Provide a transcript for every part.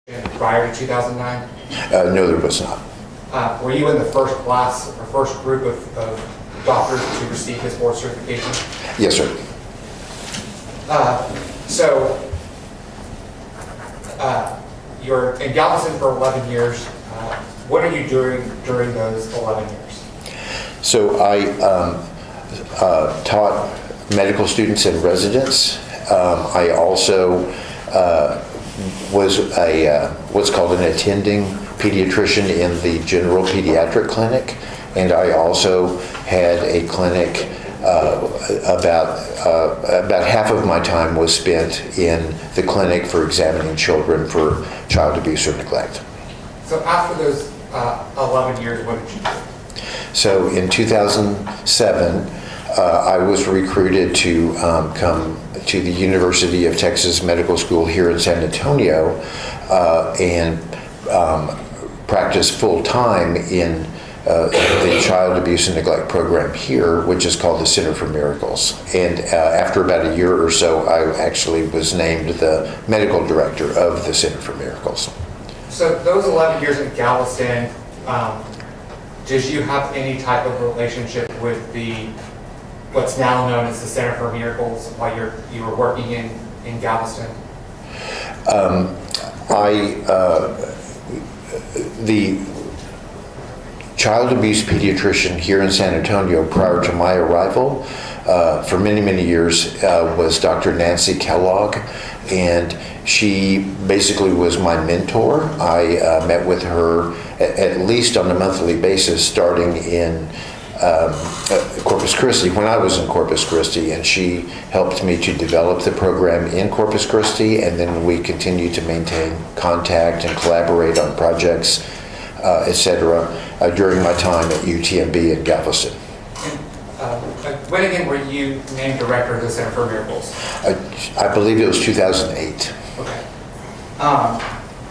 prior to 2009? No, there was not. Were you in the first class or first group of doctors to receive his board certification? Yes, sir. You're in Galveston for 11 years. What are you doing during those 11 years? So I taught medical students and residents. I also was what's called an attending pediatrician in the general pediatric clinic, and I also had a clinic. About half of my time was spent in the clinic for examining children for child abuse or neglect. So after those 11 years, what did you do? So in 2007, I was recruited to come to the University of Texas Medical School here in San Antonio and practice full-time in the child abuse and neglect program here, which is called the Center for Miracles. And after about a year or so, I actually was named the medical director of the Center for Miracles. So those 11 years in Galveston, did you have any type of relationship with what's now known as the Center for Miracles while you were working in Galveston? The child abuse pediatrician here in San Antonio prior to my arrival for many, many years was Dr. Nancy Kellogg, and she basically was my mentor. I met with her at least on a monthly basis starting in Corpus Christi, when I was in Corpus Christi, and she helped me to develop the program in Corpus Christi, and then we continued to maintain contact and collaborate on projects, etc., during my time at UTMB in Galveston. When again were you named director of the Center for Miracles? I believe it was 2008. Okay.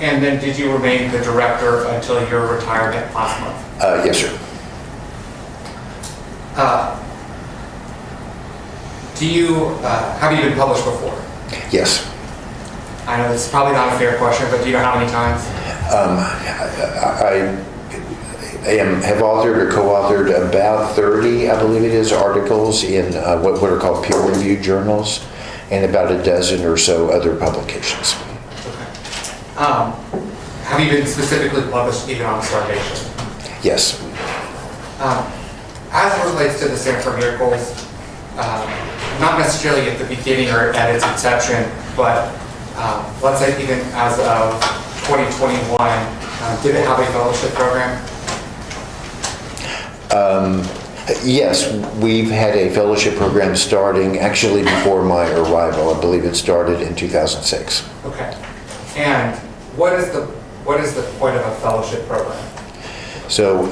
And then did you remain the director until your retirement last month? Yes, sir. Have you been published before? Yes. I know this is probably not a fair question, but do you know how many times? I have authored or co-authored about 30, I believe it is, articles in what are called peer-reviewed journals, and about a dozen or so other publications. Okay. Have you been specifically published even on starvation? Yes. As it relates to the Center for Miracles, not necessarily at the beginning or at its inception, but let's say even as of 2021, did it have a fellowship program? Yes, we've had a fellowship program starting actually before my arrival. I believe it started in 2006. Okay. And what is the point of a fellowship program? So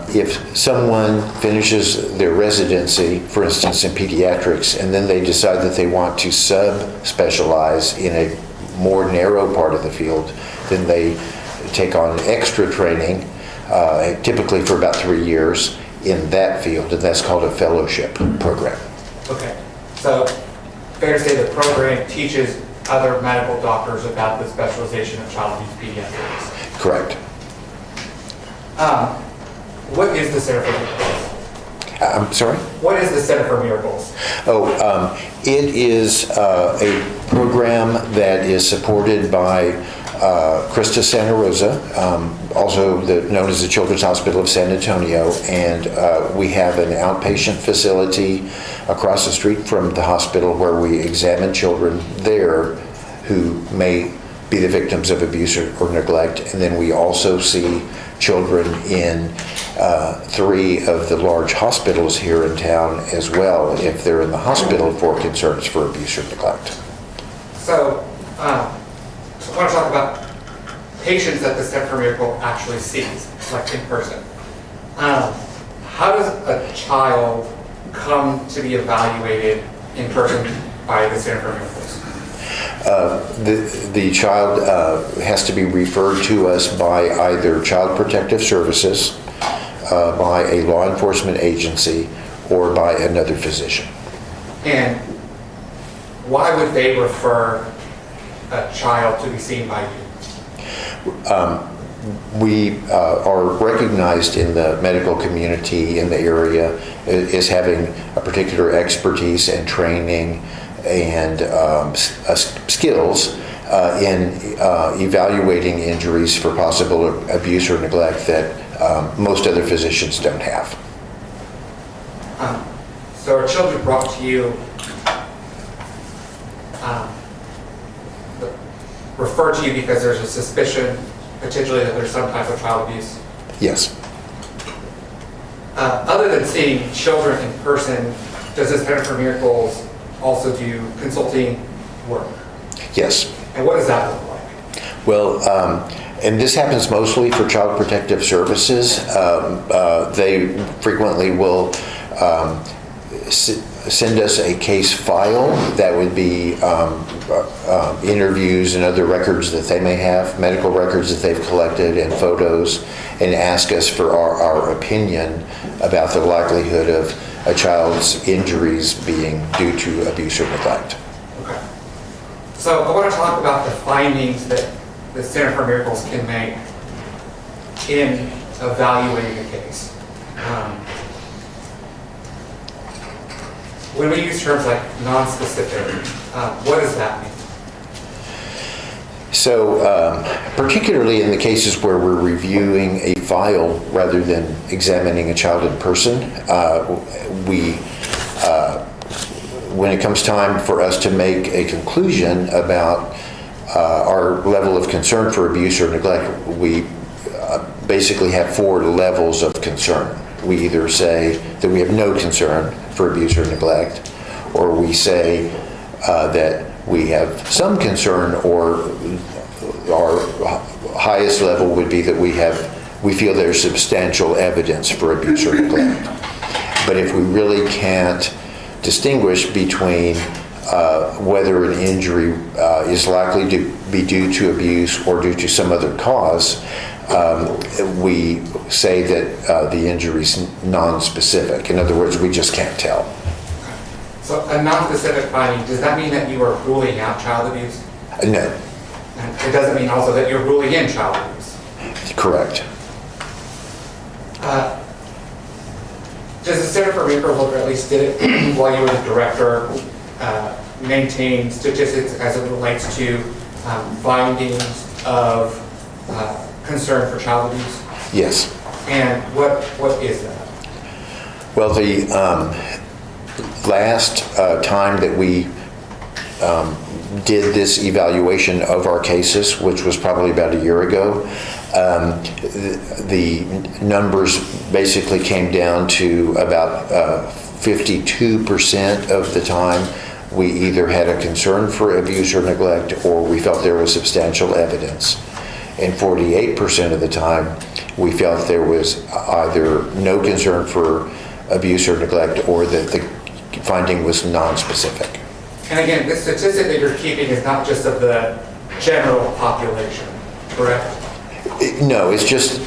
if someone finishes their residency, for instance, in pediatrics, and then they decide that they want to sub-specialize in a more narrow part of the field, then they take on extra training, typically for about 3 years in that field, and that's called a fellowship program. Okay. So fair to say the program teaches other medical doctors about the specialization of child abuse pediatrics. Correct. What is the Center for Miracles? I'm sorry? What is the Center for Miracles? It is a program that is supported by Christa Santa Rosa, also known as the Children's Hospital of San Antonio, and we have an outpatient facility across the street from the hospital where we examine children there who may be the victims of abuse or neglect, and then we also see children in 3 of the large hospitals here in town as well, if they're in the hospital for concerns for abuse or neglect. So I want to talk about patients that the Center for Miracles actually sees, like in person. How does a child come to be evaluated in person by the Center for Miracles? The child has to be referred to us by either Child Protective Services, by a law enforcement agency, or by another physician. And why would they refer a child to be seen by you? We are recognized in the medical community in the area as having a particular expertise and training and skills in evaluating injuries for possible abuse or neglect that most other physicians don't have. So are children brought to you referred to you because there's a suspicion potentially that there's some type of child abuse? Yes. Other than seeing children in person, does the Center for Miracles also do consulting work? Yes. And what does that look like? Well, and this happens mostly for Child Protective Services. They frequently will send us a case file that would be interviews and other records that they may have, medical records that they've collected and photos, and ask us for our opinion about the likelihood of a child's injuries being due to abuse or neglect. Okay. So I want to talk about the findings that the Center for Miracles can make in evaluating a case. When we use terms like non-specific, what does that mean? So, particularly in the cases where we're reviewing a file rather than examining a child in person, when it comes time for us to make a conclusion about our level of concern for abuse or neglect, we basically have 4 levels of concern. We either say that we have no concern for abuse or neglect, or we say that we have some concern, or our highest level would be that we feel there's substantial evidence for abuse or neglect. But if we really can't distinguish between whether an injury is likely to be due to abuse or due to some other cause, we say that the injury is non-specific. In other words, we just can't tell. So a non-specific finding, does that mean that you are ruling out child abuse? No. And it doesn't mean also that you're ruling in child abuse? Correct. Does the Center for Miracles, or at least did it while you were the director, maintain statistics as it relates to findings of concern for child abuse? Yes. And what is that? Well, the last time that we did this evaluation of our cases, which was probably about a year ago, the numbers basically came down to about 52% of the time we either had a concern for abuse or neglect, or we felt there was substantial evidence. And 48% of the time, we felt there was either no concern for abuse or neglect, or that the finding was non-specific. And again, this statistic that you're keeping is not just of the general population, correct? No, it's just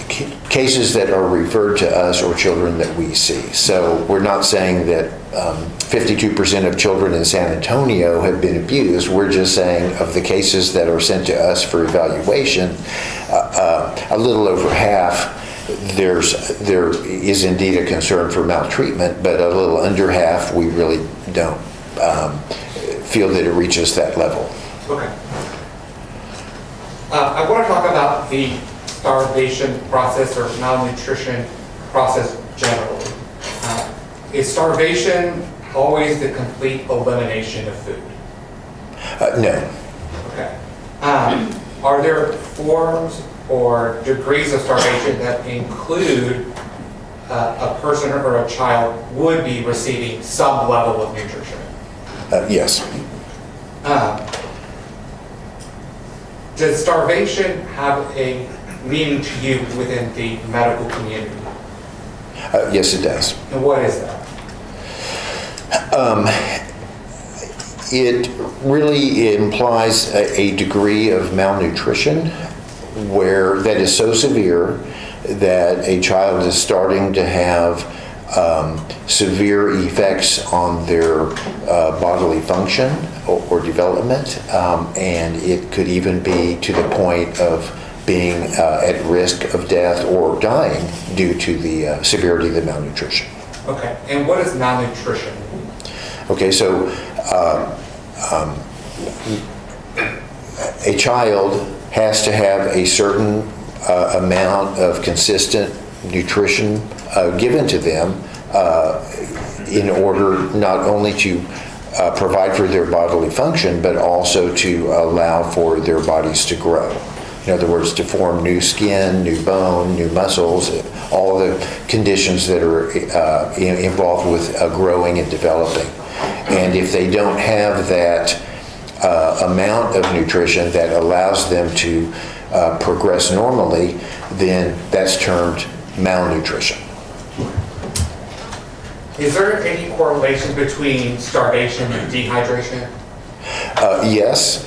cases that are referred to us or children that we see. So we're not saying that 52% of children in San Antonio have been abused. We're just saying of the cases that are sent to us for evaluation, a little over half, there is indeed a concern for maltreatment, but a little under half, we really don't feel that it reaches that level. Okay. I want to talk about the starvation process or malnutrition process generally. Is starvation always the complete elimination of food? No. Okay. Are there forms or degrees of starvation that include a person or a child would be receiving some level of nutrition? Yes. Does starvation have a meaning to you within the medical community? Yes, it does. And what is that? It really implies a degree of malnutrition that is so severe that a child is starting to have severe effects on their bodily function or development, and it could even be to the point of being at risk of death or dying due to the severity of the malnutrition. Okay, and what is malnutrition? Okay, so a child has to have a certain amount of consistent nutrition given to them in order not only to provide for their bodily function, but also to allow for their bodies to grow. In other words, to form new skin, new bone, new muscles, all the conditions that are involved with growing and developing. And if they don't have that amount of nutrition that allows them to progress normally, then that's termed malnutrition. Is there any correlation between starvation and dehydration? Yes.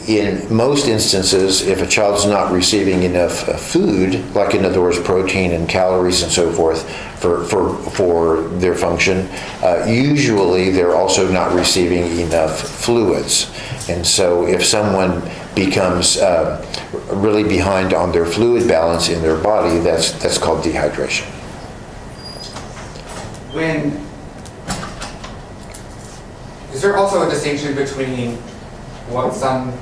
In most instances, if a child's not receiving enough food, like in other words, protein and calories and so forth for their function, usually they're also not receiving enough fluids. And so if someone becomes really behind on their fluid balance in their body, that's called dehydration. Is there also a distinction between what some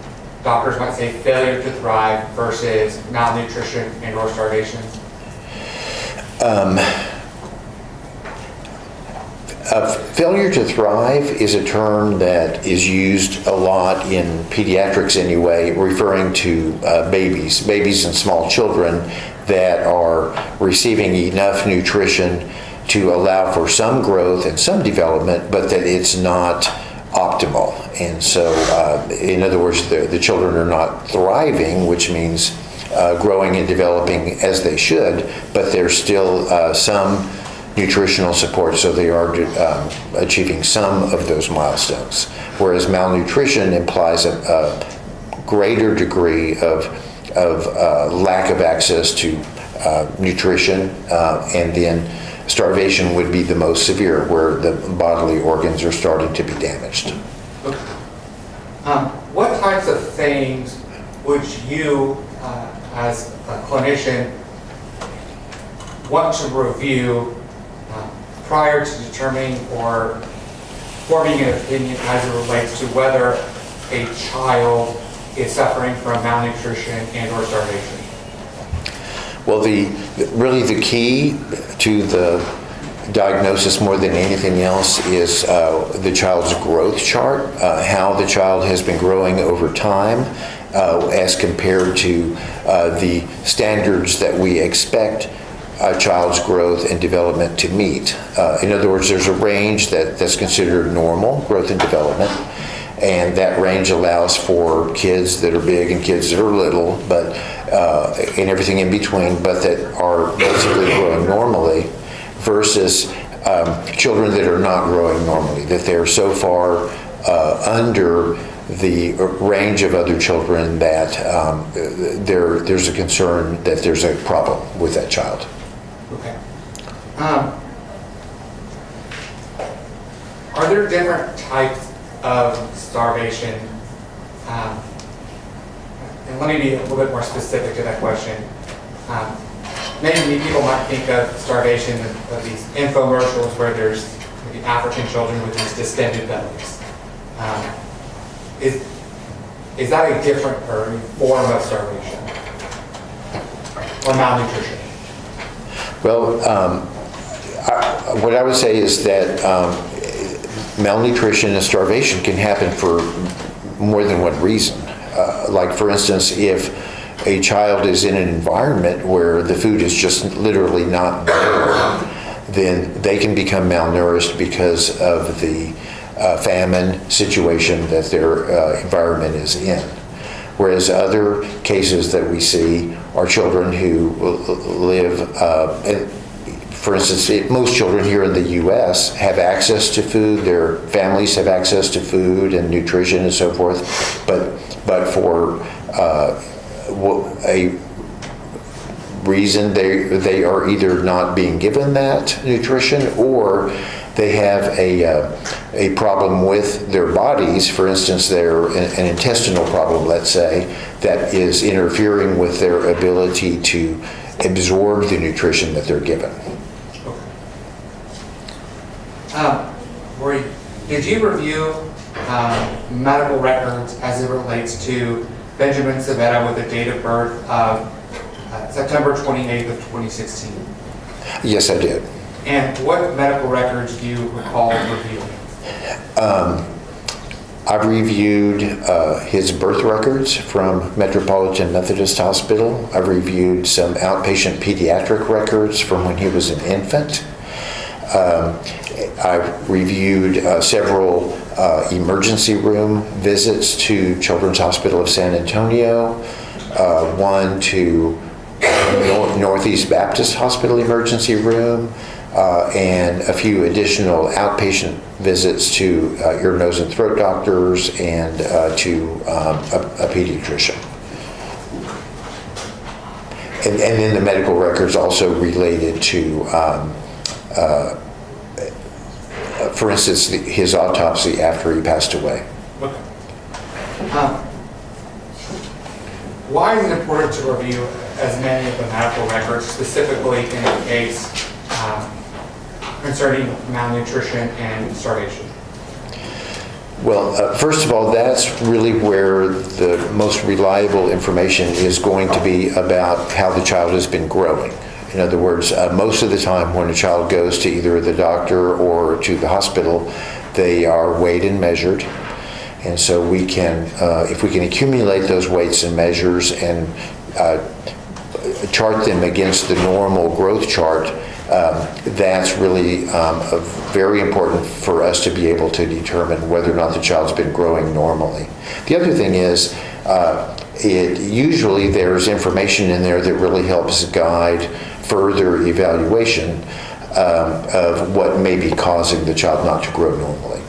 doctors might say failure to thrive versus malnutrition and or starvation? Failure to thrive is a term that is used a lot in pediatrics anyway, referring to babies and small children that are receiving enough nutrition to allow for some growth and some development, but that it's not optimal. And so, in other words, the children are not thriving, which means growing and developing as they should, but there's still some nutritional support, so they are achieving some of those milestones. Whereas malnutrition implies a greater degree of lack of access to nutrition, and then starvation would be the most severe, where the bodily organs are starting to be damaged. Okay. What types of things would you, as a clinician, want to review prior to determining or forming an opinion as it relates to whether a child is suffering from malnutrition and or starvation? Well, really the key to the diagnosis more than anything else is the child's growth chart, how the child has been growing over time as compared to the standards that we expect a child's growth and development to meet. In other words, there's a range that's considered normal growth and development, and that range allows for kids that are big and kids that are little, but and everything in between, but that are basically growing normally, versus children that are not growing normally, that they're so far under the range of other children that there's a concern that there's a problem with that child. Okay. Are there different types of starvation? And let me be a little bit more specific to that question. Many people might think of starvation of these infomercials where there's maybe African children with these distended bellies. Is that a different or a form of starvation or malnutrition? Well, what I would say is that malnutrition and starvation can happen for more than one reason. Like, for instance, if a child is in an environment where the food is just literally not there, then they can become malnourished because of the famine situation that their environment is in. Whereas other cases that we see are children who live, for instance, most children here in the U.S. have access to food, their families have access to food and nutrition and so forth, but for a reason they are either not being given that nutrition, or they have a problem with their bodies, for instance, an intestinal problem, let's say, that is interfering with their ability to absorb the nutrition that they're given. Did you review medical records as it relates to Benjamin Cervera with a date of birth of September 28th of 2016? Yes, I did. And what medical records do you recall reviewing? I've reviewed his birth records from Metropolitan Methodist Hospital. I've reviewed some outpatient pediatric records from when he was an infant. I've reviewed several emergency room visits to Children's Hospital of San Antonio, one to Northeast Baptist Hospital emergency room, and a few additional outpatient visits to ear, nose, and throat doctors and to a pediatrician. And then the medical records also related to, for instance, his autopsy after he passed away. Okay. Why is it important to review as many of the medical records, specifically in the case concerning malnutrition and starvation? Well, first of all, that's really where the most reliable information is going to be about how the child has been growing. In other words, most of the time when a child goes to either the doctor or to the hospital, they are weighed and measured. And so we can, if we can accumulate those weights and measures and chart them against the normal growth chart, that's really very important for us to be able to determine whether or not the child's been growing normally. The other thing is, usually there's information in there that really helps guide further evaluation of what may be causing the child not to grow normally.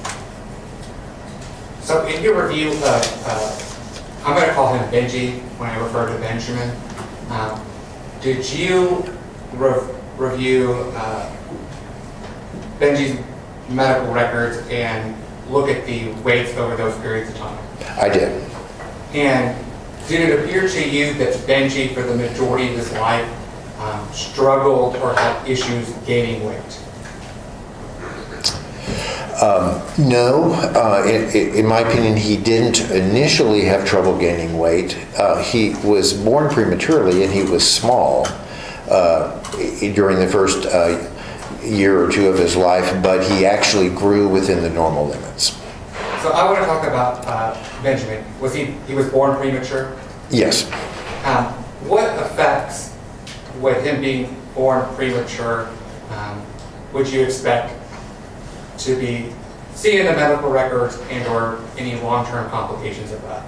So in your review of, I'm going to call him Benji when I refer to Benjamin, did you review Benji's medical records and look at the weights over those periods of time? I did. And did it appear to you that Benji, for the majority of his life, struggled or had issues gaining weight? No. In my opinion, he didn't initially have trouble gaining weight. He was born prematurely and he was small during the first year or two of his life, but he actually grew within the normal limits. So I want to talk about Benjamin. He was born premature? Yes. What effects with him being born premature would you expect to be seen in the medical records and or any long-term complications of that?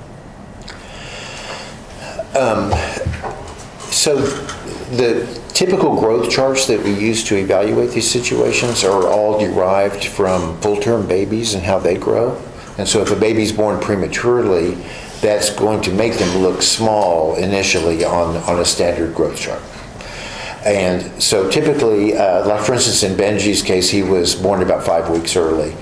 So the typical growth charts that we use to evaluate these situations are all derived from full-term babies and how they grow. And so if a baby's born prematurely, that's going to make them look small initially on a standard growth chart. And so typically, like for instance in Benji's case, he was born about 5 weeks early.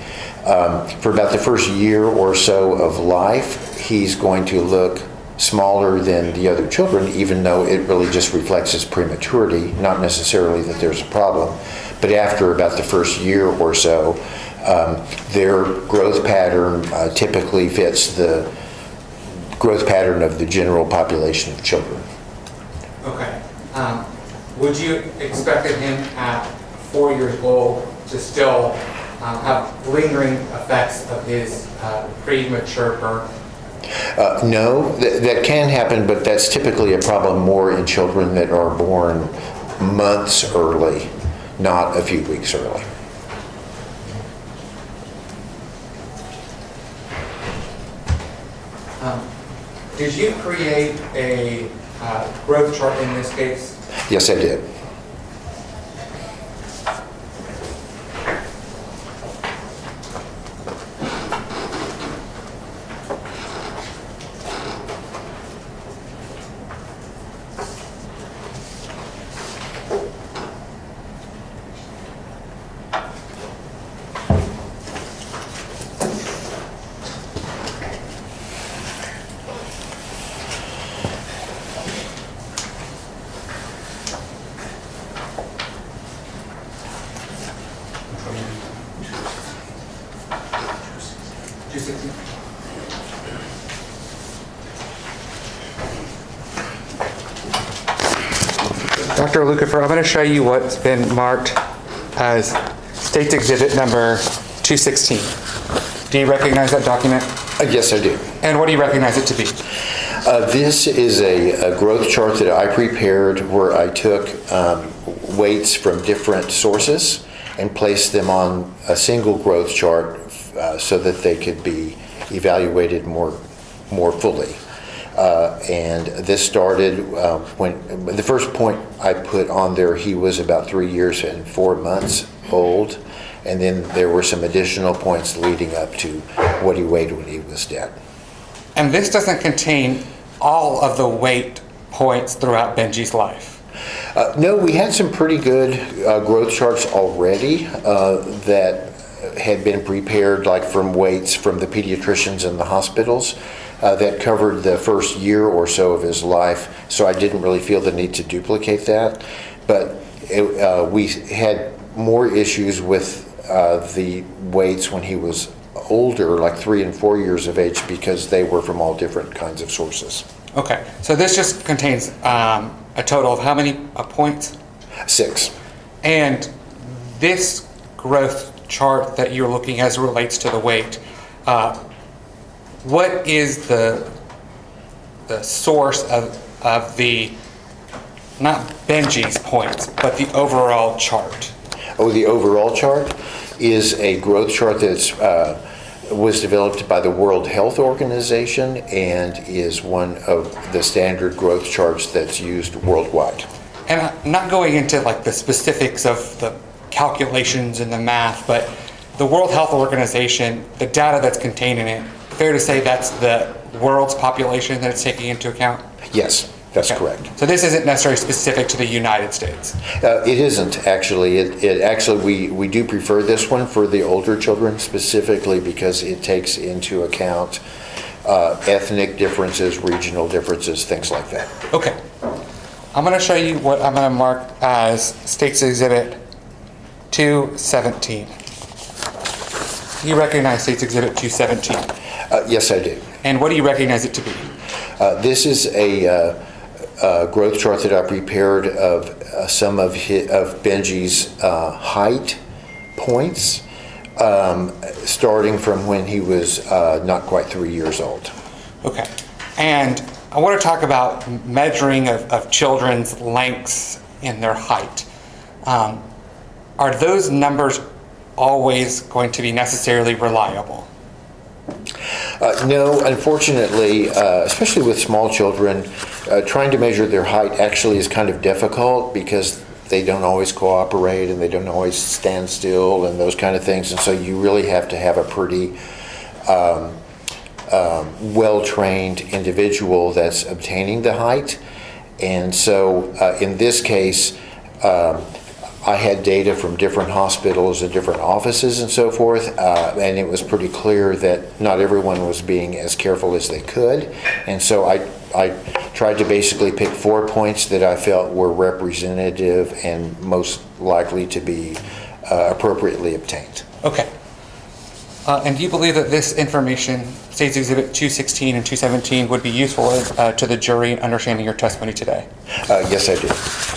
For about the first year or so of life, he's going to look smaller than the other children, even though it really just reflects his prematurity, not necessarily that there's a problem. But after about the first year or so, their growth pattern typically fits the growth pattern of the general population of children. Okay. Would you expect him at 4 years old to still have lingering effects of his premature birth? No, that can happen, but that's typically a problem more in children that are born months early, not a few weeks early. Did you create a growth chart in this case? Yes, I did. 216. Dr. Lucifer, I'm going to show you what's been marked as State's Exhibit number 216. Do you recognize that document? Yes, I do. And what do you recognize it to be? This is a growth chart that I prepared where I took weights from different sources and placed them on a single growth chart so that they could be evaluated more fully. And this started when the first point I put on there, he was about 3 years and 4 months old. And then there were some additional points leading up to what he weighed when he was dead. And this doesn't contain all of the weight points throughout Benji's life. No, we had some pretty good growth charts already that had been prepared, like from weights from the pediatricians in the hospitals that covered the first year or so of his life. So I didn't really feel the need to duplicate that. But we had more issues with the weights when he was older, like 3 and 4 years of age, because they were from all different kinds of sources. Okay, so this just contains a total of how many points? 6. And this growth chart that you're looking as it relates to the weight, what is the source of the, not Benji's points, but the overall chart? Oh, the overall chart is a growth chart that's was developed by the World Health Organization and is one of the standard growth charts that's used worldwide. And I'm not going into like the specifics of the calculations and the math, but the World Health Organization, the data that's contained in it, fair to say that's the world's population that it's taking into account? Yes, that's Okay. correct. So this isn't necessarily specific to the United States? It isn't actually. It actually, we do prefer this one for the older children specifically because it takes into account ethnic differences, regional differences, things like that. Okay. I'm going to show you what I'm going to mark as State's Exhibit 217. Do you recognize State's Exhibit 217? Yes, I do. And what do you recognize it to be? This is a growth chart that I prepared of some of Benji's height points, starting from when he was not quite 3 years old. Okay. And I want to talk about measuring of children's lengths and their height. Are those numbers always going to be necessarily reliable? No, unfortunately, especially with small children, trying to measure their height actually is kind of difficult because they don't always cooperate and they don't always stand still and those kind of things. And so you really have to have a pretty well-trained individual that's obtaining the height. And so in this case, I had data from different hospitals and different offices and so forth, and it was pretty clear that not everyone was being as careful as they could. And so I tried to basically pick 4 points that I felt were representative and most likely to be appropriately obtained. Okay. And do you believe that this information, State's Exhibit 216 and 217, would be useful to the jury in understanding your testimony today? Yes, I do.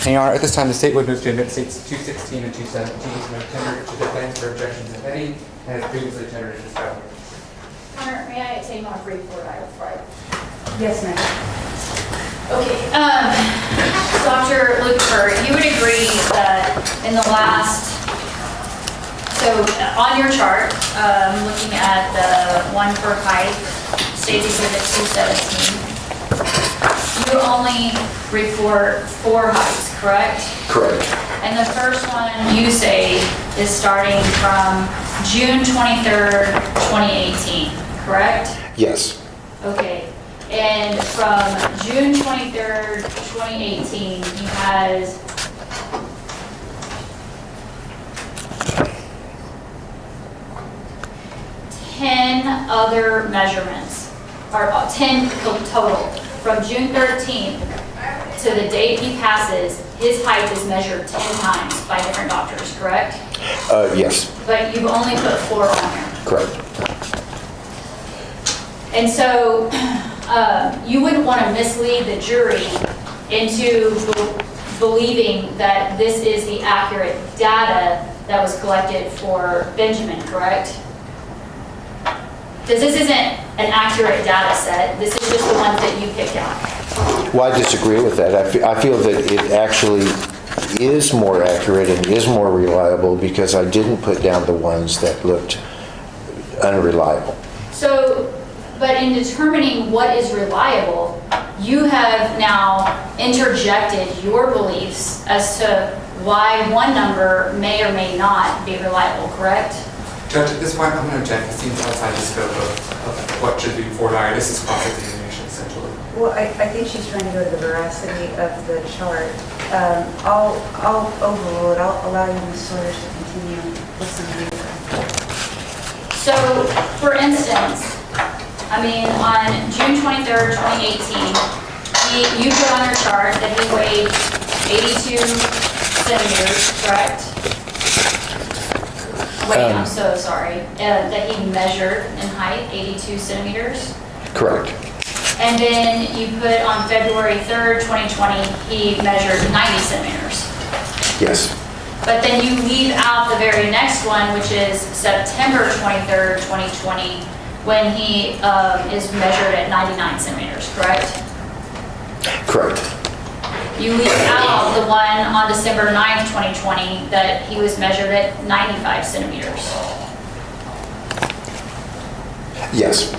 And Your Honor, at this time, the State would move to admit States 216 and 217 no tender to defense for objections if any, and has previously tendered to discovery. Honor, may I take my brief for item 5? Yes, ma'am. Okay, Dr. Lucifer, you would agree that in the last, so on your chart, looking at the one for height, State's Exhibit 217, you only report 4 heights, correct? Correct. And the first one you say is starting from June 23rd, 2018, correct? Yes. Okay, and from June 23rd, 2018, he has ten other measurements, or 10 total. From June 13th to the date he passes, his height is measured 10 times by different doctors, correct? Yes. But you've only put 4 on there. Correct. And so you wouldn't want to mislead the jury into believing that this is the accurate data that was collected for Benjamin, correct? Because this isn't an accurate data set. This is just the ones that you picked out. Well, I disagree with that. I feel that it actually is more accurate and is more reliable because I didn't put down the ones that looked unreliable. So, but in determining what is reliable, you have now interjected your beliefs as to why one number may or may not be reliable, correct? Judge, at this point, I'm going to object. It seems outside the scope of what should be before dire. This is cross-examination, essentially. Well, I think she's trying to go to the veracity of the chart. I'll overrule it. I'll allow you, Ms. Sawyers, to continue listening. So, for instance, I mean, on June 23rd, 2018, you put on your chart that he weighed 82 centimeters, correct? Wait, I'm so sorry. That he measured in height, 82 centimeters. Correct. And then you put on February 3rd, 2020, he measured 90 centimeters. Yes. But then you leave out the very next one, which is September 23rd, 2020, when he is measured at 99 centimeters, correct? Correct. You leave out the one on December 9th, 2020, that he was measured at 95 centimeters. Yes.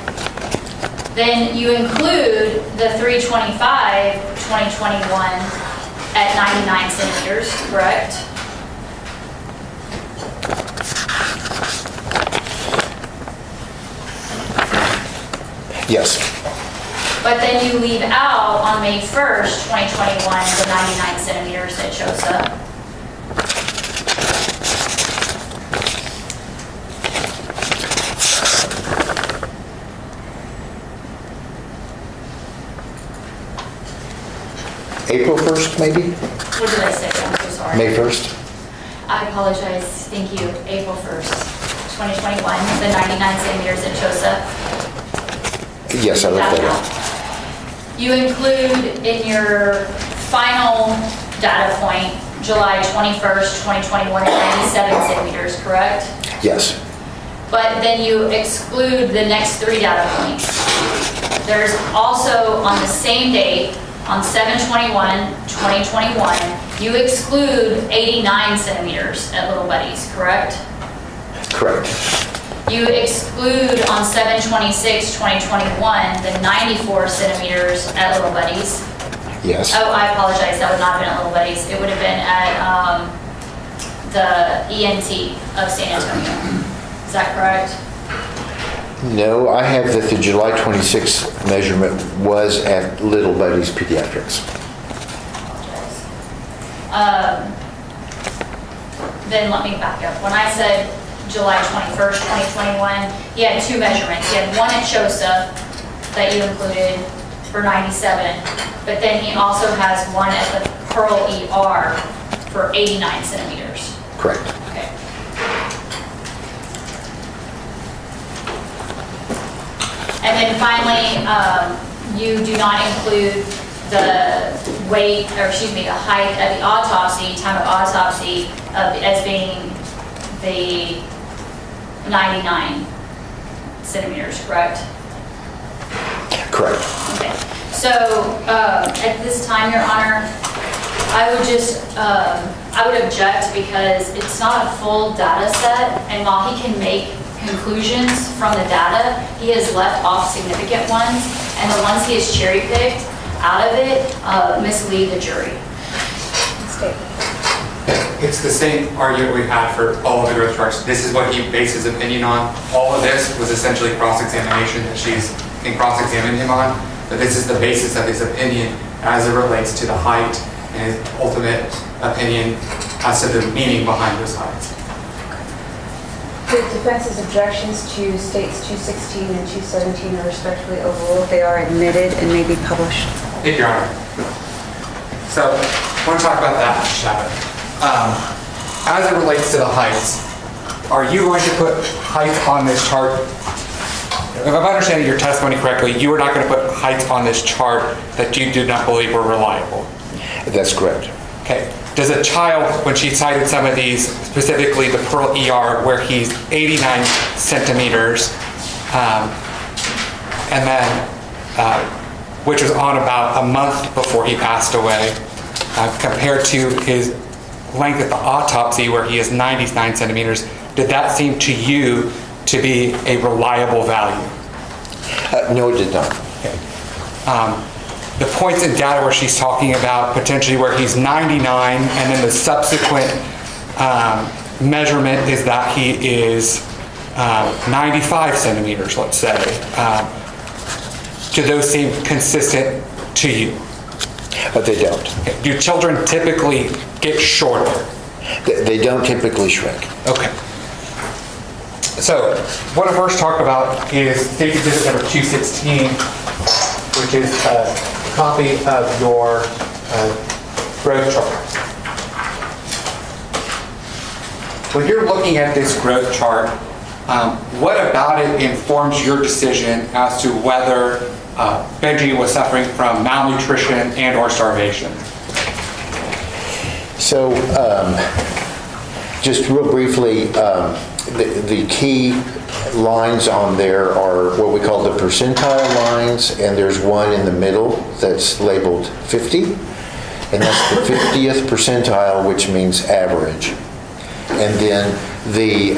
Then you include the 3/25, 2021 at 99 centimeters, correct? Yes. But then you leave out on May 1st, 2021, the 99 centimeters that shows up. April 1st, maybe? What did I say? I'm so sorry. May 1st? I apologize. Thank you. April 1st, 2021, the 99 centimeters that shows up. Yes, I looked that up. You include in your final data point, July 21st, 2021, at 97 centimeters, correct? Yes. But then you exclude the next three data points. There's also, on the same date, on 7/21/2021, you exclude 89 centimeters at Little Buddies, correct? Correct. You exclude on 7/26/2021 the 94 centimeters at Little Buddies. Yes. Oh, I apologize, that would not have been at Little Buddies. It would have been at the ENT of San Antonio. Is that correct? No, I have that the July 26th measurement was at Little Buddies Pediatrics. Then let me back up. When I said July 21st, 2021, he had two measurements. He had one at CHOSA that you included for 97, but then he also has one at the Pearl ER for 89 centimeters. Correct. Okay. And then finally, you do not include the weight, or excuse me, the height of the autopsy, time of autopsy, as being the 99 centimeters, correct? Correct. Okay. So at this time, Your Honor, I would object because it's not a full data set, and while he can make conclusions from the data, he has left off significant ones, and the ones he has cherry-picked out of it mislead the jury. It's the same argument we had for all of the growth charts. This is what he based his opinion on. All of this was essentially cross-examination that she's can cross-examine him on, but this is the basis of his opinion as it relates to the height and his ultimate opinion as to the meaning behind those heights. The defense's objections to states 216 and 217 are respectfully overruled. They are admitted and may be published. Thank you, Your Honor. So, I want to talk about that, Shabbat. As it relates to the heights, are you going to put height on this chart? if I'm understanding your testimony correctly, you were not going to put heights on this chart that you did not believe were reliable. That's correct. Okay. Does a child, when she cited some of these, specifically the Pearl ER, where he's 89 centimeters, and then, which was on about a month before he passed away, compared to his length at the autopsy, where he is 99 centimeters, did that seem to you to be a reliable value? No, it did not. Okay. The points in data where she's talking about potentially where he's 99, and then the subsequent measurement is that he is 95 centimeters, let's say. Do those seem consistent to you? But they don't. Okay. Do children typically get shorter? They don't typically shrink. Okay. So, what I first talk about is safety visit number 216, which is a copy of your growth chart. When you're looking at this growth chart, what about it informs your decision as to whether Benji was suffering from malnutrition and or starvation? So, just real briefly, the key lines on there are what we call the percentile lines, and there's one in the middle that's labeled 50, and that's the 50th percentile, which means average. And then the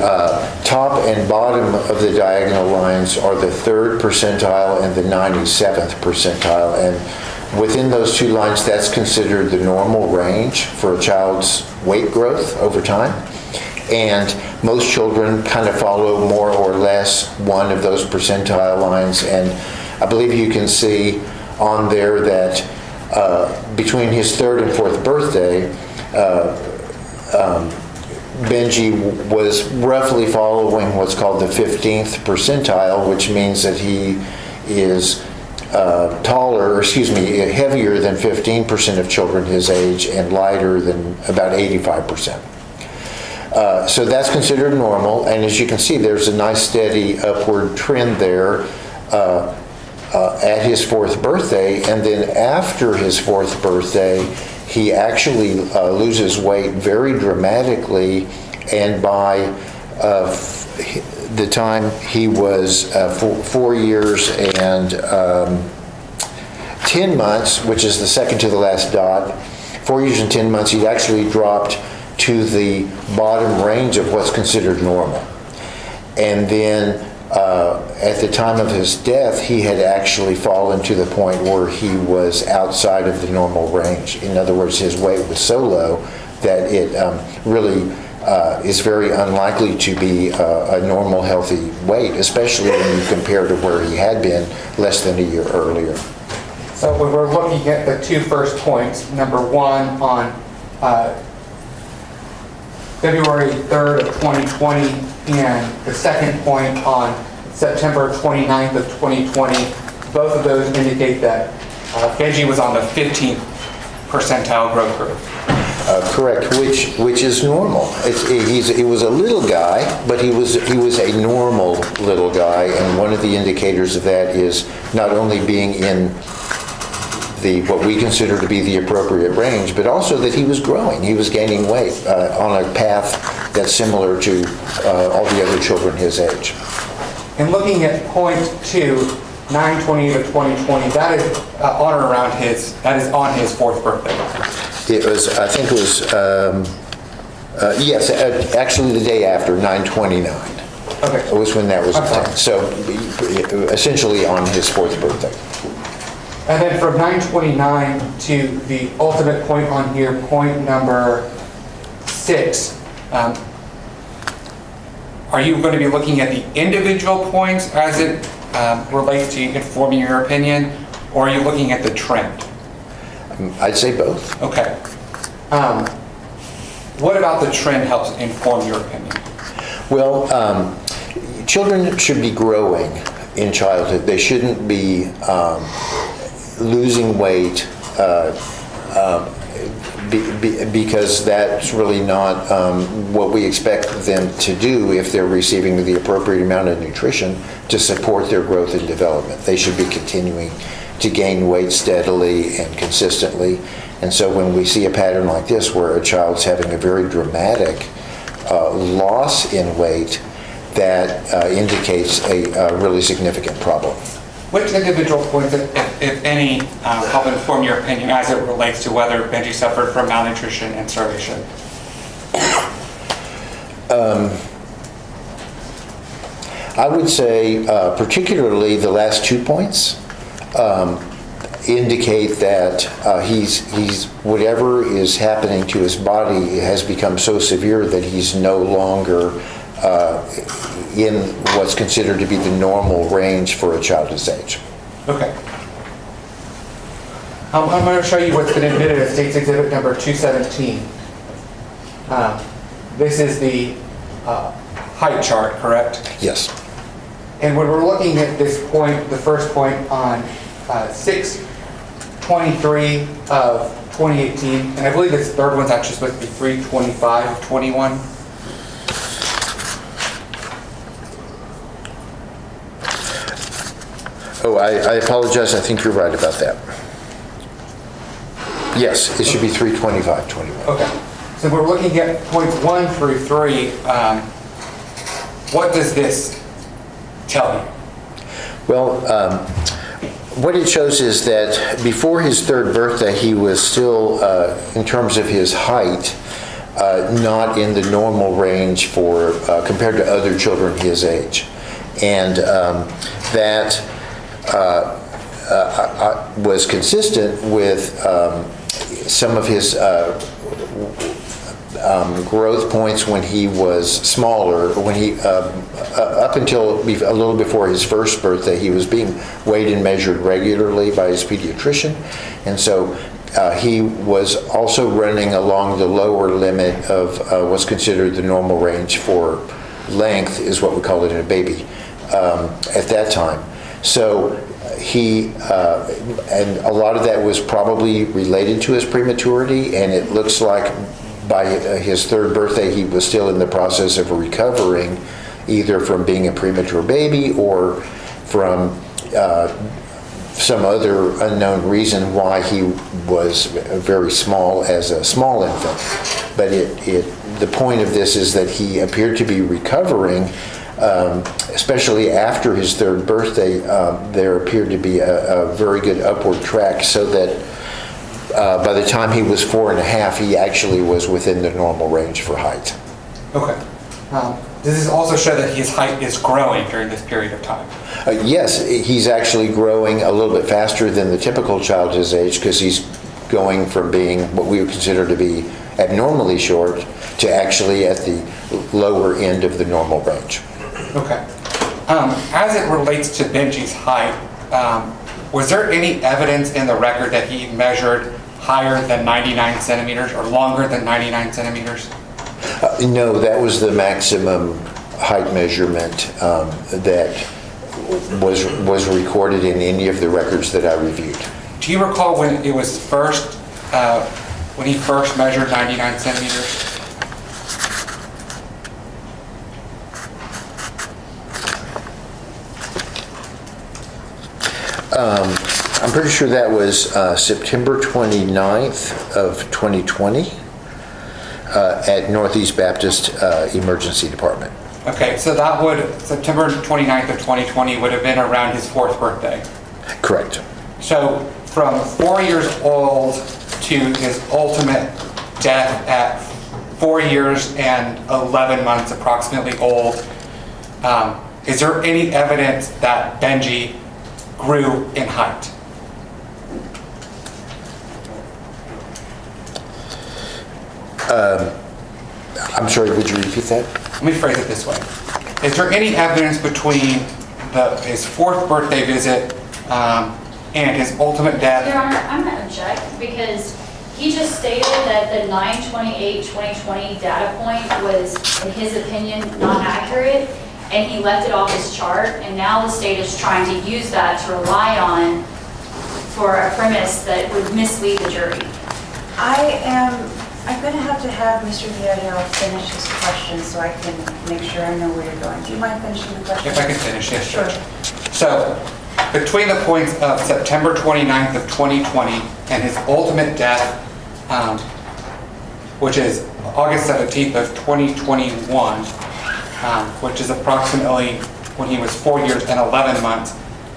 top and bottom of the diagonal lines are the 3rd percentile and the 97th percentile, and within those two lines, that's considered the normal range for a child's weight growth over time. And most children kind of follow more or less one of those percentile lines. And I believe you can see on there that between his 3rd and 4th birthday, Benji was roughly following what's called the 15th percentile, which means that he is heavier than 15% of children his age and lighter than about 85%. So that's considered normal, and as you can see, there's a nice steady upward trend there at his 4th birthday, and then after his 4th birthday, he actually loses weight very dramatically, and by the time he was 4 years and 10 months, which is the second to the last dot, 4 years and 10 months, he'd actually dropped to the bottom range of what's considered normal. And then at the time of his death, he had actually fallen to the point where he was outside of the normal range. In other words, his weight was so low that it really is very unlikely to be a normal, healthy weight, especially when you compare to where he had been less than a year earlier. So when we're looking at the two first points, number one on February 3rd of 2020, and the second point on September 29th of 2020, both of those indicate that Benji was on the 15th percentile growth curve. Correct, which is normal. He was a little guy, but he was a normal little guy, and one of the indicators of that is not only being in what we consider to be the appropriate range, but also that he was growing. He was gaining weight on a path that's similar to all the other children his age. And looking at point 2, 9/28 of 2020, that is on or around that is on his 4th birthday. It was, I think it was, yes, actually the day after, 9/29. Okay. It was when that was I'm sorry. attacked. So essentially on his 4th birthday. And then from 9/29 to the ultimate point on here, point number 6, are you going to be looking at the individual points as it relates to informing your opinion, or are you looking at the trend? I'd say both. Okay. What about the trend helps inform your opinion? Well, children should be growing in childhood. They shouldn't be losing weight because that's really not what we expect them to do if they're receiving the appropriate amount of nutrition to support their growth and development. They should be continuing to gain weight steadily and consistently. And so when we see a pattern like this where a child's having a very dramatic loss in weight, that indicates a really significant problem. Which individual points, if any, help inform your opinion as it relates to whether Benji suffered from malnutrition and starvation? I would say particularly the last 2 points indicate that he's whatever is happening to his body has become so severe that he's no longer in what's considered to be the normal range for a child his age. Okay. I'm going to show you what's been admitted as State's Exhibit number 217. This is the height chart, correct? Yes. And when we're looking at this point, the first point on 6/23 of 2018, and I believe this third one's actually supposed to be 3/25 of 21. Oh, I apologize. I think you're right about that. Yes, it should be 3/25/21. Okay. So we're looking at points 1 through 3. What does this tell you? Well, what it shows is that before his third birthday, he was still, in terms of his height, not in the normal range for compared to other children his age, and that was consistent with some of his growth points when he was smaller. When he up until a little before his first birthday, he was being weighed and measured regularly by his pediatrician, and so he was also running along the lower limit of what's considered the normal range for length, is what we call it in a baby at that time. So he, and a lot of that was probably related to his prematurity, and it looks like by his third birthday he was still in the process of recovering, either from being a premature baby or from some other unknown reason why he was very small as a small infant. But the point of this is that he appeared to be recovering, especially after his third birthday. There appeared to be a very good upward track, so that by the time he was 4.5, he actually was within the normal range for height. Okay. Does this also show that his height is growing during this period of time? Yes, he's actually growing a little bit faster than the typical child his age, because he's going from being what we would consider to be abnormally short to actually at the lower end of the normal range. Okay. As it relates to Benji's height, was there any evidence in the record that he measured higher than 99 centimeters or longer than 99 centimeters? No, that was the maximum height measurement that was recorded in any of the records that I reviewed. Do you recall when it was first, when he first measured 99 centimeters? I'm pretty sure that was September 29th of 2020 at Northeast Baptist Emergency Department. Okay, so that would, September 29th of 2020 would have been around his 4th birthday. Correct. So from 4 years old to his ultimate death at 4 years and 11 months approximately old, is there any evidence that Benji grew in height? I'm sorry, would you repeat that? Let me phrase it this way. Is there any evidence between his 4th birthday visit and his ultimate death? Your Honor, I'm going to object because he just stated that the 9/28/2020 data point was, in his opinion, not accurate, and he left it off his chart, and now the state is trying to use that to rely on for a premise that would mislead the jury. I'm going to have Mr. Villarreal finish his question so I can make sure I know where you're going. Do you mind finishing the question? If I can finish, yes, Sure. Judge. So, between the points of September 29th of 2020 and his ultimate death, which is August 17th of 2021, which is approximately when he was 4 years and 11 months,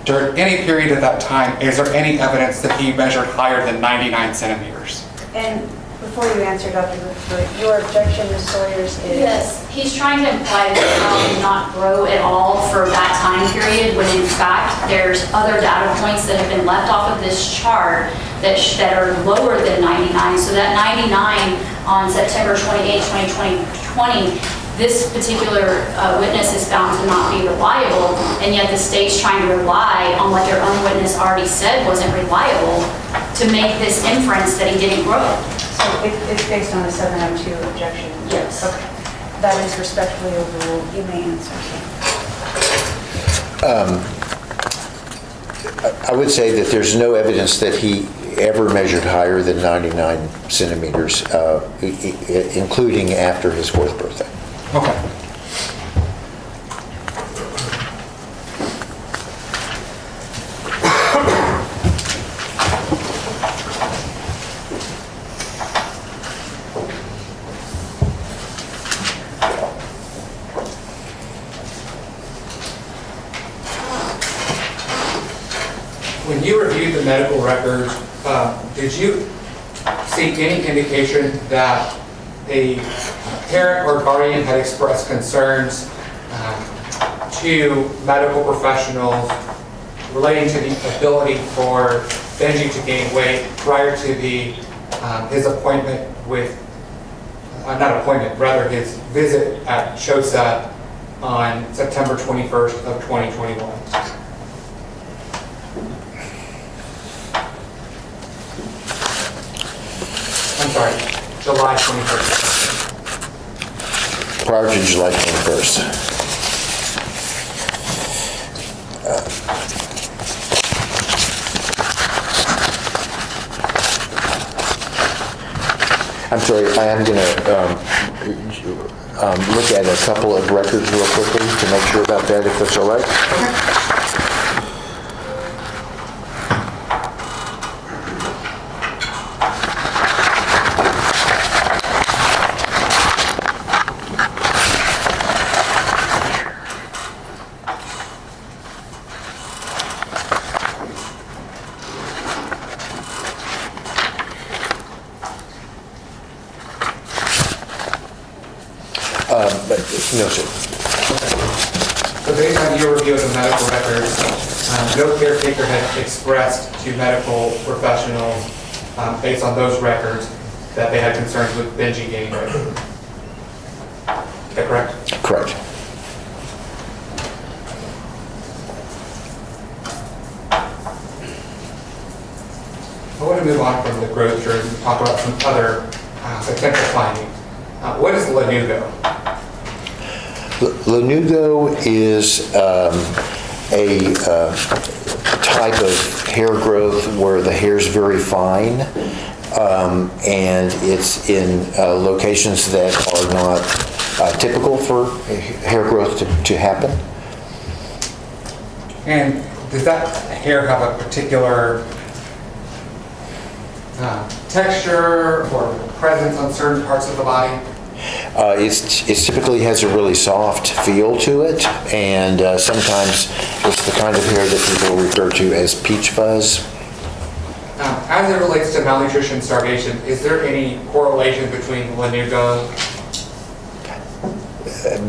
during any period of that time, is there any evidence that he measured higher than 99 centimeters? And before you answer, Dr. Rutherford, your objection, Ms. Sawyers, is? Yes, he's trying to imply that the child did not grow at all for that time period, when in fact, there's other data points that have been left off of this chart that are lower than 99. So that 99 on September 28, 2020, this particular witness is found to not be reliable, and yet the state's trying to rely on what their own witness already said wasn't reliable to make this inference that he didn't grow. So it's based on a 702 objection? Yes. Okay. That is respectfully overruled. You may answer. I would say that there's no evidence that he ever measured higher than 99 centimeters, including after his 4th birthday. Okay. When you reviewed the medical records, did you see any indication that a parent or guardian had expressed concerns to medical professionals relating to the ability for Benji to gain weight prior to his appointment with, not appointment, rather his visit at CHOSA on September 21st of 2021? I'm sorry, July 21st. Prior to July 21st. I'm sorry, I am going to look at a couple of records real quickly to make sure about that, if that's all right. No, sir. So based on your review of the medical records, no caretaker had expressed to medical professionals, based on those records, that they had concerns with Benji gaining weight. Is that correct? Correct. I want to move on from the growth curve and talk about some other potential findings. What is Lanugo? Lanugo is a type of hair growth where the hair is very fine, and it's in locations that are not typical for hair growth to happen. And does that hair have a particular texture or presence on certain parts of the body? It typically has a really soft feel to it, and sometimes it's the kind of hair that people refer to as peach fuzz. As it relates to malnutrition and starvation, is there any correlation between Lanugo?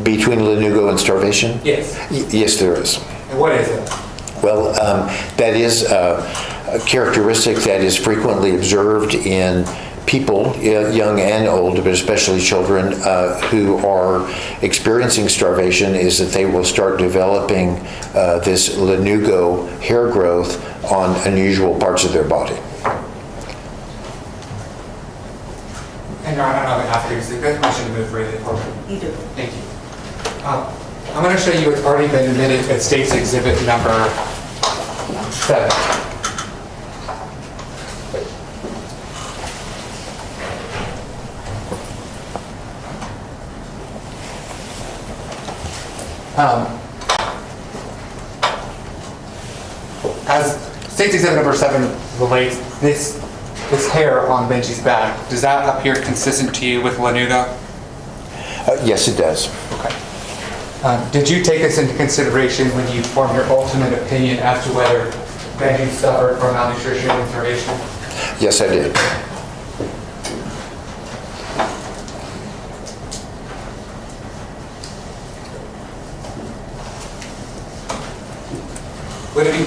Between Lanugo and starvation? Yes. Yes, there is. And what is it? Well, that is a characteristic that is frequently observed in people, young and old, but especially children, who are experiencing starvation, is that they will start developing this Lanugo hair growth on unusual parts of their body. And Your Honor, I don't have previously, you guys mentioned to move freely forward. You do. Thank you. I'm going to show you what's already been admitted at State's Exhibit number 7. As State Exhibit number 7 relates, this hair on Benji's back, does that appear consistent to you with Lanugo? Yes, it does. Okay. Did you take this into consideration when you formed your ultimate opinion as to whether Benji suffered from malnutrition and starvation? Yes, I did. Would it be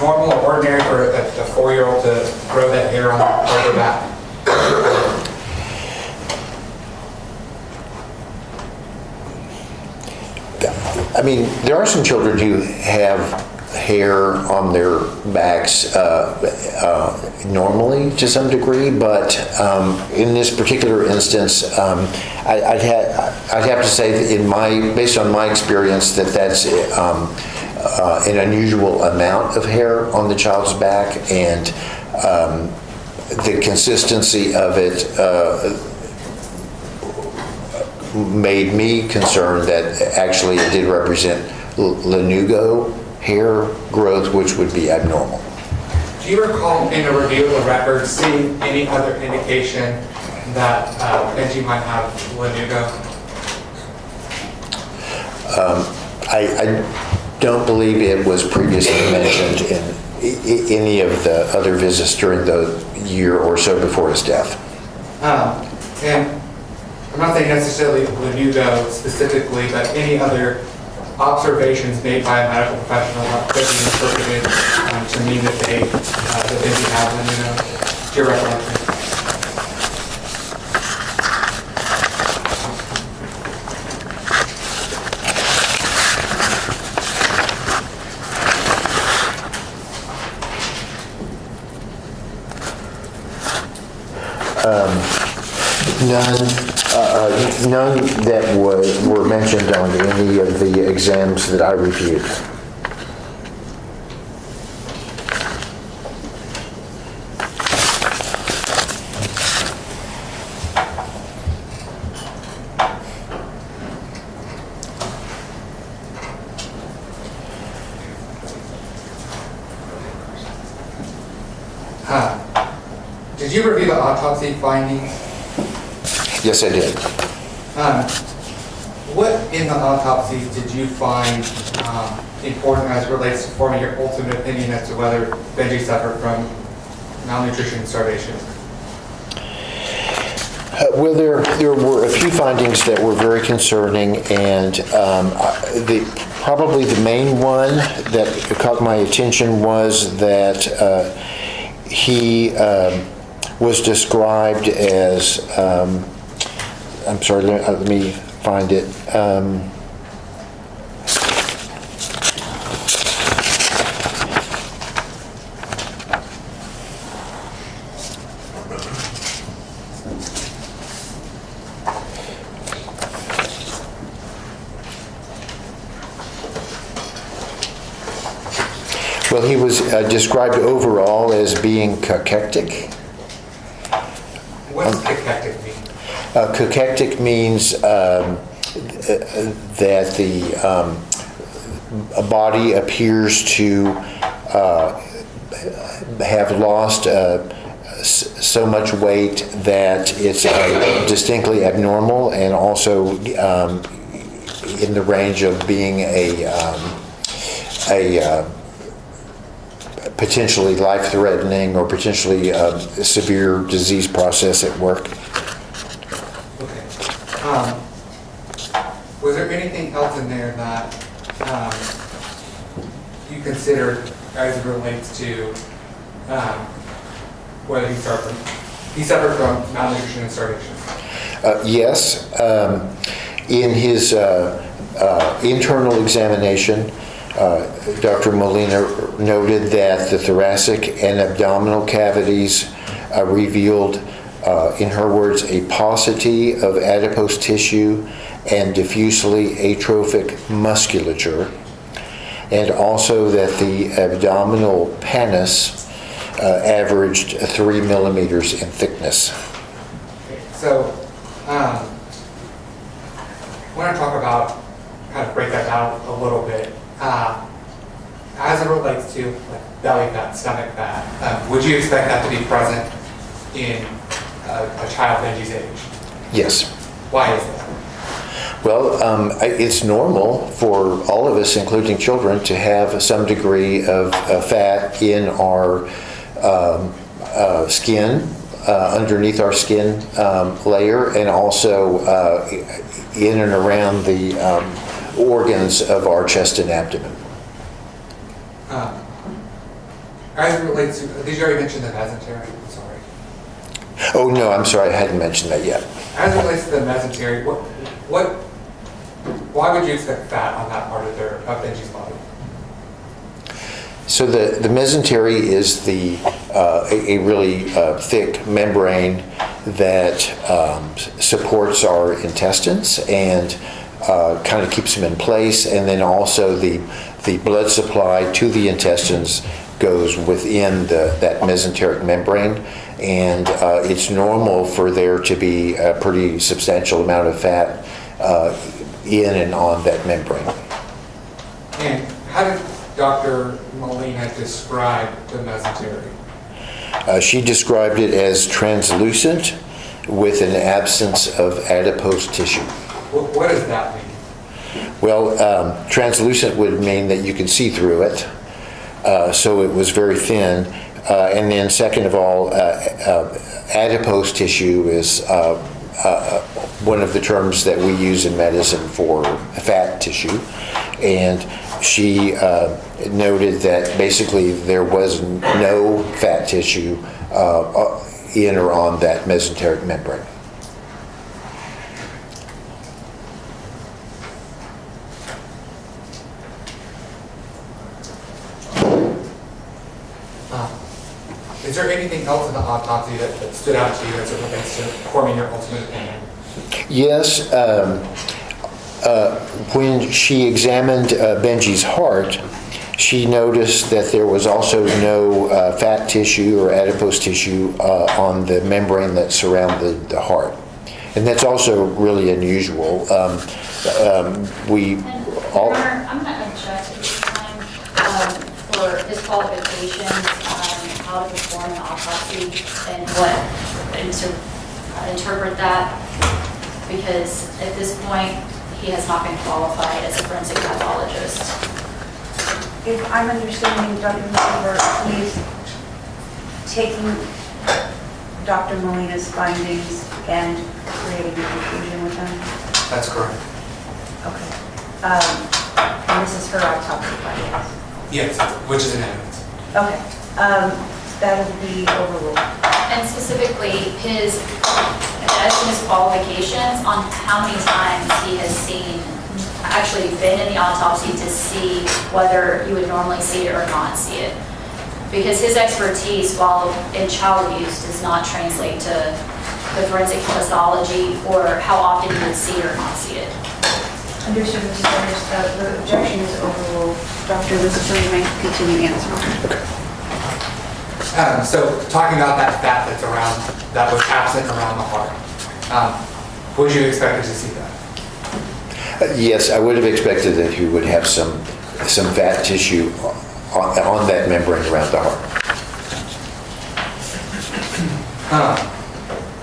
normal or ordinary for a 4-year-old to grow that hair on their back? I mean, there are some children who have hair on their backs normally to some degree, but in this particular instance, I'd have to say that based on my experience, that's an unusual amount of hair on the child's back, and the consistency of it made me concerned that actually it did represent Lanugo hair growth, which would be abnormal. Do you recall in a review of the record seeing any other indication that Benji might have Lanugo? I don't believe it was previously mentioned in any of the other visits during the year or so before his death. And I'm not saying necessarily Lanugo specifically, but any other observations made by a medical professional that could be interpreted to mean that Benji had Lanugo, to your recollection? None that were mentioned on any of the exams that I reviewed. Did you review the autopsy findings? Yes, I did. What in the autopsies did you find important as it relates to forming your ultimate opinion as to whether Benji suffered from malnutrition and starvation? Well, there were a few findings that were very concerning, and probably the main one that caught my attention was that he was described as, I'm sorry, let me find it. Well, he was described overall as being cachectic. What does cachectic mean? Cachectic means that the body appears to have lost so much weight that it's distinctly abnormal, and also in the range of being a potentially life-threatening or potentially severe disease process at work. Okay. Was there anything else in there that you considered as it relates to whether he suffered from malnutrition and starvation? Yes. In his internal examination, Dr. Molina noted that the thoracic and abdominal cavities revealed, in her words, a paucity of adipose tissue and diffusely atrophic musculature, and also that the abdominal pannus averaged 3 millimeters in thickness. Okay. So, I want to talk about, kind of break that to, like belly fat, stomach fat, would you expect that to be present in a child Benji's age? Yes. Why is that? Well, it's normal for all of us, including children, to have some degree of fat in our skin, underneath our skin layer, and also in and around the organs of our chest and abdomen. As it relates to, did you already mention the mesentery? Sorry. Oh, no, I'm sorry, I hadn't mentioned that yet. As it relates to the mesentery, why would you expect fat on that part of Benji's body? So the mesentery is a really thick membrane that supports our intestines and kind of keeps them in place, and then also the blood supply to the intestines goes within that mesenteric membrane, and it's normal for there to be a pretty substantial amount of fat in and on that membrane. And how did Dr. Molina describe the mesentery? She described it as translucent with an absence of adipose tissue. What does that mean? Well, translucent would mean that you can see through it, so it was very thin. And then second of all, adipose tissue is one of the terms that we use in medicine for fat tissue. And she noted that basically there was no fat tissue in or on that mesenteric membrane. Is there anything else in the autopsy that stood out to you as it relates to forming your ultimate opinion? Yes. When she examined Benji's heart, she noticed that there was also no fat tissue or adipose tissue on the membrane that surrounded the heart. And that's also really unusual. I'm going to object at this time for his qualifications on how to perform an autopsy and interpret that, because at this point, he has not been qualified as a forensic pathologist. If I'm understanding Dr. Weaver, he's taking Dr. Molina's findings and creating a conclusion with them? That's correct. Okay. And this is her autopsy findings? Yes, which is an evidence. Okay. That'll be overruled. And specifically, his qualifications on how many times he has actually been in the autopsy to see whether you would normally see it or not see it. Because his expertise while in child abuse does not translate to the forensic pathology or how often you would see it or not see it. Understood, Mrs. Sanders. The objection is overruled. Dr. Lucas, you may continue answering. So talking about that fat that was absent around the heart, would you expect to see that? Yes, I would have expected that he would have some fat tissue on that membrane around the heart.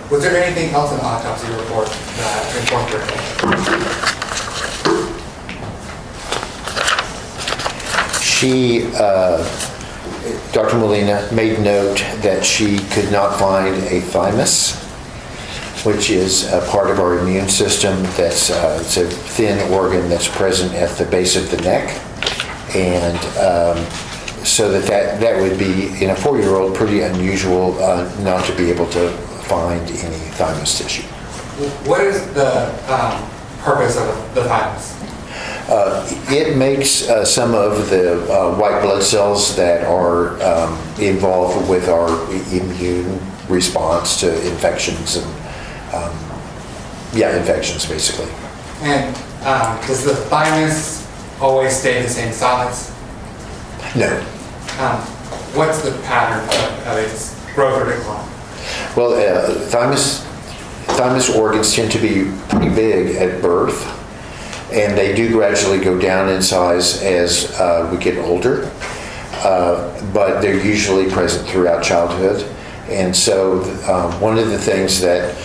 Was there anything else in the autopsy report that informed your opinion? Dr. Molina made note that she could not find a thymus, which is a part of our immune system. It's a thin organ that's present at the base of the neck. And so that would be, in a 4-year-old, pretty unusual not to be able to find any thymus tissue. What is the purpose of the thymus? It makes some of the white blood cells that are involved with our immune response to infections and infections basically. And does the thymus always stay the same size? No. What's the pattern of its growth or decline? Well, thymus organs tend to be pretty big at birth, and they do gradually go down in size as we get older. but they're usually present throughout childhood. And so one of the things that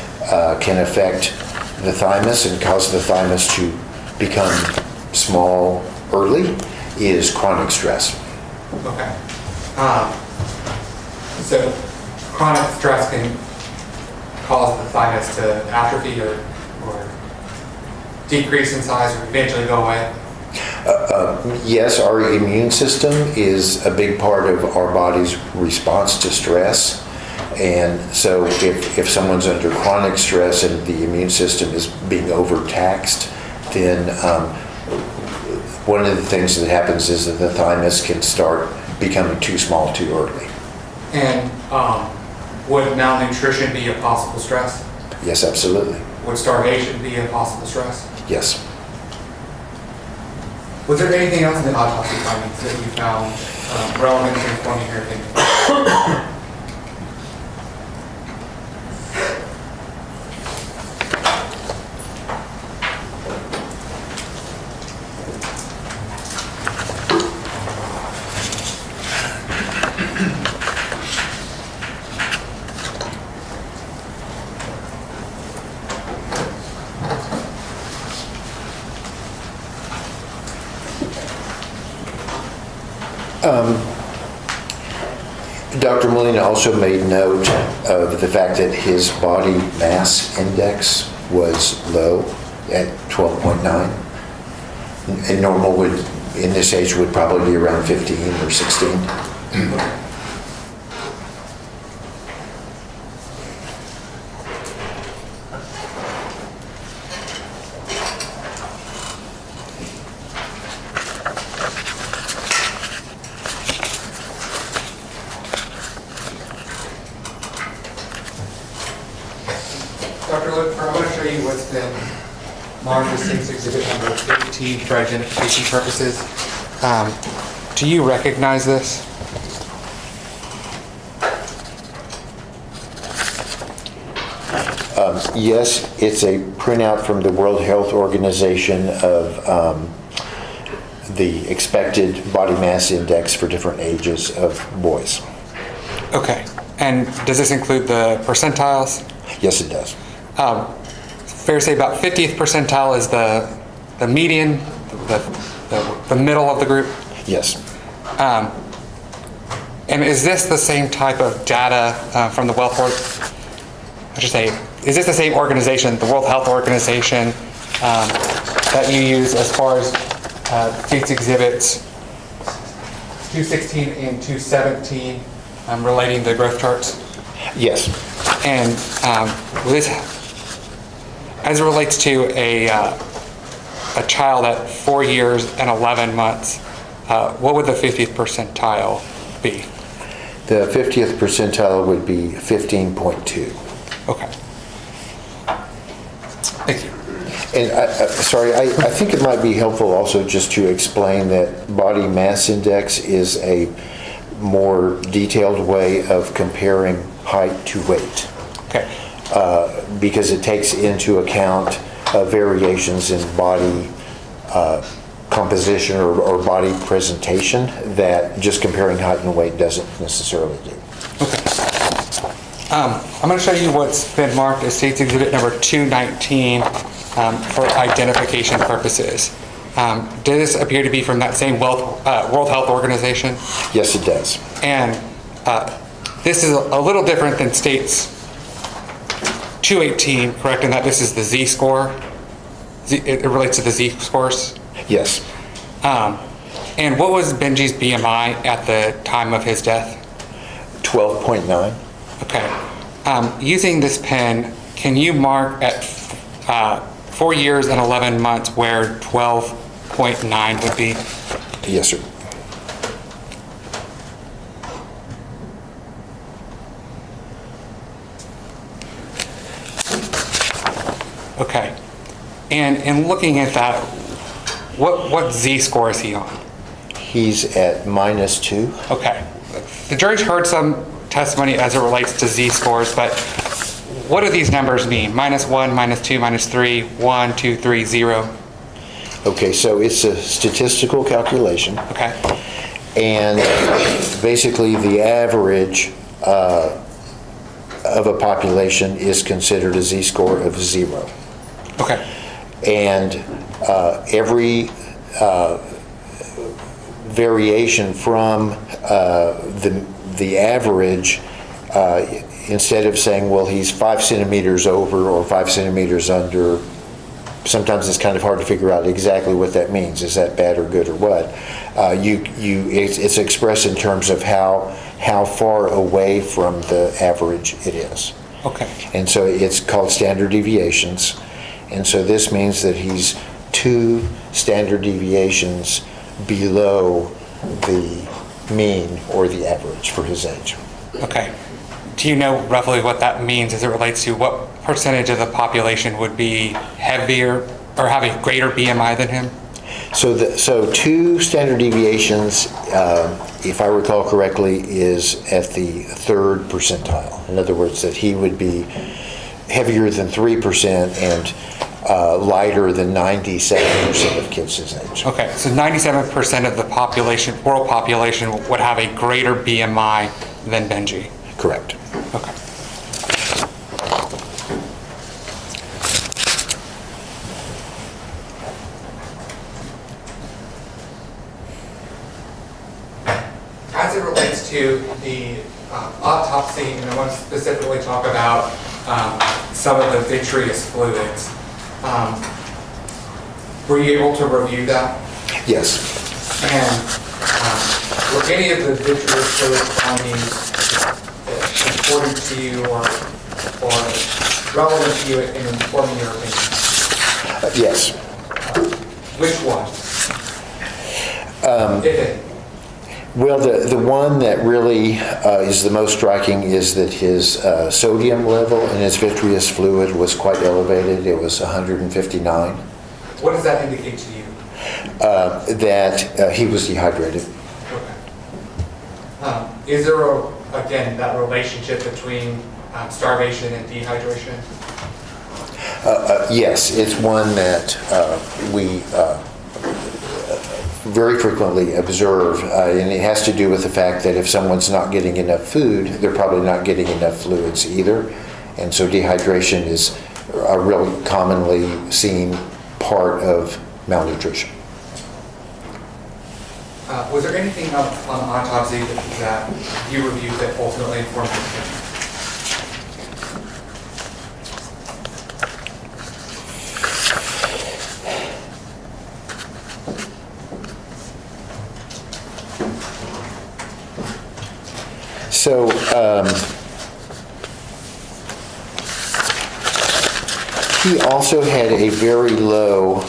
can affect the thymus and cause the thymus to become small early is chronic stress. Okay. So chronic stress can cause the thymus to atrophy or decrease in size or eventually go away? Yes, our immune system is a big part of our body's response to stress. And so if someone's under chronic stress and the immune system is being overtaxed, then one of the things that happens is that the thymus can start becoming too small too early. And would malnutrition be a possible stress? Yes, absolutely. Would starvation be a possible stress? Yes. Was there anything else in the autopsy findings that you found relevant to informing your opinion? Dr. Molina also made note of the fact that his body mass index was low at 12.9. And normal would, in this age, would probably be around 15 or 16. Dr. Lipper, I'm going to show you what's been marked as State's Exhibit number 18 for identification purposes. Do you recognize this? Yes, it's a printout from the World Health Organization of the expected body mass index for different ages of boys. Okay. And does this include the percentiles? Yes, it does. Fair to say about 50th percentile is the median, the middle of the group? Yes. And is this the same type of data from the is this the same organization, the World Health Organization, that you use as far as State's Exhibits 216 and 217 relating to growth charts? Yes. And this, as it relates to a child at 4 years and 11 months, what would the 50th percentile be? The 50th percentile would be 15.2. Okay. Thank you. And I think it might be helpful also just to explain that body mass index is a more detailed way of comparing height to weight. Okay. Because it takes into account variations in body composition or body presentation that just comparing height and weight doesn't necessarily do. Okay. I'm going to show you what's been marked as State's Exhibit number 219 for identification purposes. Does this appear to be from that same World Health Organization? Yes, it does. And this is a little different than State's 218, correct, in that this is the Z-score? It relates to the Z-scores? Yes. And what was Benji's BMI at the time of his death? 12.9. Okay. Using this pen, can you mark at 4 years and 11 months where 12.9 would be? Yes, sir. Okay. And in looking at that, what Z-score is he on? He's at -2. Okay. The jury's heard some testimony as it relates to Z-scores, but what do these numbers mean? -1, -2, -3, 1, 2, 3, 0? Okay, so it's a statistical calculation. Okay. And basically, the average of a population is considered a z-score of 0. Okay. And every variation from the average, instead of saying, well, he's 5 centimeters over or 5 centimeters under, sometimes it's kind of hard to figure out exactly what that means. Is that bad or good or what? It's expressed in terms of how far away from the average it is. Okay. And so it's called standard deviations. And so this means that he's 2 standard deviations below the mean or the average for his age. Okay. Do you know roughly what that means as it relates to what percentage of the population would be heavier or have a greater BMI than him? So 2 standard deviations, if I recall correctly, is at the 3rd percentile. In other words, that he would be heavier than 3% and lighter than 97% of kids his age. Okay, so 97% of the population, world population, would have a greater BMI than Benji. Correct. Okay. As it relates to the autopsy, and I want to specifically talk about some of the vitreous fluids. Were you able to review that? Yes. And were any of the vitreous fluid findings important to you or relevant to you in informing your opinion? Yes. Which one? If any. Well, the one that really is the most striking is that his sodium level in his vitreous fluid was quite elevated. It was 159. What does that indicate to you? That he was dehydrated. Okay. Is there, again, that relationship between starvation and dehydration? Yes, it's one that we very frequently observe, and it has to do with the fact that if someone's not getting enough food, they're probably not getting enough fluids either. And so dehydration is a really commonly seen part of malnutrition. Was there anything else on the autopsy that you reviewed that ultimately informed your opinion? So, he also had a very low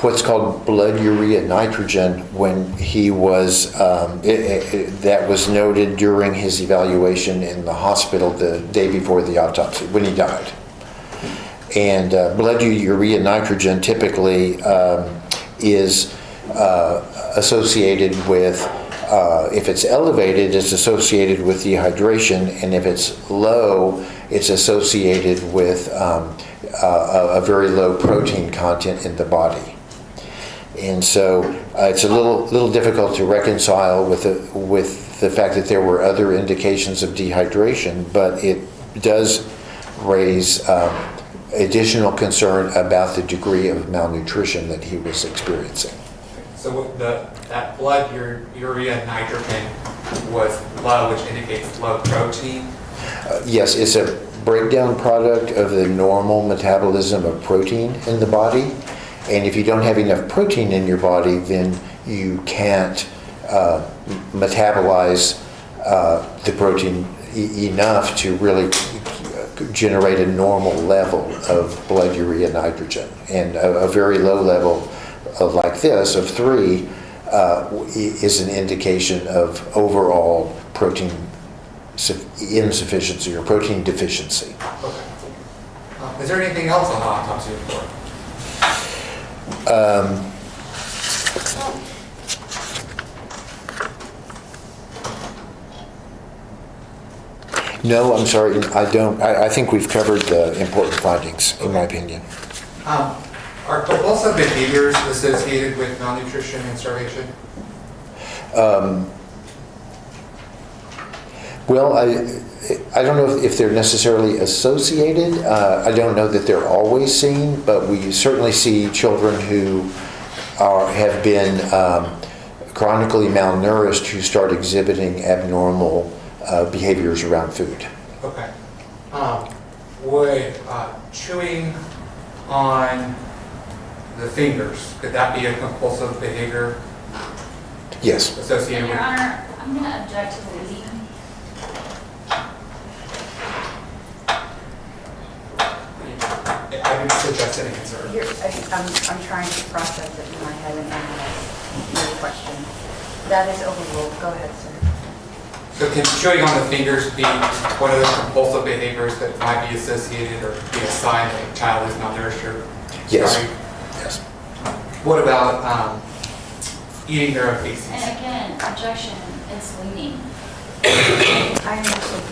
what's called blood urea nitrogen when he was, that was noted during his evaluation in the hospital the day before the autopsy, when he died. And blood urea nitrogen typically is associated with, if it's elevated, it's associated with dehydration, and if it's low, it's associated with a very low protein content in the body. And so it's a little difficult to reconcile with the fact that there were other indications of dehydration, but it does raise additional concern about the degree of malnutrition that he was experiencing. So that blood urea nitrogen was low, which indicates low protein? Yes, it's a breakdown product of the normal metabolism of protein in the body. And if you don't have enough protein in your body, then you can't metabolize the protein enough to really generate a normal level of blood urea nitrogen. And a very low level like this of 3 is an indication of overall protein insufficiency or protein deficiency. Okay. Is there anything else on the autopsy report? No, I'm sorry, I don't. I think we've covered the important findings, in my opinion. Are compulsive behaviors associated with malnutrition and starvation? Well, I don't know if they're necessarily associated. I don't know that they're always seen, but we certainly see children who have been chronically malnourished who start exhibiting abnormal behaviors around food. Okay. Would chewing on the fingers, could that be a compulsive behavior Yes. associated Your with? Honor, I'm going to object to the leading. I didn't suggest any answer. I'm trying to process it in my head and analyze your question. That is overruled. Go ahead, sir. So can chewing on the fingers be one of those compulsive behaviors that might be associated or be a sign that a child is malnourished or Yes. starving? Yes. What about eating their own feces? And again, objection, it's leading. I understand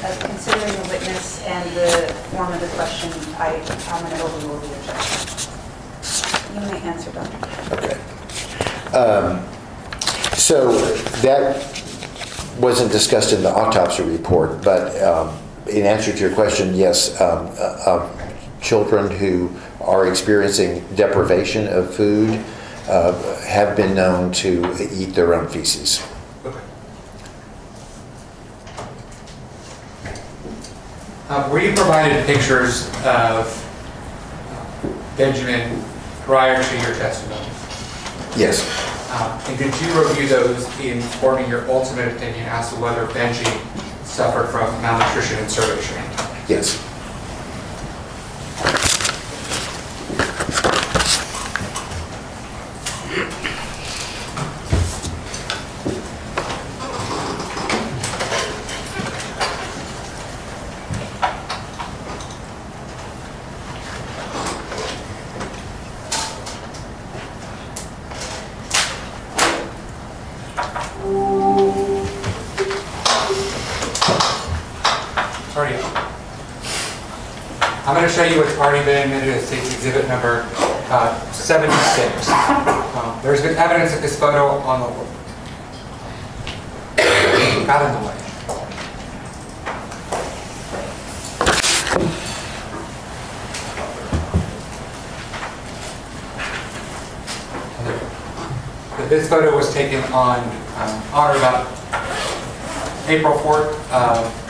that considering the witness and the form of the question, I'm going to overrule the objection. You may answer, Dr. Okay. So that wasn't discussed in the autopsy report, but in answer to your question, yes, children who are experiencing deprivation of food have been known to eat their own feces. Okay. Were you provided pictures of Benjamin prior to your testimony? Yes. And did you review those in forming your ultimate opinion as to whether Benji suffered from malnutrition and starvation? Yes. Already up. I'm going to show you what's already been admitted as State's Exhibit number 76. There's been evidence of this photo on the got in the way. This photo was taken on or about April 4th,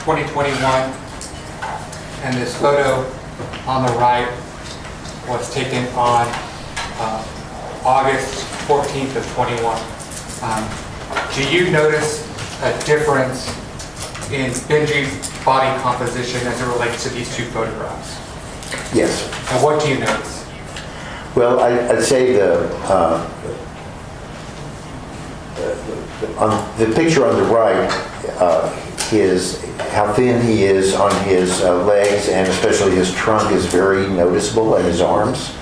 2021, and this photo on the right was taken on August 14th of 21. Do you notice a difference in Benji's body composition as it relates to these two photographs? Yes. And what do you notice? Well, I'd say on the picture on the right, how thin he is on his legs, and especially his trunk is very noticeable, and his arms.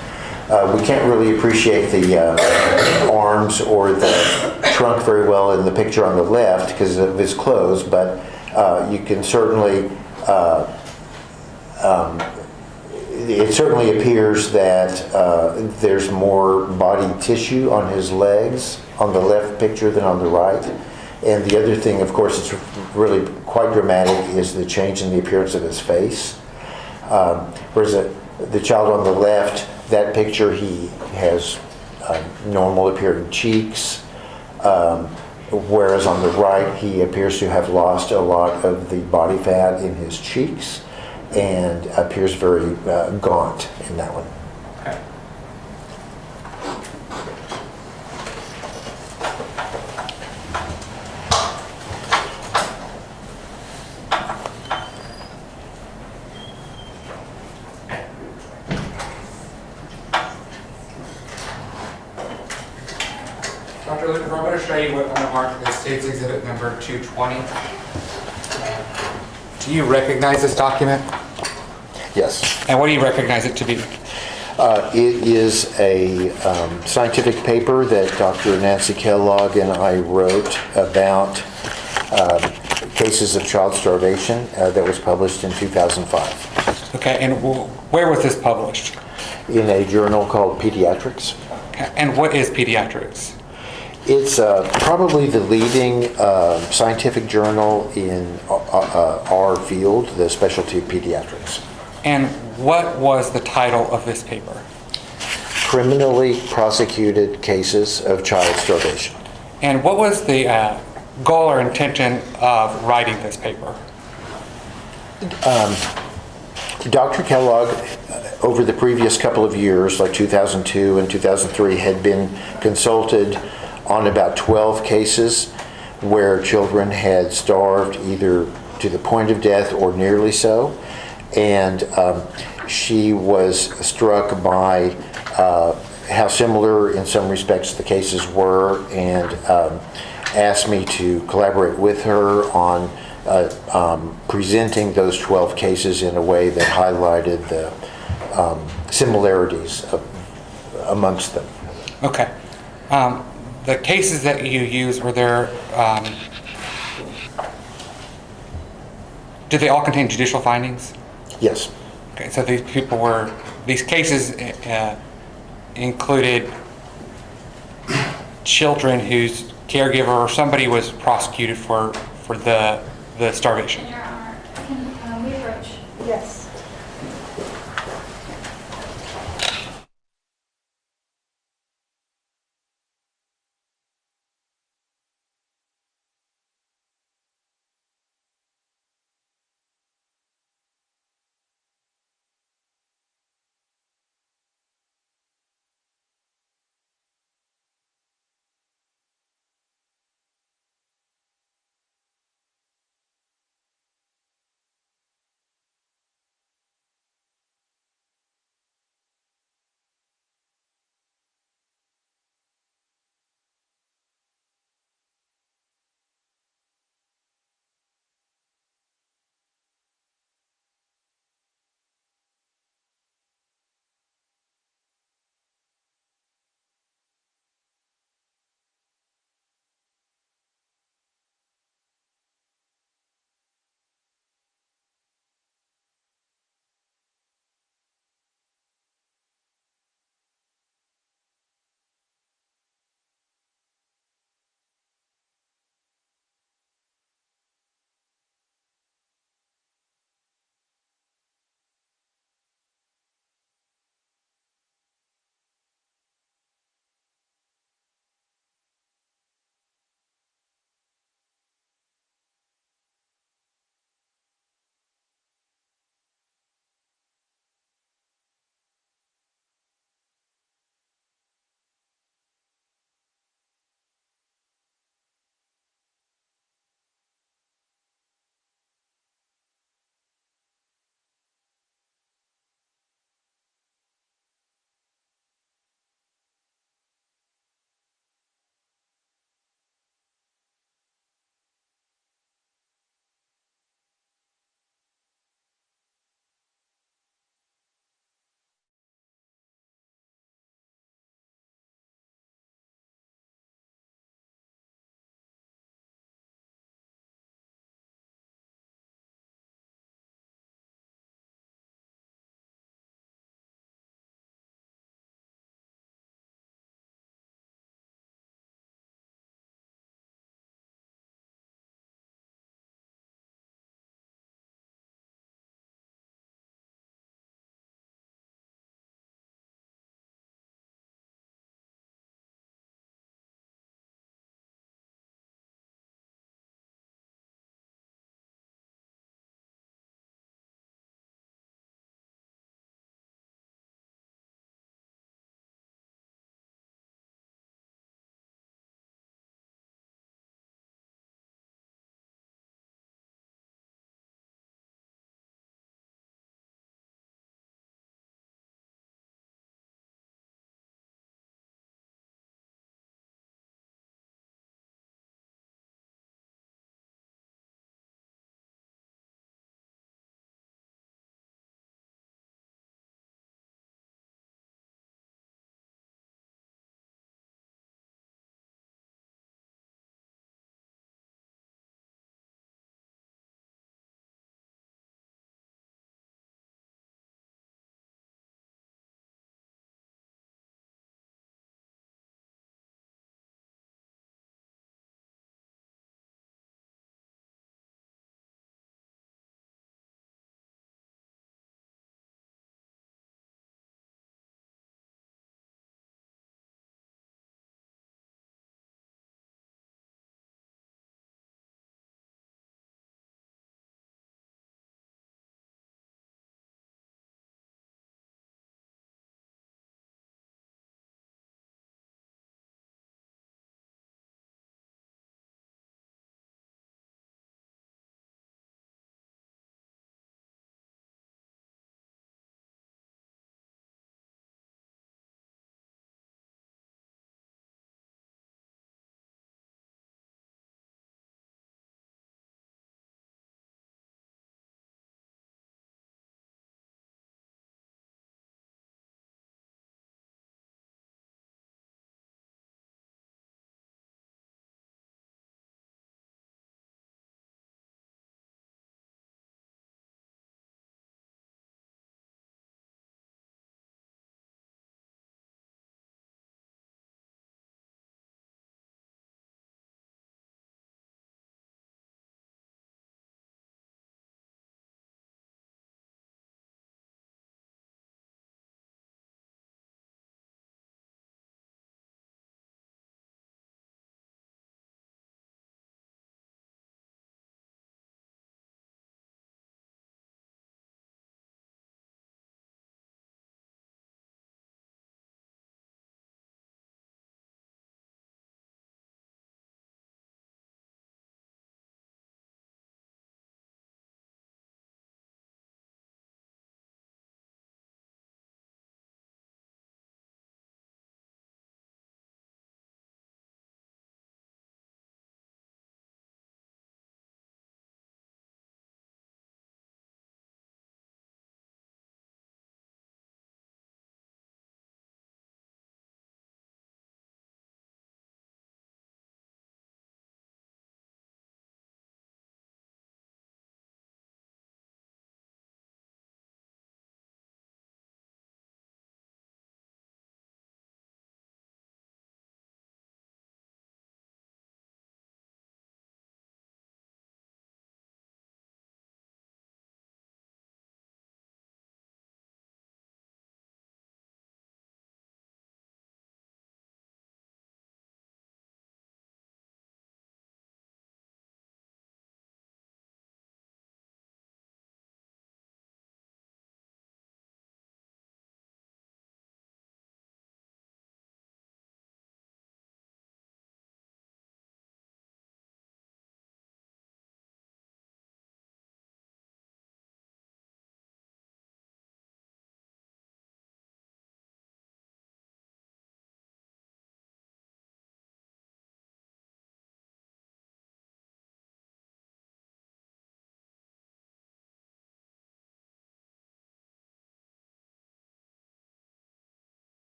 We can't really appreciate the arms or the trunk very well in the picture on the left because of his clothes, but you can certainly, it certainly appears that there's more body tissue on his legs on the left picture than on the right. And the other thing, of course, it's really quite dramatic, is the change in the appearance of his face. Whereas the child on the left, that picture, he has normal appearing cheeks, whereas on the right, he appears to have lost a lot of the body fat in his cheeks and appears very gaunt in that one. Okay. Dr. Luker, I'm going to show you what I'm going to mark as State's Exhibit number 220. Do you recognize this document? Yes. And what do you recognize it to be? It is a scientific paper that Dr. Nancy Kellogg and I wrote about cases of child starvation that was published in 2005. Okay, and where was this published? in a journal called Pediatrics. And what is pediatrics? It's probably the leading scientific journal in our field, the specialty of pediatrics. And what was the title of this paper? Criminally prosecuted cases of child starvation. And what was the goal or intention of writing this paper? Dr. Kellogg, over the previous couple of years, like 2002 and 2003, had been consulted on about 12 cases where children had starved either to the point of death or nearly so. And she was struck by how similar in some respects the cases were, and asked me to collaborate with her on presenting those 12 cases in a way that highlighted the similarities amongst them. Okay. The cases that you used, were there, did they all contain judicial findings? Yes. Okay, so these cases included children whose caregiver or somebody was prosecuted for the starvation. Your Honor, can we approach? Yes.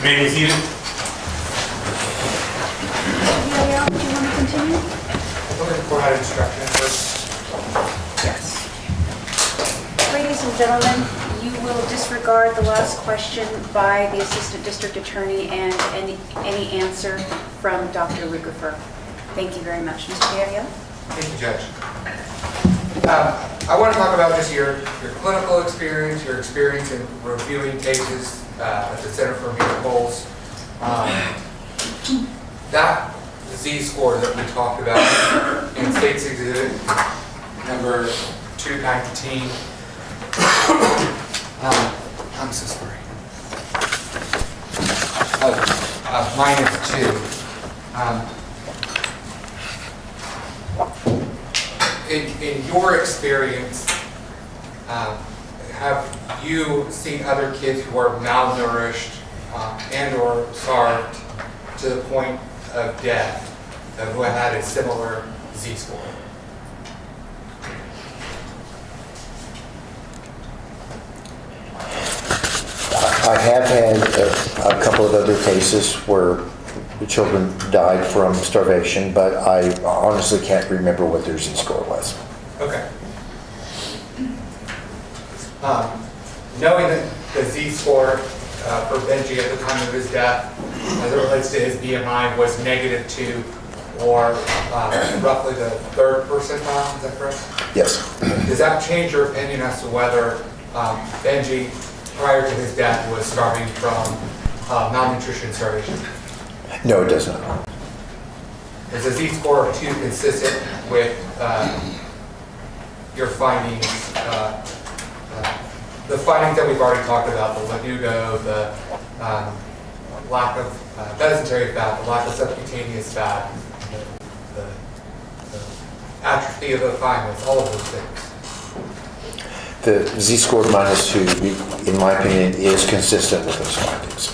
may be seated. Yeah, do you want to continue? Looking for that instruction first. Yes. Ladies and gentlemen, you will disregard the last question by the Assistant District Attorney and any answer from Dr. Lucifer. Thank you very much. Mr. Gabriel? Thank you, Judge. I want to talk about just your clinical experience, your experience in reviewing cases at the Center for Miracles. That Z-score that we talked about in State's Exhibit number 219. I'm so sorry. -2. In your experience, have you seen other kids who are malnourished and or starved to the point of death who have had a similar Z-score? I have had a couple of other cases where the children died from starvation, but I honestly can't remember what their Z-score was. Okay. Knowing that the Z-score for Benji at the time of his death, as it relates to his BMI, was -2, or roughly the 3rd percentile, is that correct? Yes. Does that change your opinion as to whether Benji, prior to his death, was starving from malnutrition and starvation? No, it does not. Is a Z-score of 2 consistent with your findings, the findings that we've already talked about, the Lanugo, the lack of mesenteric fat, the lack of subcutaneous fat, the atrophy of the thymus, all of those things? The Z-score -2, in my opinion, is consistent with those findings.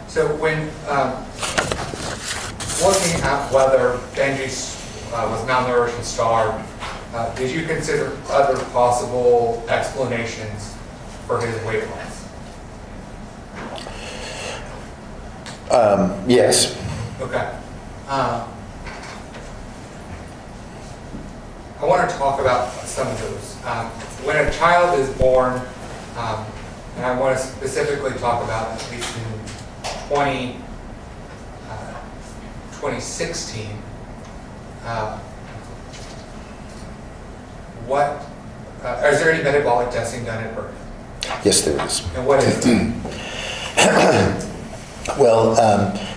So when looking at whether Benji was malnourished and starved, did you consider other possible explanations for his weight loss? Yes. Okay. I want to talk about some of those. When a child is born, and I want to specifically talk about at least in 2016, is there any metabolic testing done at birth? Yes, there is. And what is it? Well,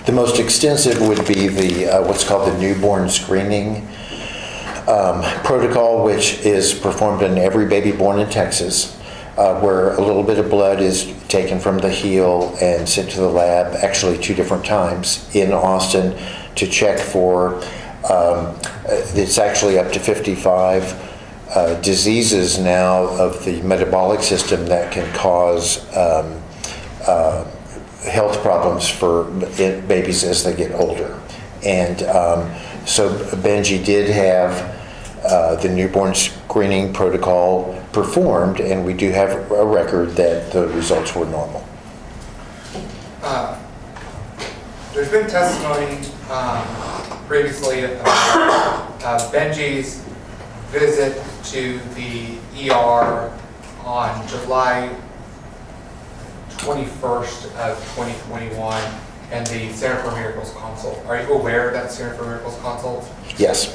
the most extensive would be the what's called the newborn screening protocol, which is performed in every baby born in Texas, where a little bit of blood is taken from the heel and sent to the lab, actually 2 different times in Austin, to check for, it's actually up to 55 diseases now of the metabolic system that can cause health problems for babies as they get older. And so Benji did have the newborn screening protocol performed, and we do have a record that the results were normal. There's been testimony previously about Benji's visit to the ER on July 21st of 2021 and the Center for Miracles consult. Are you aware of that Center for Miracles consult? Yes.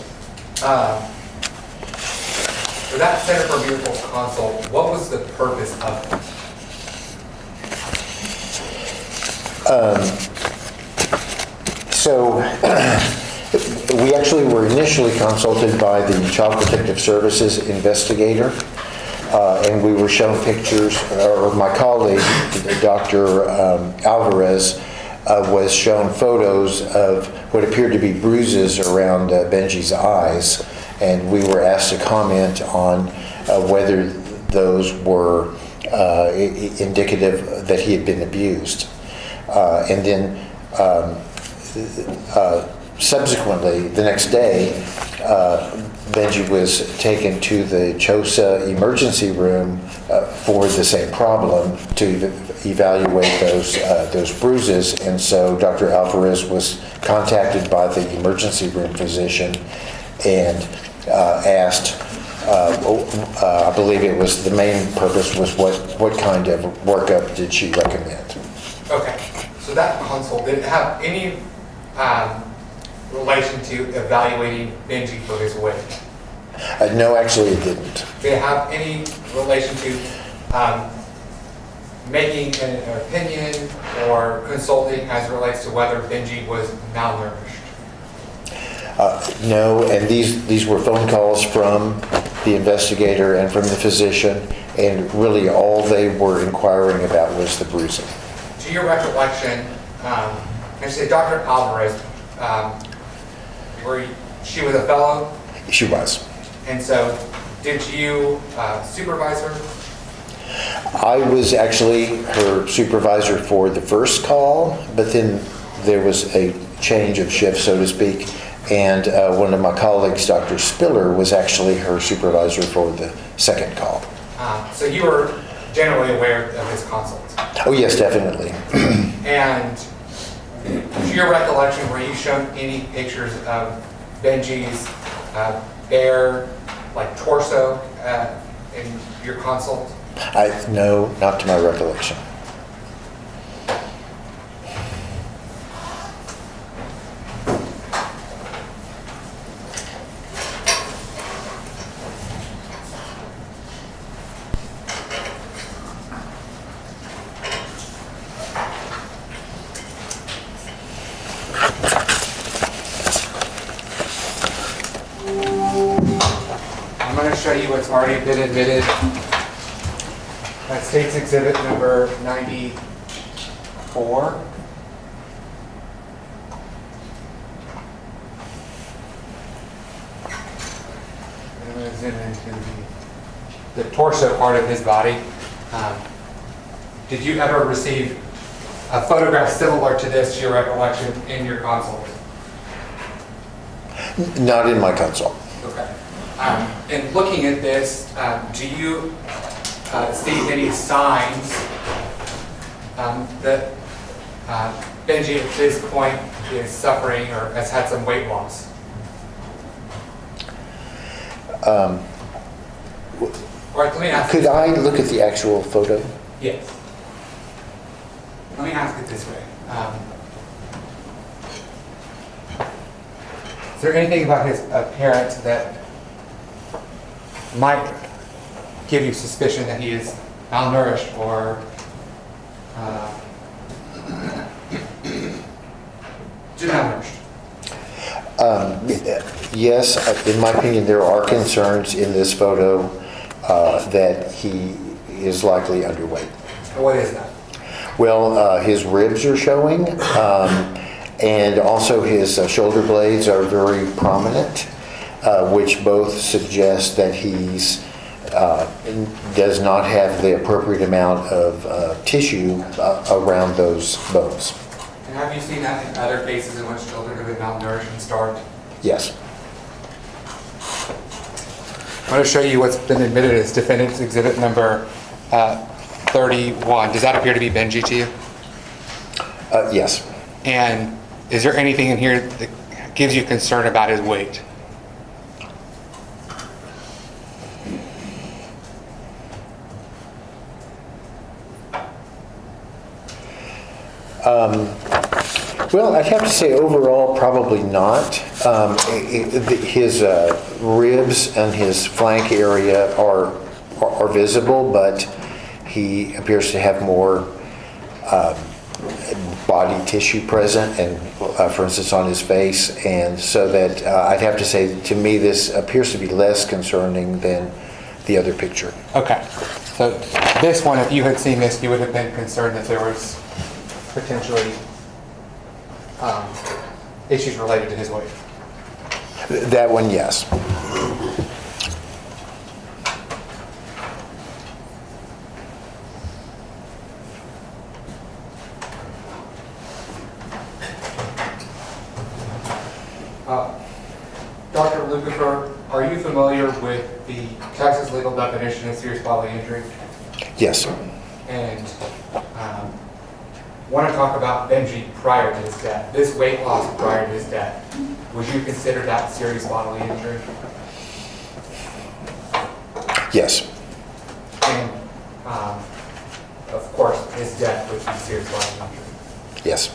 For that Center for Miracles consult, what was the purpose of it? So we actually were initially consulted by the Child Protective Services investigator, and we were shown pictures, or my colleague, Dr. Alvarez, was shown photos of what appeared to be bruises around Benji's eyes, and we were asked to comment on whether those were indicative that he had been abused. And then subsequently, the next day, Benji was taken to the CHOSA emergency room for the same problem to evaluate those bruises. And so Dr. Alvarez was contacted by the emergency room physician and asked, I believe it was the main purpose was what kind of workup did she recommend? Okay, so that consult, did it have any relation to evaluating Benji for his weight? No, actually it didn't. Did it have any relation to making an opinion or consulting as it relates to whether Benji was malnourished? No, and these were phone calls from the investigator and from the physician, and really all they were inquiring about was the bruising. To your recollection, I say Dr. Alvarez, she was a fellow, She was. and so did you supervise her? I was actually her supervisor for the first call, but then there was a change of shift, so to speak, and one of my colleagues, Dr. Spiller, was actually her supervisor for the second call. So you were generally aware of his consults. Oh, yes, definitely. And to your recollection, were you shown any pictures of Benji's bare, like torso in your consult? No, not to my recollection. I'm going to show you what's already been admitted. State's Exhibit number 94. And I'm going to zoom into the torso part of his body. Did you ever receive a photograph similar to this, to your recollection, in your consult? Not in my consult. Okay. In looking at this, do you see any signs that Benji at this point is suffering or has had some weight loss? All right, let me ask. Could I look at the actual photo? Yes. Let me ask it this way. Is there anything about his appearance that might give you suspicion that he is malnourished or malnourished? Yes, in my opinion, there are concerns in this photo that he is likely underweight. What is that? Well, his ribs are showing, and also his shoulder blades are very prominent, which both suggest that he's does not have the appropriate amount of tissue around those bones. And have you seen that in other cases in which children have been malnourished and starved? Yes. I'm going to show you what's been admitted as Defendant's Exhibit number 31. Does that appear to be Benji to you? Yes. And is there anything in here that gives you concern about his weight? Well, I'd have to say overall, probably not. His ribs and his flank area are visible, but he appears to have more body tissue present, and for instance on his face, and so that I'd have to say, to me, this appears to be less concerning than the other picture. Okay. So this one, if you had seen this, you would have been concerned that there was potentially issues related to his weight. That one, yes. Dr. Lucifer, are you familiar with the Texas legal definition of serious bodily injury? Yes. And want to talk about Benji prior to his death. This weight loss prior to his death. Would you consider that serious bodily injury? Yes. And of course, his death would be serious bodily injury. Yes.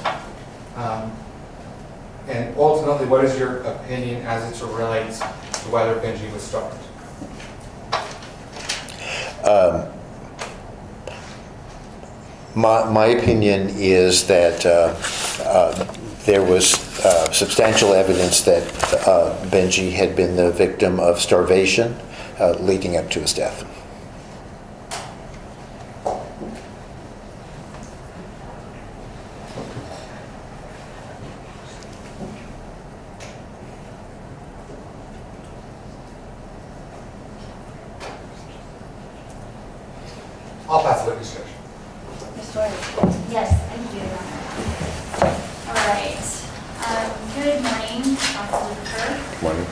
And ultimately, what is your opinion as it relates to whether Benji was starved? My opinion is that there was substantial evidence that Benji had been the victim of starvation leading up to his death. I'll pass the witness judge. Ms. Doyle? Yes, thank you, Your Honor. All right. Good morning, Dr. Luker. Morning.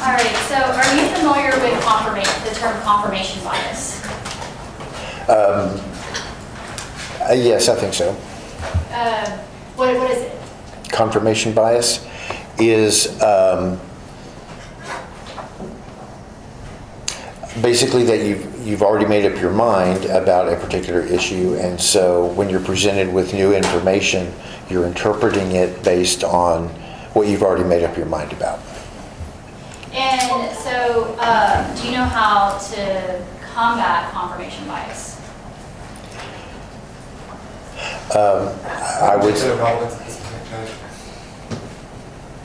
All right, so are you familiar with the term confirmation bias? Yes, I think so. What is it? Confirmation bias is basically that you've already made up your mind about a particular issue, and so when you're presented with new information, you're interpreting it based on what you've already made up your mind about. And so, do you know how to combat confirmation bias? I would. To the relevance of this point, Judge.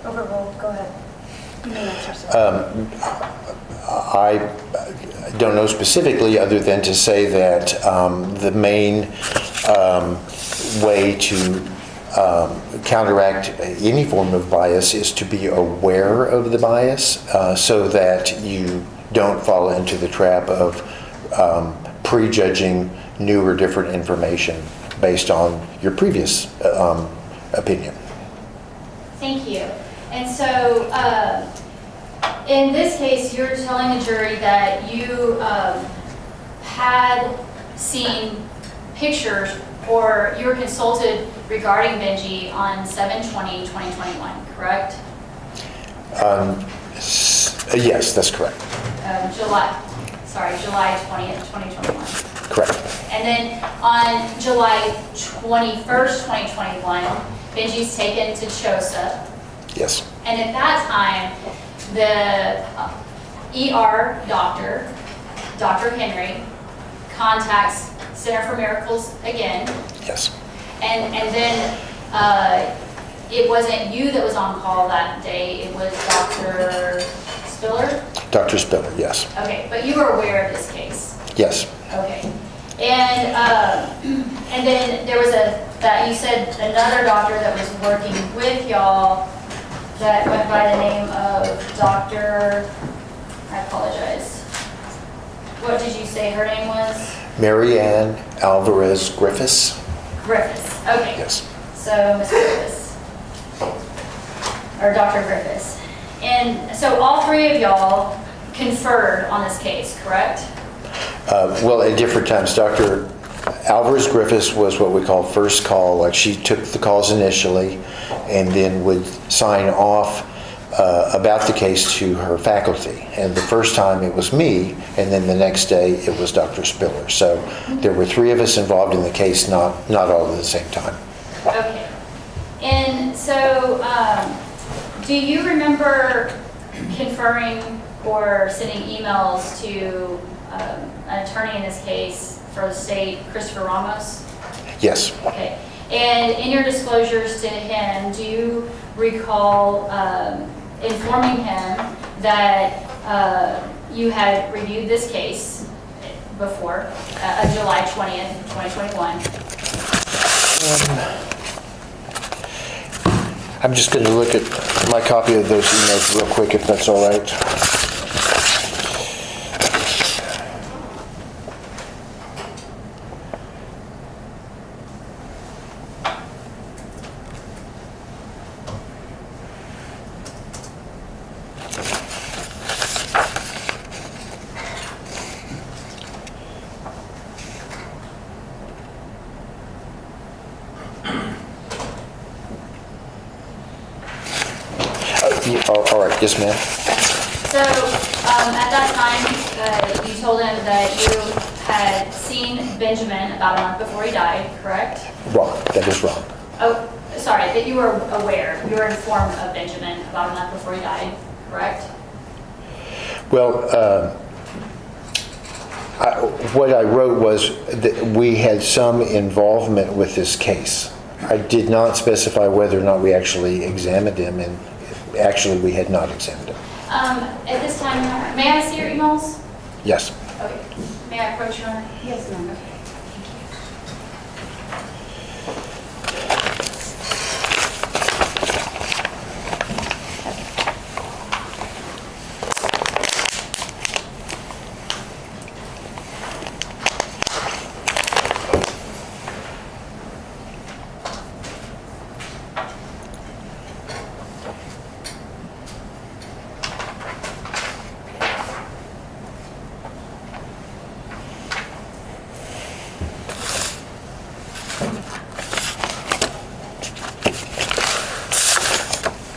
Overruled, go ahead. You may answer, sir. I don't know specifically, other than to say that the main way to counteract any form of bias is to be aware of the bias so that you don't fall into the trap of prejudging new or different information based on your previous opinion. Thank you. And so, in this case, you're telling the jury that you had seen pictures or you were consulted regarding Benji on 7/20/2021, correct? Yes, that's correct. July 20th, 2021. Correct. And then on July 21st, 2021, Benji's taken to CHOSA. Yes. And at that time, the ER doctor, Dr. Henry, contacts Center for Miracles again. Yes. And then it wasn't you that was on call that day, it was Dr. Spiller? Dr. Spiller, yes. Okay, but you were aware of this case? Yes. Okay. And then there was that you said another doctor that was working with y'all that went by the name of Dr. I apologize. What did you say her name was? Marianne Alvarez Griffiths. Griffiths. Okay. Yes. So Ms. Griffiths, or Dr. Griffiths. And so all three of y'all conferred on this case, correct? Well, at different times. Dr. Alvarez Griffiths was what we call first call. Like, she took the calls initially and then would sign off about the case to her faculty. And the first time it was me, and then the next day it was Dr. Spiller. So there were three of us involved in the case, not all at the same time. Okay. And so, do you remember conferring or sending emails to an attorney in this case for the state, Christopher Ramos? Yes. Okay. And in your disclosures to him, do you recall informing him that you had reviewed this case before, July 20th, 2021? I'm just going to look at my copy of those emails real quick, if that's all right. All right, yes, ma'am. So, at that time, you told him that you had seen Benjamin about a month before he died, correct? Wrong, that is wrong. Oh, sorry, that you were aware, you were informed of Benjamin about a month before he died, correct? Well, what I wrote was that we had some involvement with this case. I did not specify whether or not we actually examined him, and actually we had not examined him. At this time, Your Honor, may I see your emails? Yes. Okay, may I approach, Your Honor? Yes, ma'am.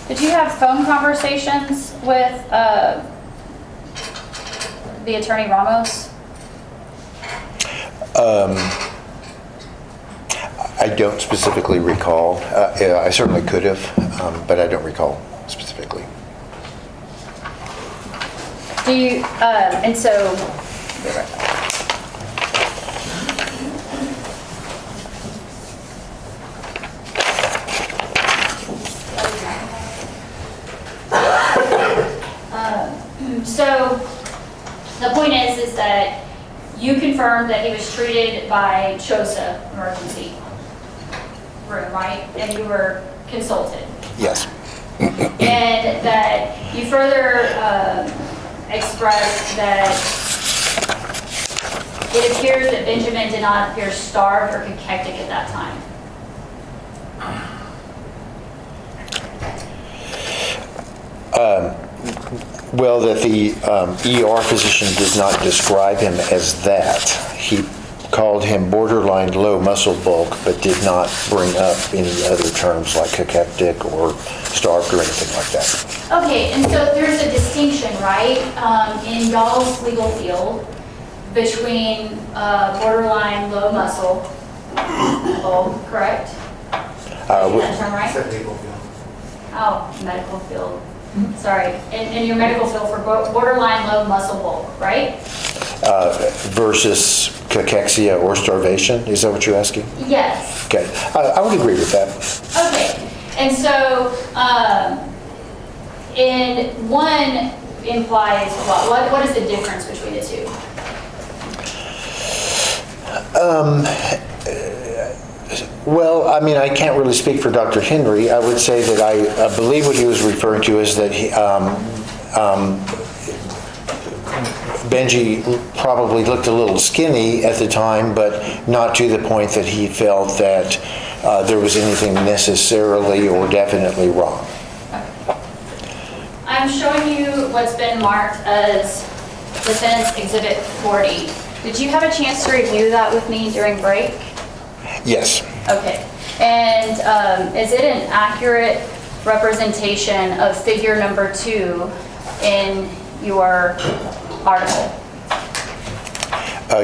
Did you have phone conversations with the attorney Ramos? I don't specifically recall. I certainly could have, but I don't recall specifically. Do you, and so, so the point is that you confirmed that he was treated by CHOSA emergency room, right? And you were consulted. Yes. And that you further expressed that it appears that Benjamin did not appear starved or cachectic at that time. Well, that the ER physician did not describe him as that. He called him borderline low muscle bulk, but did not bring up any other terms like cachectic or starved or anything like that. Okay, and so there's a distinction, right, in y'all's legal field between borderline low muscle bulk, correct? Is that term right? Except legal field. Oh, medical field. Sorry, in your medical field for borderline low muscle bulk, right? Versus cachexia or starvation, is that what you're asking? Yes. Okay, I would agree with that. Okay, and so in one implies what? What is the difference between the two? Well, I mean, I can't really speak for Dr. Henry. I would say that I believe what he was referring to is that Benji probably looked a little skinny at the time, but not to the point that he felt that there was anything necessarily or definitely wrong. I'm showing you what's been marked as Defense Exhibit 40. Did you have a chance to review that with me during break? Yes. Okay. And is it an accurate representation of figure number 2 in your article?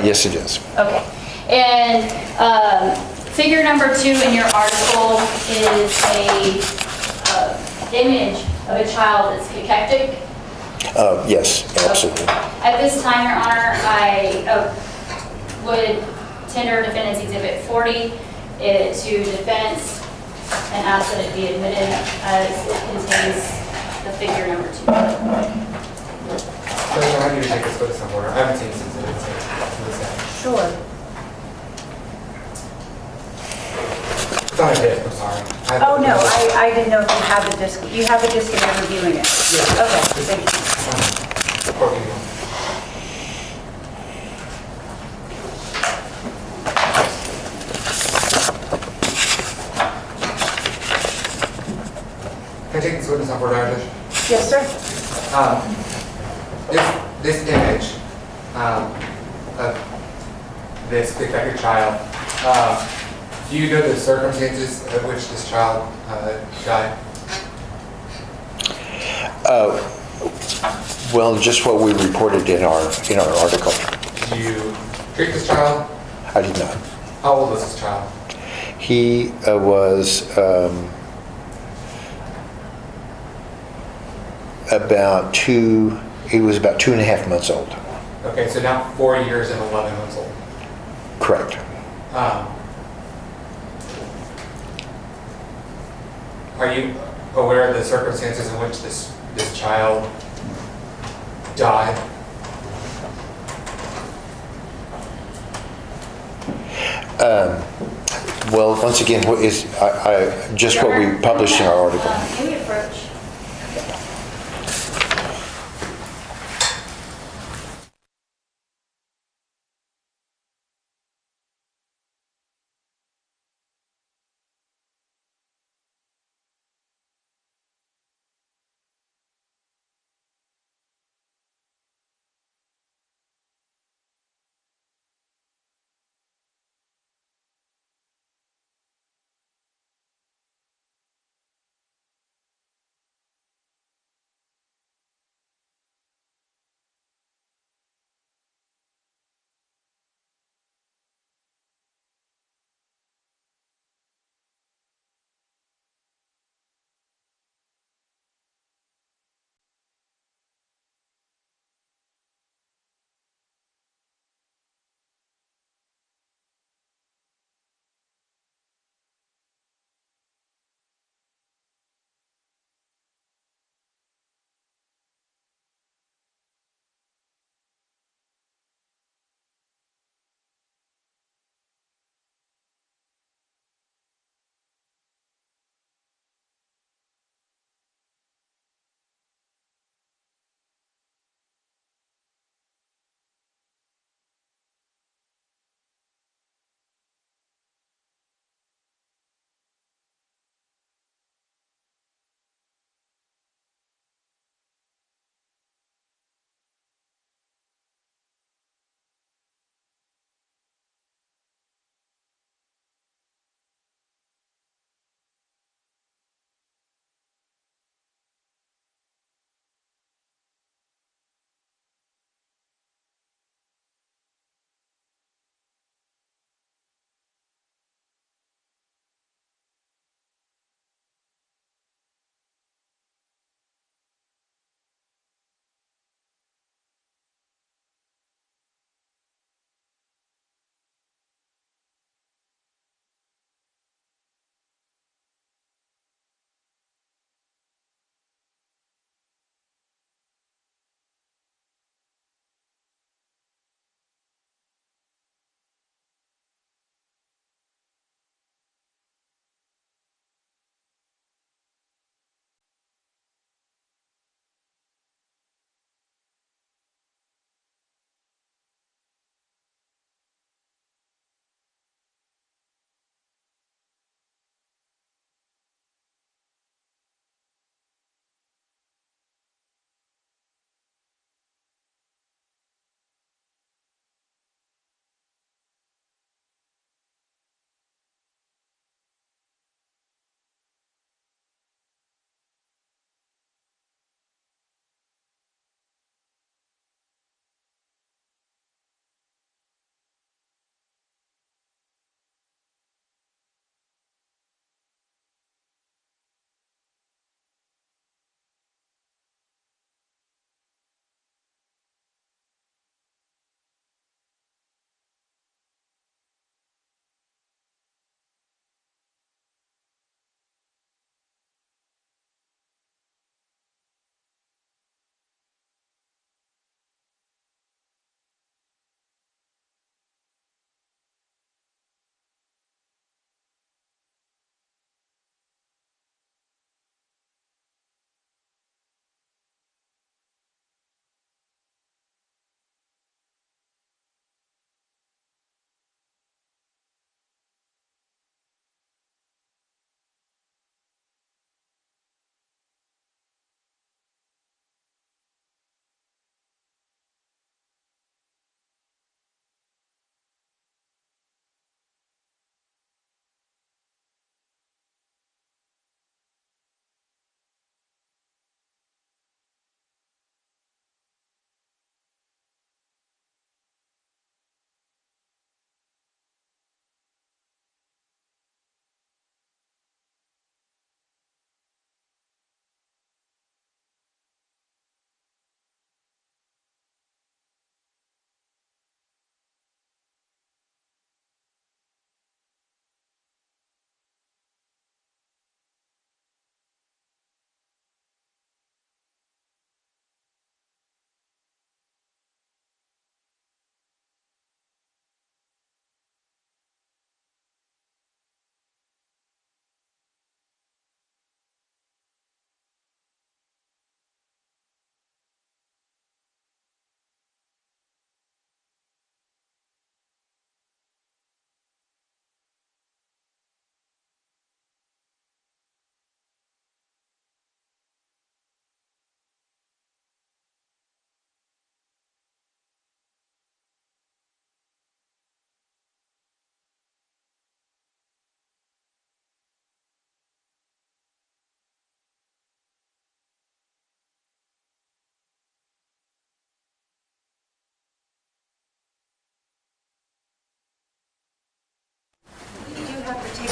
Yes, it is. Okay. And figure number 2 in your article is a image of a child that's cachectic. Yes, absolutely. At this time, Your Honor, I would tender Defendant's Exhibit 40 to defense and ask that it be admitted as it contains the figure number 2. So I need to take this witness on order. I haven't seen this exhibit since. Sure. I thought I did, I'm sorry. Oh, no, I didn't know if you have the disc. You have the disc and you're reviewing it? Yeah. Okay, thank you. Court video. Can I take this witness on board, Irish? Yes, sir. This image of this defective child, do you know the circumstances at which this child died? Well, just what we reported in our article. Did you treat this child? I did not. How old was this child? He was about 2.5 months old. Okay, so now 4 years and 11 months old. Correct. Are you aware of the circumstances in which this child died? Well, once again, what is just what we published in our article. Maybe approach.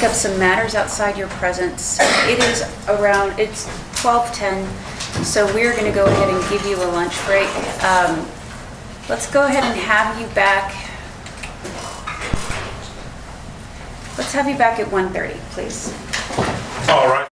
up some matters outside your presence. It is around, it's 12:10, so we're going to go ahead and give you a lunch break. Let's go ahead and have you back. Let's have you back at 1:30, please. All right.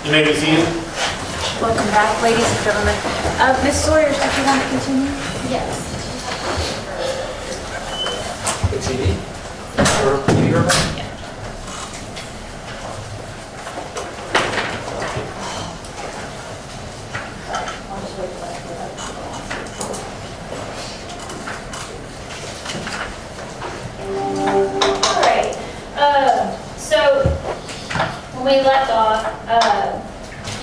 You may be seated. Welcome back, ladies and gentlemen. Ms. Sawyers, did you want to continue? Yes. The TV? Or TV remote? All right. So when we left off,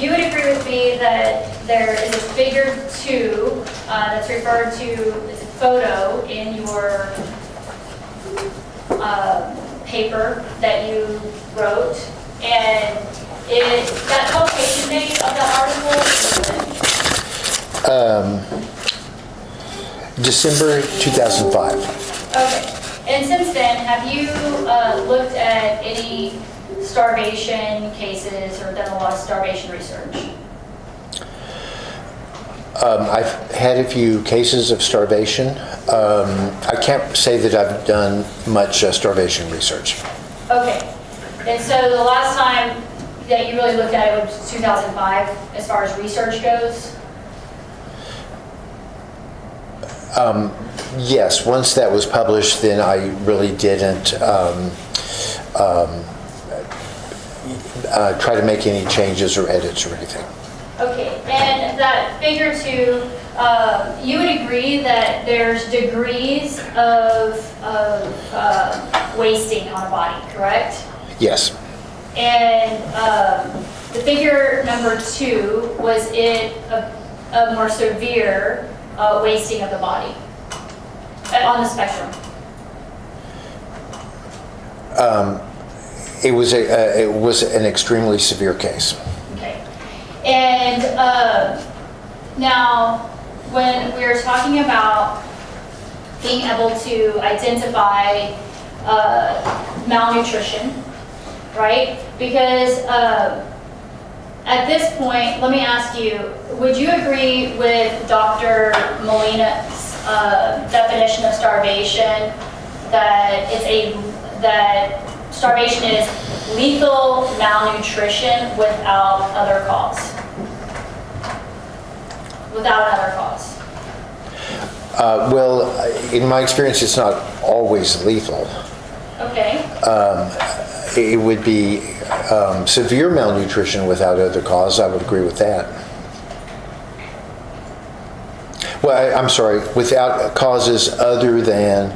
you would agree with me that there is a figure 2 that's referred to as a photo in your paper that you wrote, and that publication date of the article. December 2005. Okay. And since then, have you looked at any starvation cases or done a lot of starvation research? I've had a few cases of starvation. I can't say that I've done much starvation research. Okay. And so the last time that you really looked at it was 2005 as far as research goes? Yes, once that was published, then I really didn't try to make any changes or edits or anything. Okay, and that figure 2, you would agree that there's degrees of wasting on a body, correct? Yes. And the figure number 2, was it a more severe wasting of the body on the spectrum? It was an extremely severe case. Okay. And now, when we were talking about being able to identify malnutrition, right? Because at this point, let me ask you, would you agree with Dr. Molina's definition of starvation, that that starvation is lethal malnutrition without other cause? Without another cause. Well, in my experience, it's not always lethal. Okay. It would be severe malnutrition without other cause. I would agree with that. Well, I'm sorry, without causes other than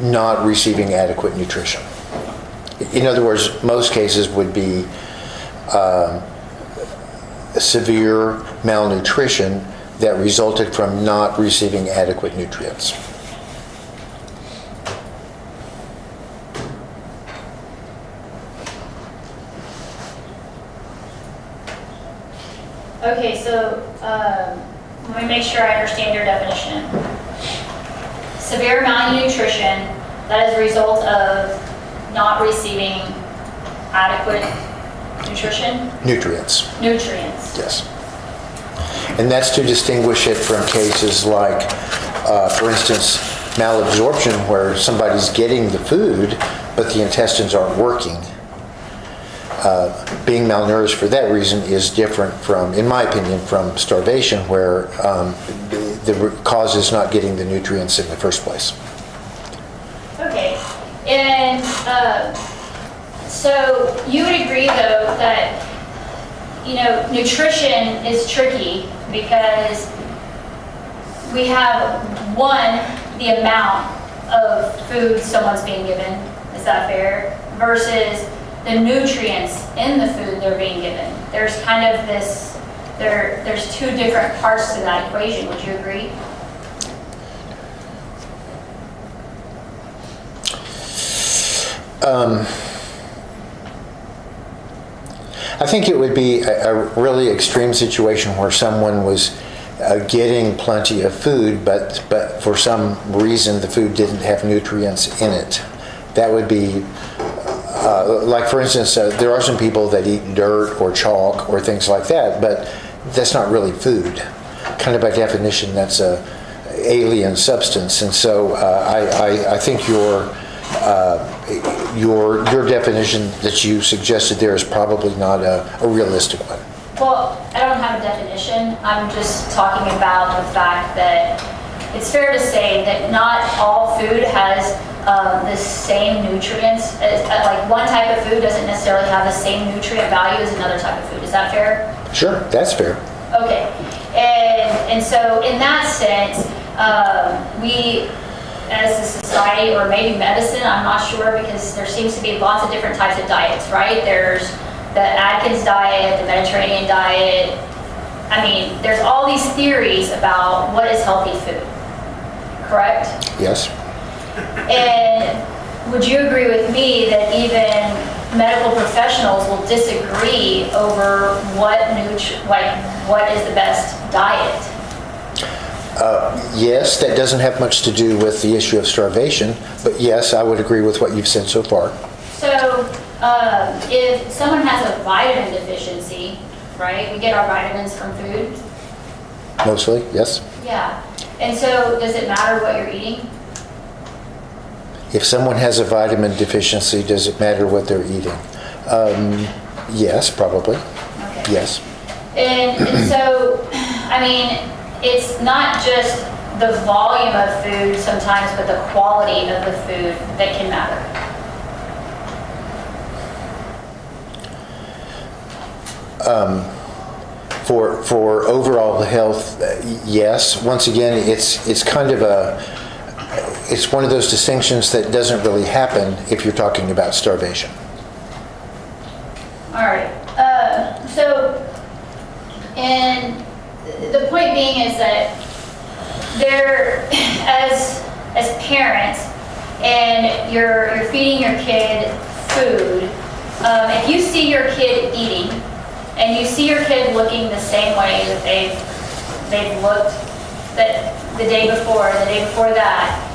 not receiving adequate nutrition. In other words, most cases would be severe malnutrition that resulted from not receiving adequate nutrients. Okay, so let me make sure I understand your definition. Severe malnutrition, that is a result of not receiving adequate nutrition? Nutrients. Nutrients. Yes. And that's to distinguish it from cases like, for instance, malabsorption, where somebody's getting the food, but the intestines aren't working. Being malnourished for that reason is different from, in my opinion, from starvation, where the cause is not getting the nutrients in the first place. Okay, and so you would agree, though, that, you know, nutrition is tricky because we have, one, the amount of food someone's being given, is that fair? Versus the nutrients in the food they're being given. There's kind of this, there's two different parts to that equation, would you agree? I think it would be a really extreme situation where someone was getting plenty of food, but for some reason the food didn't have nutrients in it. That would be, like for instance, there are some people that eat dirt or chalk or things like that, but that's not really food. Kind of by definition, that's a alien substance. And so I think your Your definition that you suggested there is probably not a realistic one. Well, I don't have a definition. I'm just talking about the fact that it's fair to say that not all food has the same nutrients. Like one type of food doesn't necessarily have the same nutrient value as another type of food. Is that fair? Sure, that's fair. Okay. And so in that sense, we as a society, or maybe medicine, I'm not sure, because there seems to be lots of different types of diets, right? There's the Atkins diet, the Mediterranean diet. I mean, there's all these theories about what is healthy food, correct? Yes. And would you agree with me that even medical professionals will disagree over what is the best diet? Yes, that doesn't have much to do with the issue of starvation, but yes, I would agree with what you've said so far. So if someone has a vitamin deficiency, right? We get our vitamins from food. Mostly, yes. Yeah. And so does it matter what you're eating? If someone has a vitamin deficiency, does it matter what they're eating? Yes, probably. Okay. Yes. And so, I mean, it's not just the volume of food sometimes, but the quality of the food that can matter. For overall health, yes. Once again, it's kind of it's one of those distinctions that doesn't really happen if you're talking about starvation. All right. And the point being is that there, as parents, and you're feeding your kid food, if you see your kid eating, and you see your kid looking the same way that they've looked the day before that,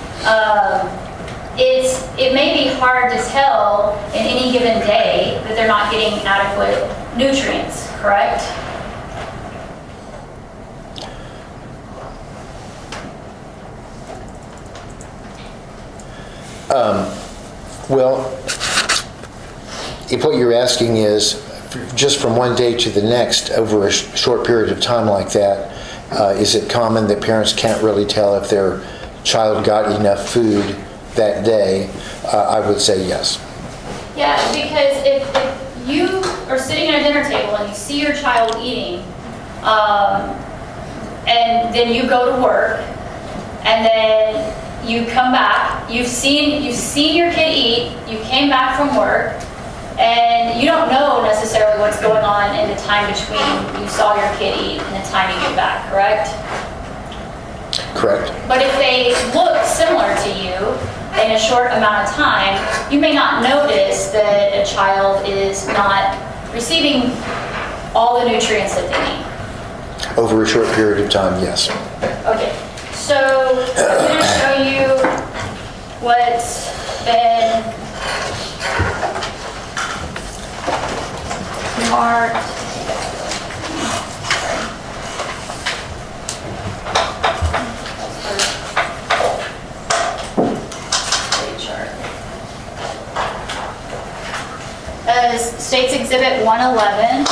it may be hard to tell in any given day that they're not getting adequate nutrients, correct? Well, if what you're asking is just from one day to the next over a short period of time like that, is it common that parents can't really tell if their child got enough food that day? I would say yes. Yeah, because if you are sitting at a dinner table and you see your child eating, and then you go to work, and then you come back, you've seen your kid eat, you came back from work, and you don't know necessarily what's going on in the time between you saw your kid eat and the time you get back, correct? Correct. But if they look similar to you in a short amount of time, you may not notice that a child is not receiving all the nutrients that they need. Over a short period of time, yes. Okay, so I'm going to show you what's been marked. States Exhibit 111.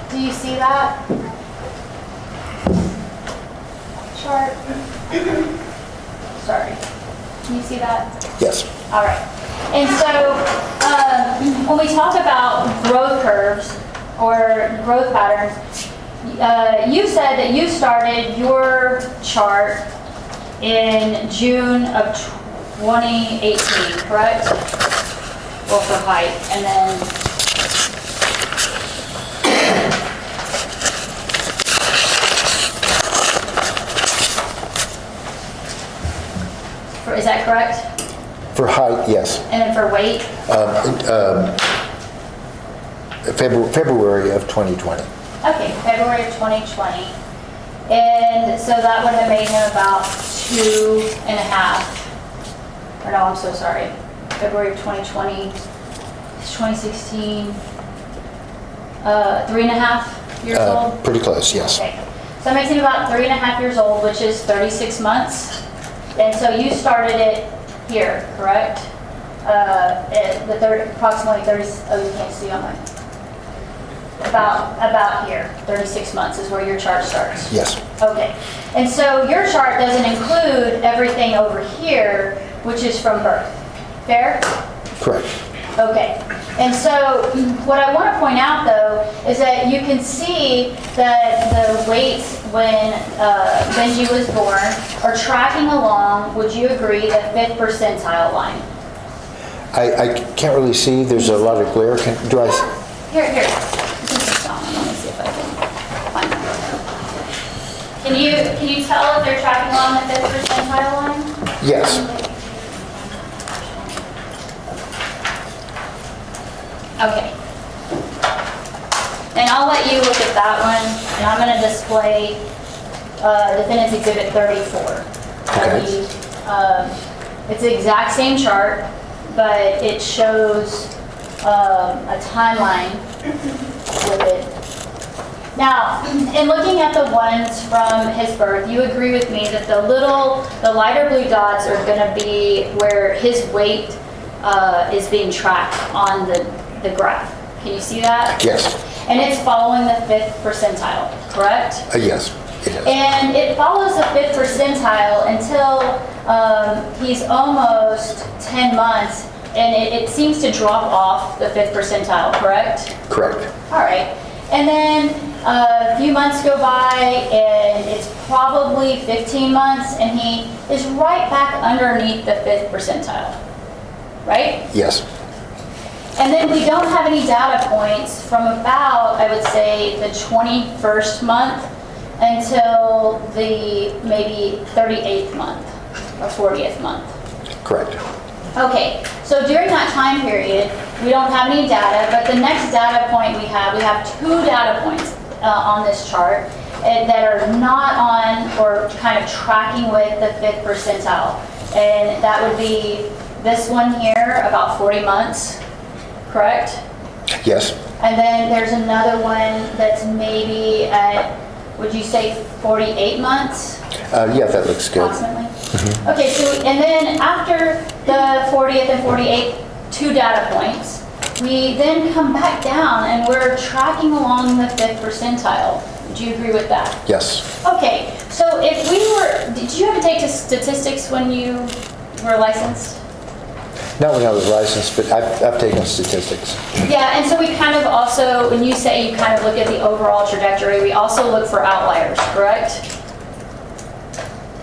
Do you see that chart? Sorry. Can you see that? Yes. All right. And so when we talk about growth curves or growth patterns, you said that you started your chart in June of 2018, correct? Well, for height, and then is that correct? For height, yes. And then for weight? February of 2020. Okay, February of 2020. And so that would have made him about 2.5. Or no, I'm so sorry. February of 2020, 2016, 3.5 years old? Pretty close, yes. Okay. So that makes him about 3.5 years old, which is 36 months. And so you started it here, correct? At the approximately 30, oh, you can't see on mine. About here, 36 months is where your chart starts. Yes. Okay. And so your chart doesn't include everything over here, which is from birth. Fair? Correct. Okay. And so what I want to point out, though, is that you can see that the weights when Benji was born are tracking along, would you agree, the 5th percentile line? I can't really see. There's a lot of glare. Do I? Here. This is the song. Let me see if I can find it. Can you tell if they're tracking along the 5th percentile line? Yes. Okay. And I'll let you look at that one, and I'm going to display Defendant's Exhibit 34. Okay. It's the exact same chart, but it shows a timeline with it. Now, in looking at the ones from his birth, you agree with me that the lighter blue dots are going to be where his weight is being tracked on the graph. Can you see that? Yes. And it's following the 5th percentile, correct? Yes, it is. And it follows the 5th percentile until he's almost 10 months, and it seems to drop off the 5th percentile, correct? Correct. All right. And then a few months go by, and it's probably 15 months, and he is right back underneath the 5th percentile, right? Yes. And then we don't have any data points from about, I would say, the 21st month until the maybe 38th month or 40th month. Correct. Okay, so during that time period, we don't have any data, but the next data point we have 2 data points on this chart that are not on or kind of tracking with the 5th percentile. And that would be this one here, about 40 months. Correct? Yes. And then there's another one that's maybe at, would you say 48 months? Yeah, that looks good. Approximately? Okay, so, and then after the 40th and 48th 2 data points, we then come back down and we're tracking along the 5th percentile. Would you agree with that? Yes. Okay, so if we were, did you ever take statistics when you were licensed? Not when I was licensed, but I've taken statistics. Yeah, and so we kind of also, when you say you kind of look at the overall trajectory, we also look for outliers, correct?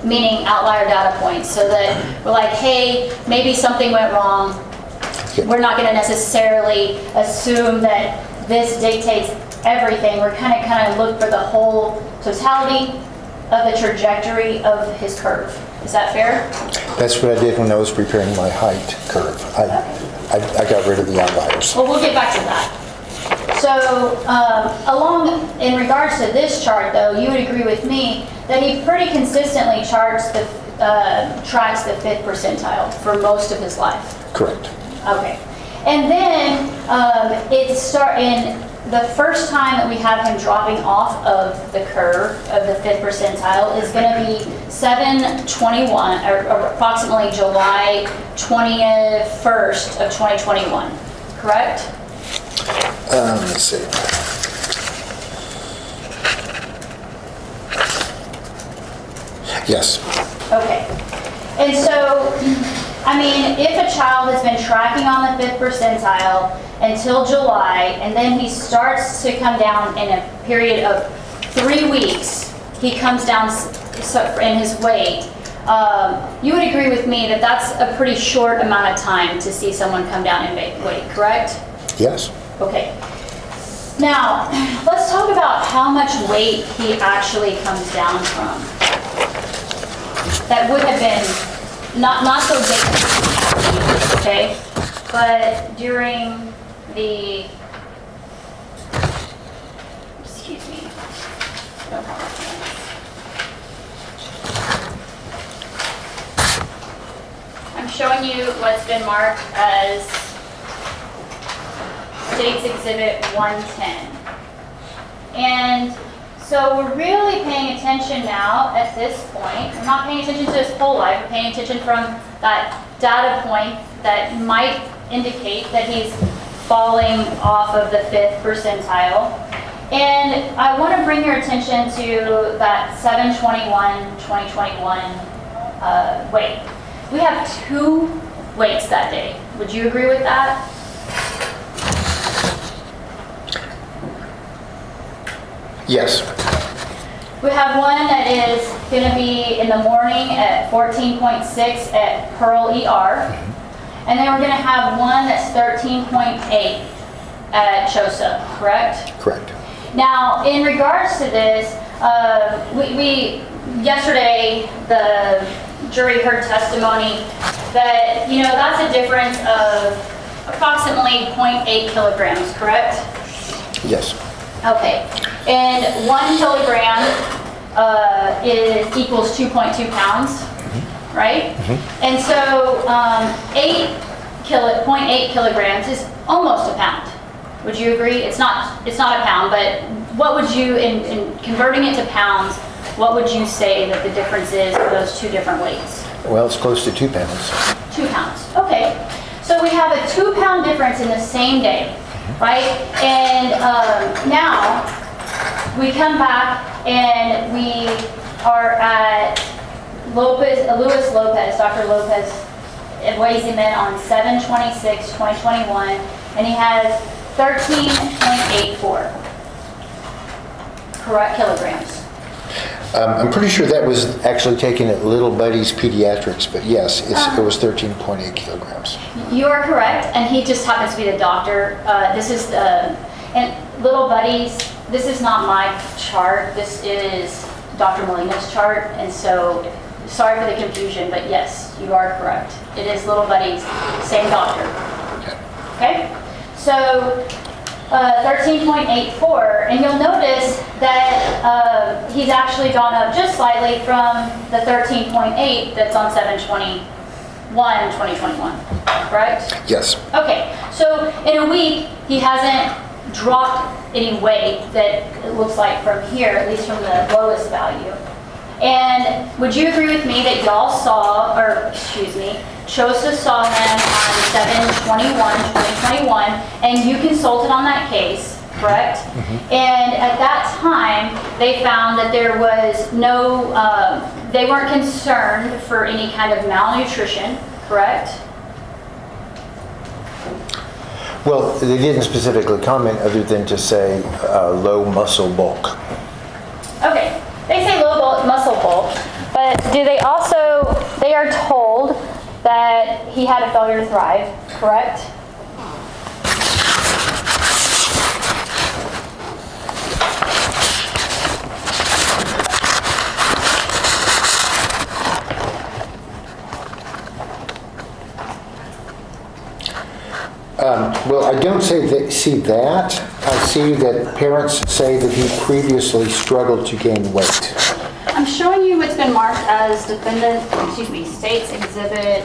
Meaning outlier data points, so that we're like, hey, maybe something went wrong. Yeah. We're not going to necessarily assume that this dictates everything. We're kind of look for the whole totality of the trajectory of his curve. Is that fair? That's what I did when I was preparing my height curve. I got rid of the outliers. Well, we'll get back to that. So, in regards to this chart, though, you would agree with me that he pretty consistently tracks the 5th percentile for most of his life. Correct. Okay. And then in the first time that we have him dropping off of the curve of the 5th percentile is going to be 7/21, or approximately July 21st of 2021, correct? Let's see. Yes. Okay. And so, I mean, if a child has been tracking on the 5th percentile until July, and then he starts to come down in a period of 3 weeks, he comes down in his weight, you would agree with me that that's a pretty short amount of time to see someone come down in weight, correct? Yes. Okay. Now, let's talk about how much weight he actually comes down from. That would have been not so big, okay? But during the, excuse me, no problem. I'm showing you what's been marked as State's Exhibit 110. And So we're really paying attention now at this point. We're not paying attention to his whole life. We're paying attention from that data point that might indicate that he's falling off of the 5th percentile. And I want to bring your attention to that 7/21/2021 weight. We have 2 weights that day. Would you agree with that? Yes. We have one that is going to be in the morning at 14.6 at Pearl ER. And then we're going to have one that's 13.8 at CHOSA, correct? Correct. Now, in regards to this, yesterday the jury heard testimony that, that's a difference of approximately 0.8 kilograms, correct? Yes. Okay, and 1 kilogram equals 2.2 pounds, right? And so 0.8 kilograms is almost a pound. Would you agree? It's not a pound, but what would you, in converting it to pounds, what would you say that the difference is for those 2 different weights? Well, it's close to 2 pounds. 2 pounds, okay. So we have a 2 pound difference in the same day, right? And now we come back and we are at Dr. Lopez, it weighs him in on 7/26/2021, and he has 13.84 correct kilograms. I'm pretty sure that was actually taken at Little Buddy's Pediatrics, but yes, it was 13.8 kilograms. You are correct, and he just happens to be the doctor. This is and Little Buddy's. This is not my chart. This is Dr. Molina's chart, and so sorry for the confusion, but yes, you are correct. It is Little Buddy's, same doctor. Okay, so 13.84, and you'll notice that he's actually gone up just slightly from the 13.8 that's on 7/21/2021, correct? Yes. Okay, so in a week, he hasn't dropped any weight that it looks like from here, at least from the lowest value. And would you agree with me that y'all saw, CHOSA saw him on 7/21/2021, and you consulted on that case, correct? And at that time, they found that there was no, they weren't concerned for any kind of malnutrition, correct? Well, they didn't specifically comment other than to say low muscle bulk. Okay, they say low muscle bulk, but do they also, they are told that he had a failure to thrive, correct? Well, I don't see that. I see that parents say that he previously struggled to gain weight. I'm showing you what's been marked as state's exhibit.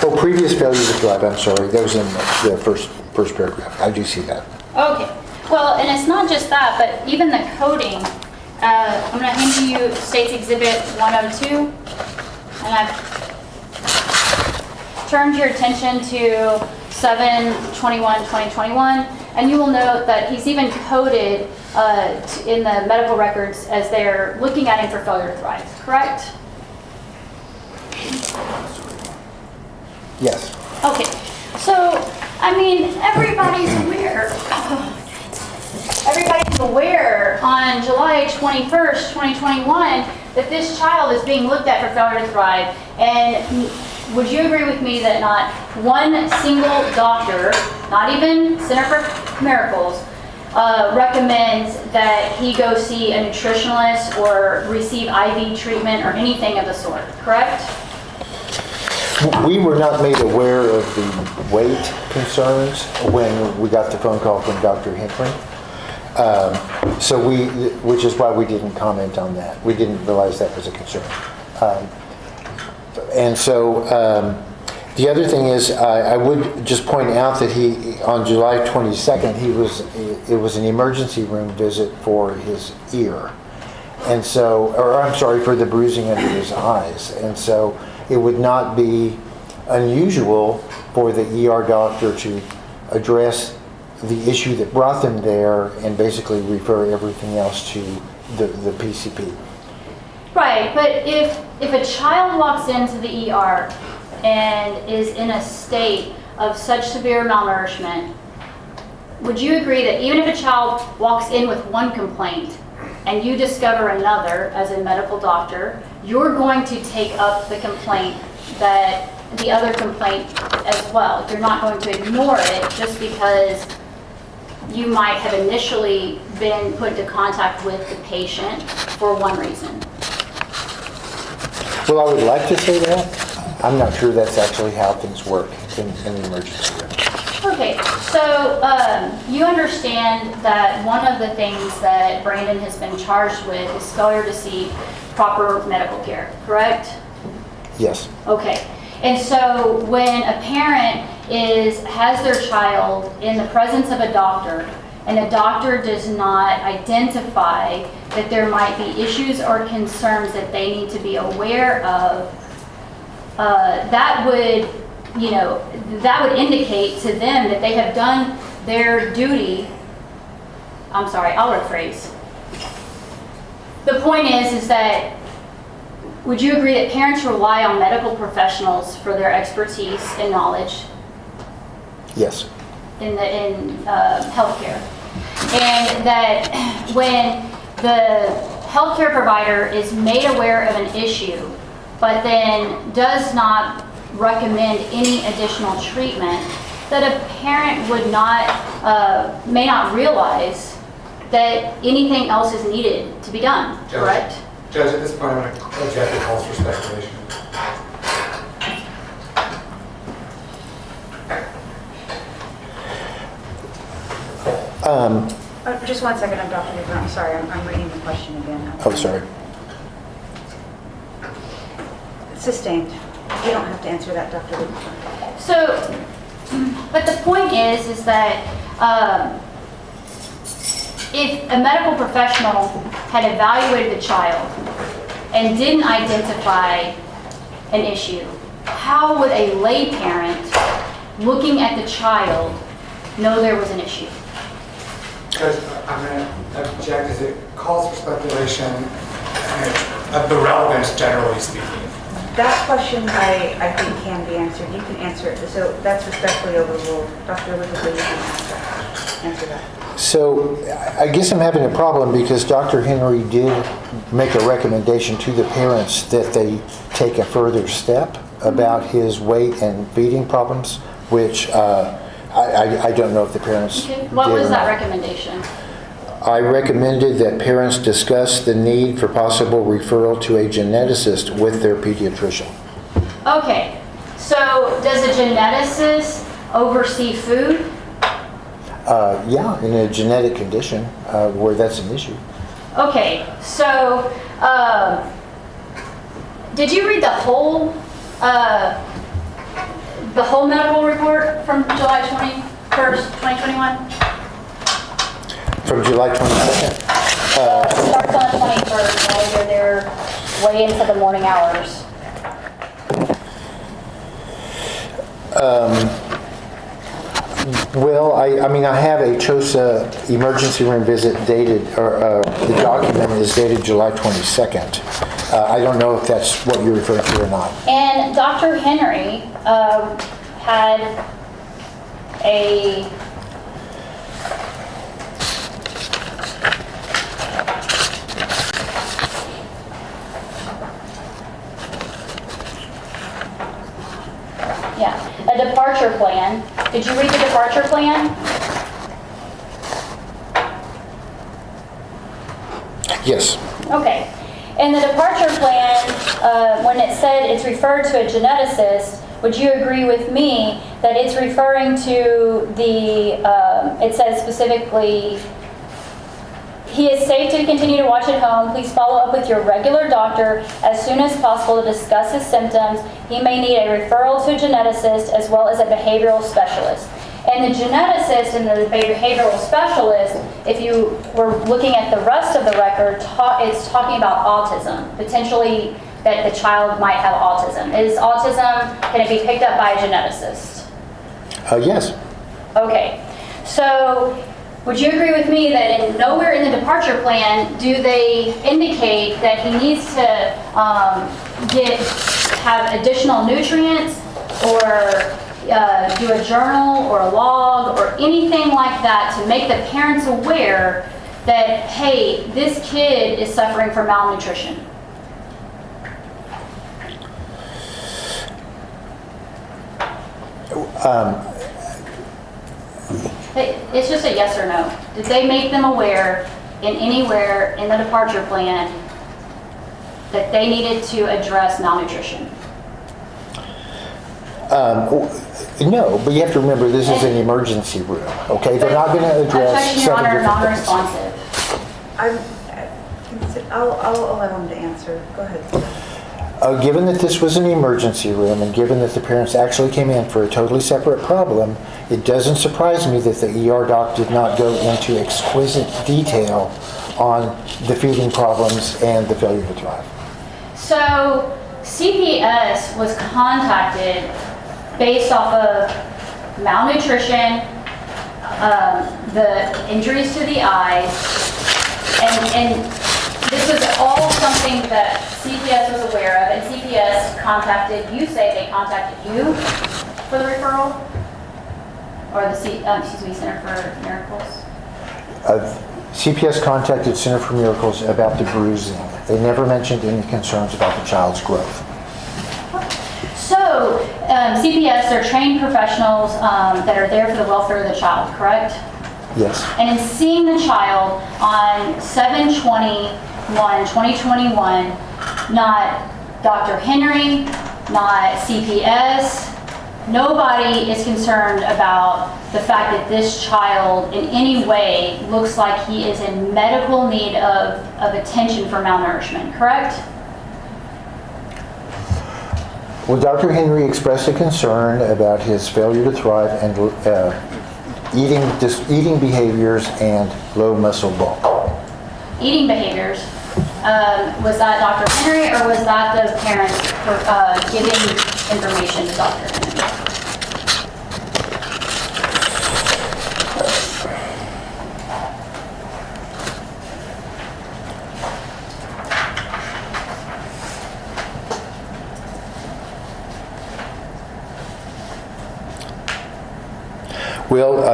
Oh, previous failure to thrive, I'm sorry. That was in the first paragraph. I do see that. Okay, well, and it's not just that, but even the coding. I'm going to hand you state's exhibit 102, and I've turned your attention to 7/21/2021, and you will note that he's even coded in the medical records as they're looking at him for failure to thrive, correct? Yes. Okay, so, I mean, everybody's aware. Everybody's aware on July 21st, 2021, that this child is being looked at for failure to thrive, and would you agree with me that not one single doctor, not even Center for Miracles, recommends that he go see a nutritionalist or receive IV treatment or anything of the sort, correct? We were not made aware of the weight concerns when we got the phone call from Dr. Hinkling. Which is why we didn't comment on that. We didn't realize that was a concern. The other thing is, I would just point out that on July 22nd, it was an emergency room visit for his ear. And so, or I'm sorry, for the bruising under his eyes. And so it would not be unusual for the ER doctor to address the issue that brought them there and basically refer everything else to the PCP. Right, but if a child walks into the ER and is in a state of such severe malnourishment, would you agree that even if a child walks in with one complaint and you discover another as a medical doctor, you're going to take up the complaint that the other complaint as well? You're not going to ignore it just because you might have initially been put into contact with the patient for one reason. Well, I would like to say that. I'm not sure that's actually how things work in the emergency room. Okay, so you understand that one of the things that Brandon has been charged with is failure to seek proper medical care, correct? Yes. Okay, and so when a parent has their child in the presence of a doctor and the doctor does not identify that there might be issues or concerns that they need to be aware of, that would indicate to them that they have done their duty. I'm sorry, I'll rephrase. The point is that would you agree that parents rely on medical professionals for their expertise and knowledge? Yes. In healthcare, and that when the healthcare provider is made aware of an issue, but then does not recommend any additional treatment, that a parent may not realize that anything else is needed to be done. Judge, correct? Judge, at this point, I'm going to object to calls for speculation. Just 1 second, I'm Dr. Newbern. I'm sorry, I'm reading the question again. Oh, sorry. Sustained. You don't have to answer that, Dr. Newbern. So, but the point is that if a medical professional had evaluated the child and didn't identify an issue, how would a lay parent looking at the child know there was an issue? Judge, I'm going to object as it calls for speculation of the relevance, generally speaking. That question I think can be answered. You can answer it. So that's respectfully overruled. Dr. Lucas, you can answer that. So I guess I'm having a problem because Dr. Henry did make a recommendation to the parents that they take a further step about his weight and feeding problems, which I don't know if the parents Okay. What did was or that not. recommendation? I recommended that parents discuss the need for possible referral to a geneticist with their pediatrician. Okay, so does a geneticist oversee food? Yeah, in a genetic condition where that's an issue. Okay, so did you read the whole medical report from July 21st, 2021? From July 22nd? Starts on the 21st, while you're there way into the morning hours. Well, I mean, I have a CHOSA emergency room visit dated, or the document is dated July 22nd. I don't know if that's what you're referring to or not. And Dr. Henry had a departure plan. Did you read the departure plan? Yes. Okay. In the departure plan, when it said it's referred to a geneticist, would you agree with me that it's referring to the, it says specifically, he is safe to continue to watch at home. Please follow up with your regular doctor as soon as possible to discuss his symptoms. He may need a referral to a geneticist as well as a behavioral specialist. And the geneticist and the behavioral specialist, if you were looking at the rest of the record, it's talking about autism, potentially that the child might have autism. Is autism, can it be picked up by a geneticist? Yes. Okay, so would you agree with me that nowhere in the departure plan do they indicate that he needs to have additional nutrients or do a journal or a log or anything like that to make the parents aware that, hey, this kid is suffering from malnutrition? It's just a yes or no. Did they make them aware anywhere in the departure plan that they needed to address malnutrition? No, but you have to remember this is an emergency room, okay? They're not going to address Your Honor, 7 different things. non-responsive. I'll allow him to answer. Go ahead. Given that this was an emergency room and given that the parents actually came in for a totally separate problem, it doesn't surprise me that the ER doc did not go into exquisite detail on the feeding problems and the failure to thrive. So CPS was contacted based off of malnutrition, the injuries to the eyes, and this was all something that CPS was aware of, and CPS contacted you. Say they contacted you for the referral, or the Center for Miracles. CPS contacted Center for Miracles about the bruising. They never mentioned any concerns about the child's growth. So CPS are trained professionals that are there for the welfare of the child, correct? Yes. And in seeing the child on 7/21/2021, not Dr. Henry, not CPS, nobody is concerned about the fact that this child in any way looks like he is in medical need of attention for malnourishment, correct? Well, Dr. Henry expressed a concern about his failure to thrive and eating behaviors and low muscle bulk. Eating behaviors, was that Dr. Henry or was that the parents giving information to Dr. Henry? Well,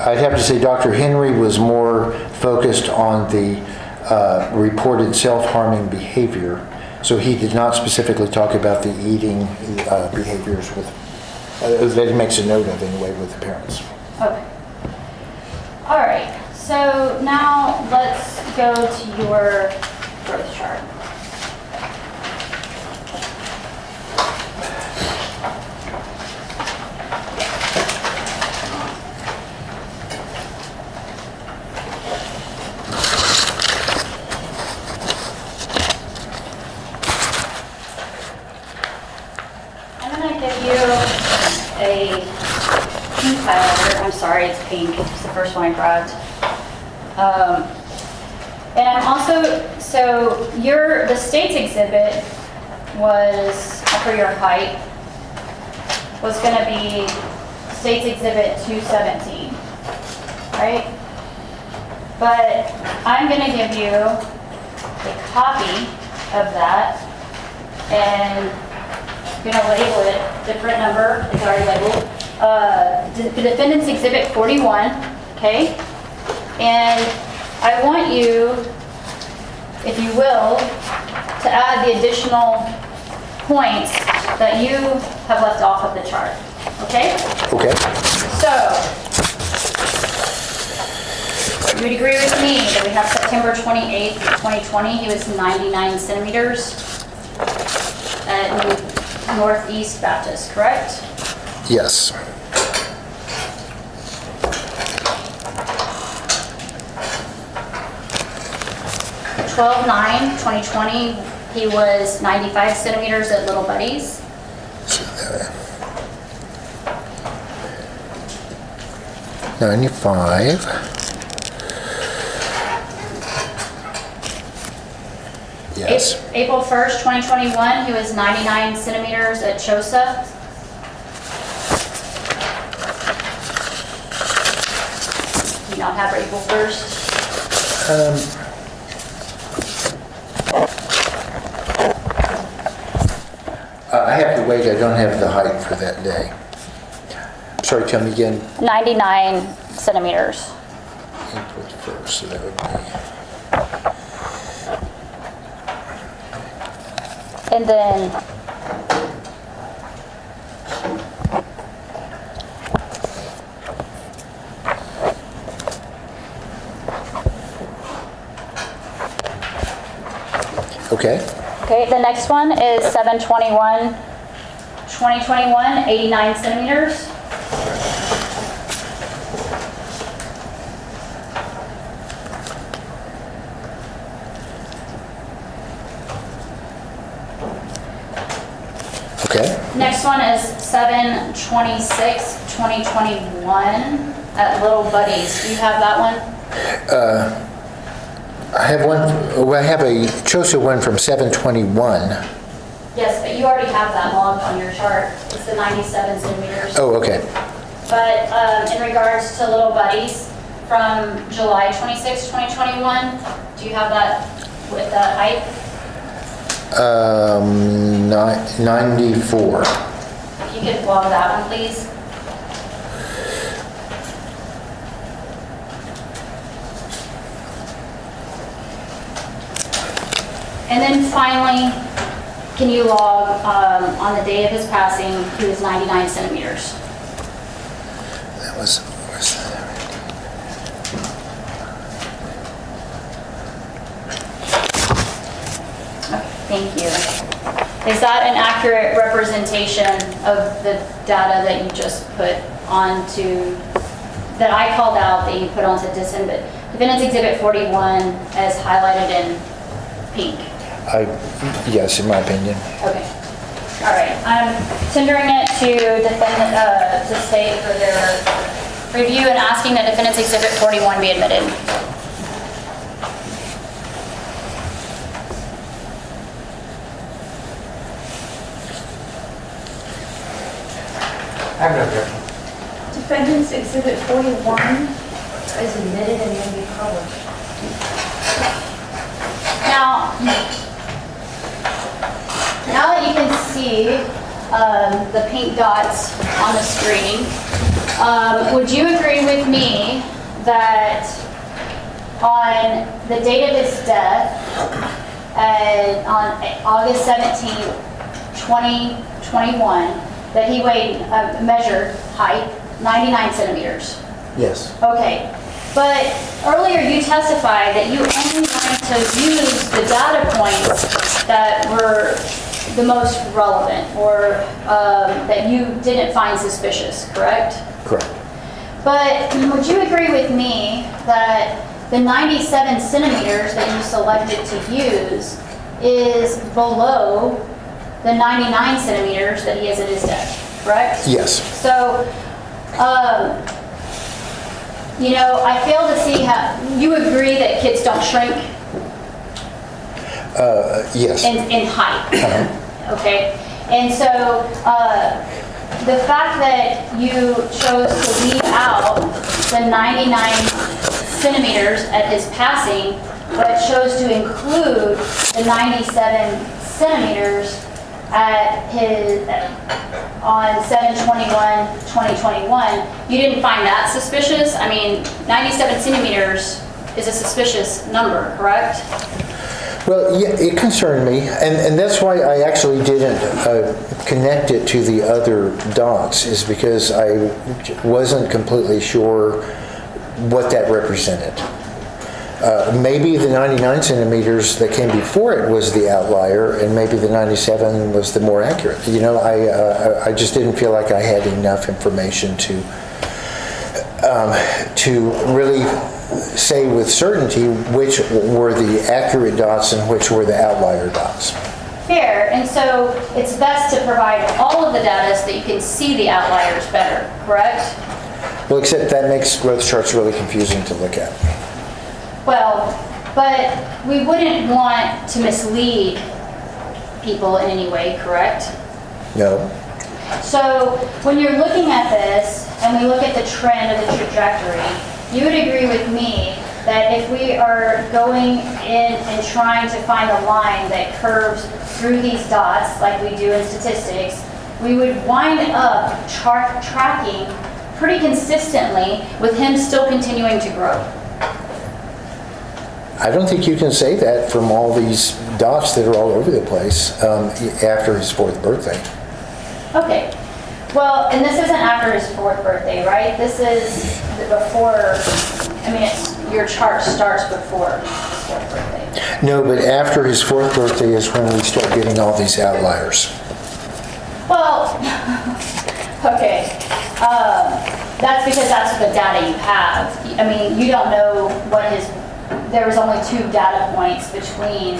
I'd have to say Dr. Henry was more focused on the reported self-harming behavior, so he did not specifically talk about the eating behaviors that he makes a note of anyway with the parents. Okay. All right, so now let's go to your growth chart. A pink highlighter. I'm sorry, it's pink. It's the first one I grabbed. And I'm also, the state's exhibit was, for your height, was going to be state's exhibit 217, right? But I'm going to give you a copy of that, and I'm going to label it, different number, it's already labeled. The defendant's exhibit 41, okay? And I want you, if you will, to add the additional points that you have left off of the chart, okay? Okay. So, you would agree with me that we have September 28th, 2020, he was 99 centimeters at Northeast Baptist, correct? Yes. 12/9/2020, he was 95 centimeters at Little Buddies. 95. Yes. April 1st, 2021, he was 99 centimeters at Chosa. Do you not have April 1st? I have to wait. I don't have the height for that day. Sorry, tell me again. 99 centimeters. April 1st, so that would be... And then Okay. okay, the next one is 7/21/2021, 89 centimeters. Okay. Next one is 7/26/2021 at Little Buddies. Do you have that one? I have one, well, I have a Chosa one from 7/21. Yes, but you already have that logged on your chart. It's the 97 centimeters. Oh, okay. But in regards to Little Buddies, from July 26, 2021, do you have that with the height? 94. If you could log that one, please. And then finally, can you log on the day of his passing, he was 99 centimeters. That was, where's that? Okay, thank you. Is that an accurate representation of the data that you just put onto, that I called out, that you put onto Defendant's Exhibit 41 as highlighted in pink? Yes, in my opinion. Okay. All right. I'm tendering it to to state for their review and asking that Defendant's Exhibit 41 be admitted. I have no objection. Defendant's Exhibit 41. Is admitted and may be published. Now that you can see the pink dots on the screen, would you agree with me that on the date of his death, on August 17th, 2021, that he weighed, measured height, 99 centimeters? Yes. Okay, but earlier you testified that you only wanted to use the data points that were the most relevant, or that you didn't find suspicious, correct? Correct. But would you agree with me that the 97 centimeters that you selected to use is below the 99 centimeters that he has at his death, correct? Yes. So, you know, I fail to see how, you agree that kids don't shrink Yes. in height, okay? And so, the fact that you chose to leave out the 99 centimeters at his passing, but chose to include the 97 centimeters at his, on 7/21/2021, you didn't find that suspicious? I mean, 97 centimeters is a suspicious number, correct? Well, yeah, it concerned me, and that's why I actually didn't connect it to the other dots, is because I wasn't completely sure what that represented. Maybe the 99 centimeters that came before it was the outlier, and maybe the 97 was the more accurate. You know, I just didn't feel like I had enough information to really say with certainty which were the accurate dots and which were the outlier dots. Fair, and so it's best to provide all of the data so that you can see the outliers better, correct? Well, except that makes growth charts really confusing to look at. Well, but we wouldn't want to mislead people in any way, correct? No. So when you're looking at this and we look at the trend of the trajectory, you would agree with me that if we are going in and trying to find a line that curves through these dots like we do in statistics, we would wind up tracking pretty consistently with him still continuing to grow. I don't think you can say that from all these dots that are all over the place after his 4th birthday. Okay. Well, and this isn't after his 4th birthday, right? This is before, I mean, your chart starts before his 4th birthday. No, but after his 4th birthday is when we start getting all these outliers. Well, okay. That's because that's the data you have. I mean, you don't know what there was only 2 data points between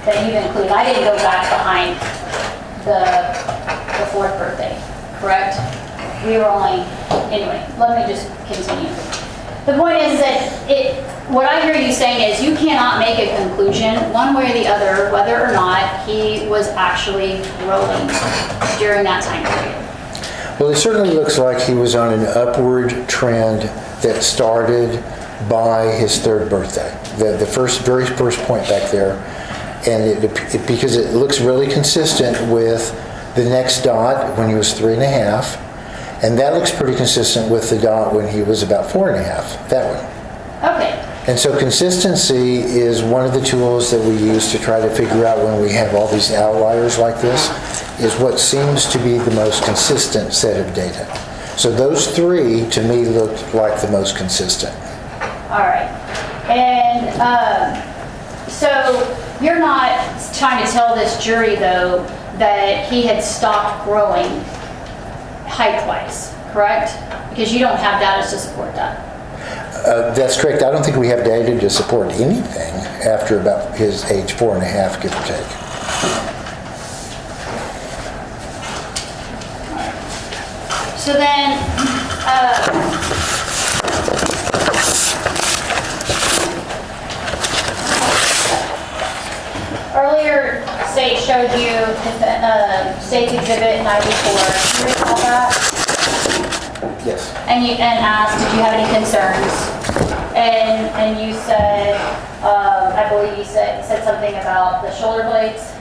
that you've included. I didn't go back behind the 4th birthday, correct? We were only, anyway, let me just continue. The point is that what I hear you saying is you cannot make a conclusion one way or the other whether or not he was actually growing during that time period. Well, it certainly looks like he was on an upward trend that started by his 3rd birthday, the very first point back there, and because it looks really consistent with the next dot when he was 3.5, and that looks pretty consistent with the dot when he was about 4.5, that one. Okay. And so consistency is one of the tools that we use to try to figure out when we have all these outliers like this, is what seems to be the most consistent set of data. So those 3 to me looked like the most consistent. All right. And so you're not trying to tell this jury, though, that he had stopped growing height-wise, correct? Because you don't have data to support that. That's correct. I don't think we have data to support anything after about his age 4.5, give or take. So then, earlier State showed you State's Exhibit 94. Do you recall that? Yes. And asked, did you have any concerns? And you said, I believe you said something about the shoulder blades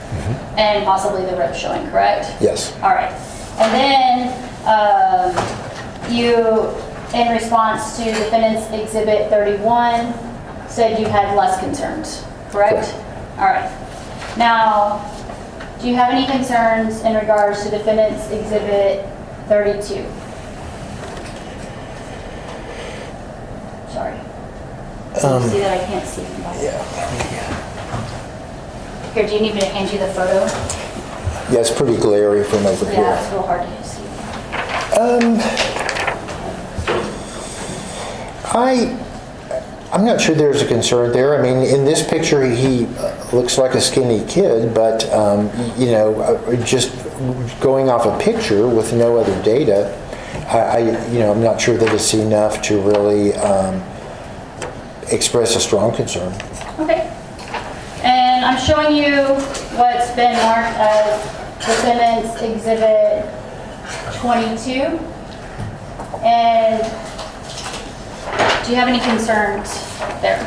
and possibly the ribs showing, correct? Yes. All right. And then you, in response to Defendant's Exhibit 31, said you had less concerns, correct? Correct. All right. Now, do you have any concerns in regards to Defendant's Exhibit 32? Sorry. Can you see that I can't see from back there? Yeah. Here, do you need me to hand you the photo? Yeah, it's pretty glary from over Yeah, here. it's a little hard to see. I'm not sure there's a concern there. I mean, in this picture, he looks like a skinny kid, but just going off a picture with no other data, I'm not sure that it's enough to really express a strong concern. Okay. And I'm showing you what's been marked as Defendant's Exhibit 22. And do you have any concerns there?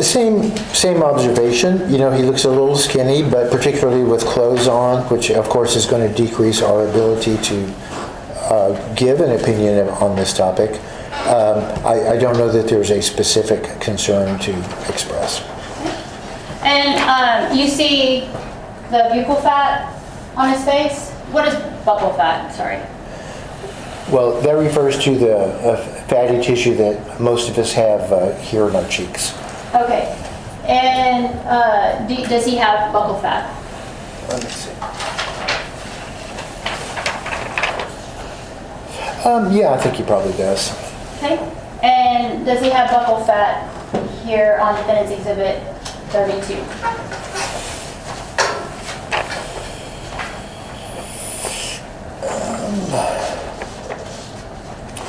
Same observation. He looks a little skinny, but particularly with clothes on, which of course is going to decrease our ability to give an opinion on this topic. I don't know that there's a specific concern to express. And you see the buccal fat on his face? What is buccal fat? Sorry. Well, that refers to the fatty tissue that most of us have here in our cheeks. Okay. And does he have buccal fat? Let me see. Yeah, I think he probably does. Okay. And does he have buccal fat here on Defendant's Exhibit 32?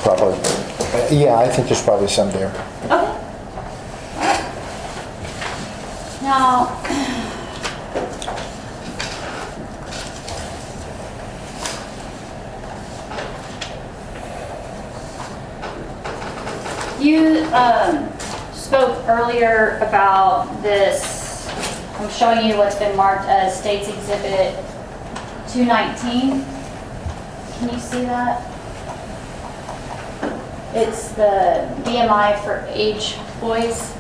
Probably. Yeah, I think there's probably some there. Okay. All right. Now, you spoke earlier about this. I'm showing you what's been marked as State's Exhibit 219. Can you see that? It's the BMI for age boys.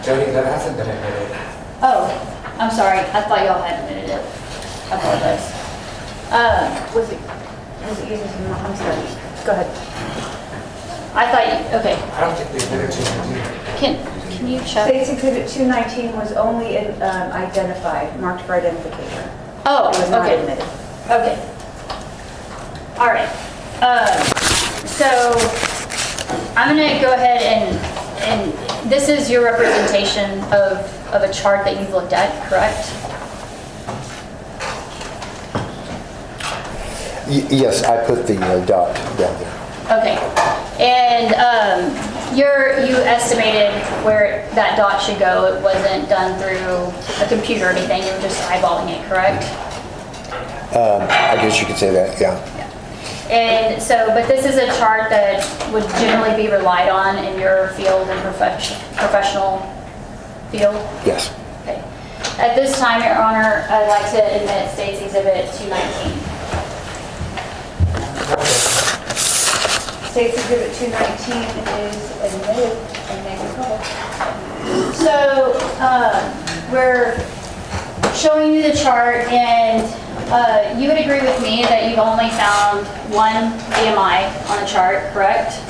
Jody, that hasn't been admitted. Oh, I'm sorry. I thought y'all had admitted it. I apologize. Was it using some, I'm sorry. Go ahead. I thought you, okay. I don't think we admitted 219. Can you check? State's Exhibit 219 was only identified, marked for identification. Oh, It was not okay. admitted. Okay. All right. So I'm going to go ahead and this is your representation of a chart that you've looked at, correct? Yes, I put the dot down there. Okay. And you estimated where that dot should go. It wasn't done through a computer or anything. You were just eyeballing it, correct? I guess you could say that, yeah. And so, but this is a chart that would generally be relied on in your field and professional field? Yes. Okay. At this time, Your Honor, I'd like to admit State's Exhibit 219. State's Exhibit 219 is admitted and made public. So, we're showing you the chart, and you would agree with me that you've only found one BMI on the chart, correct?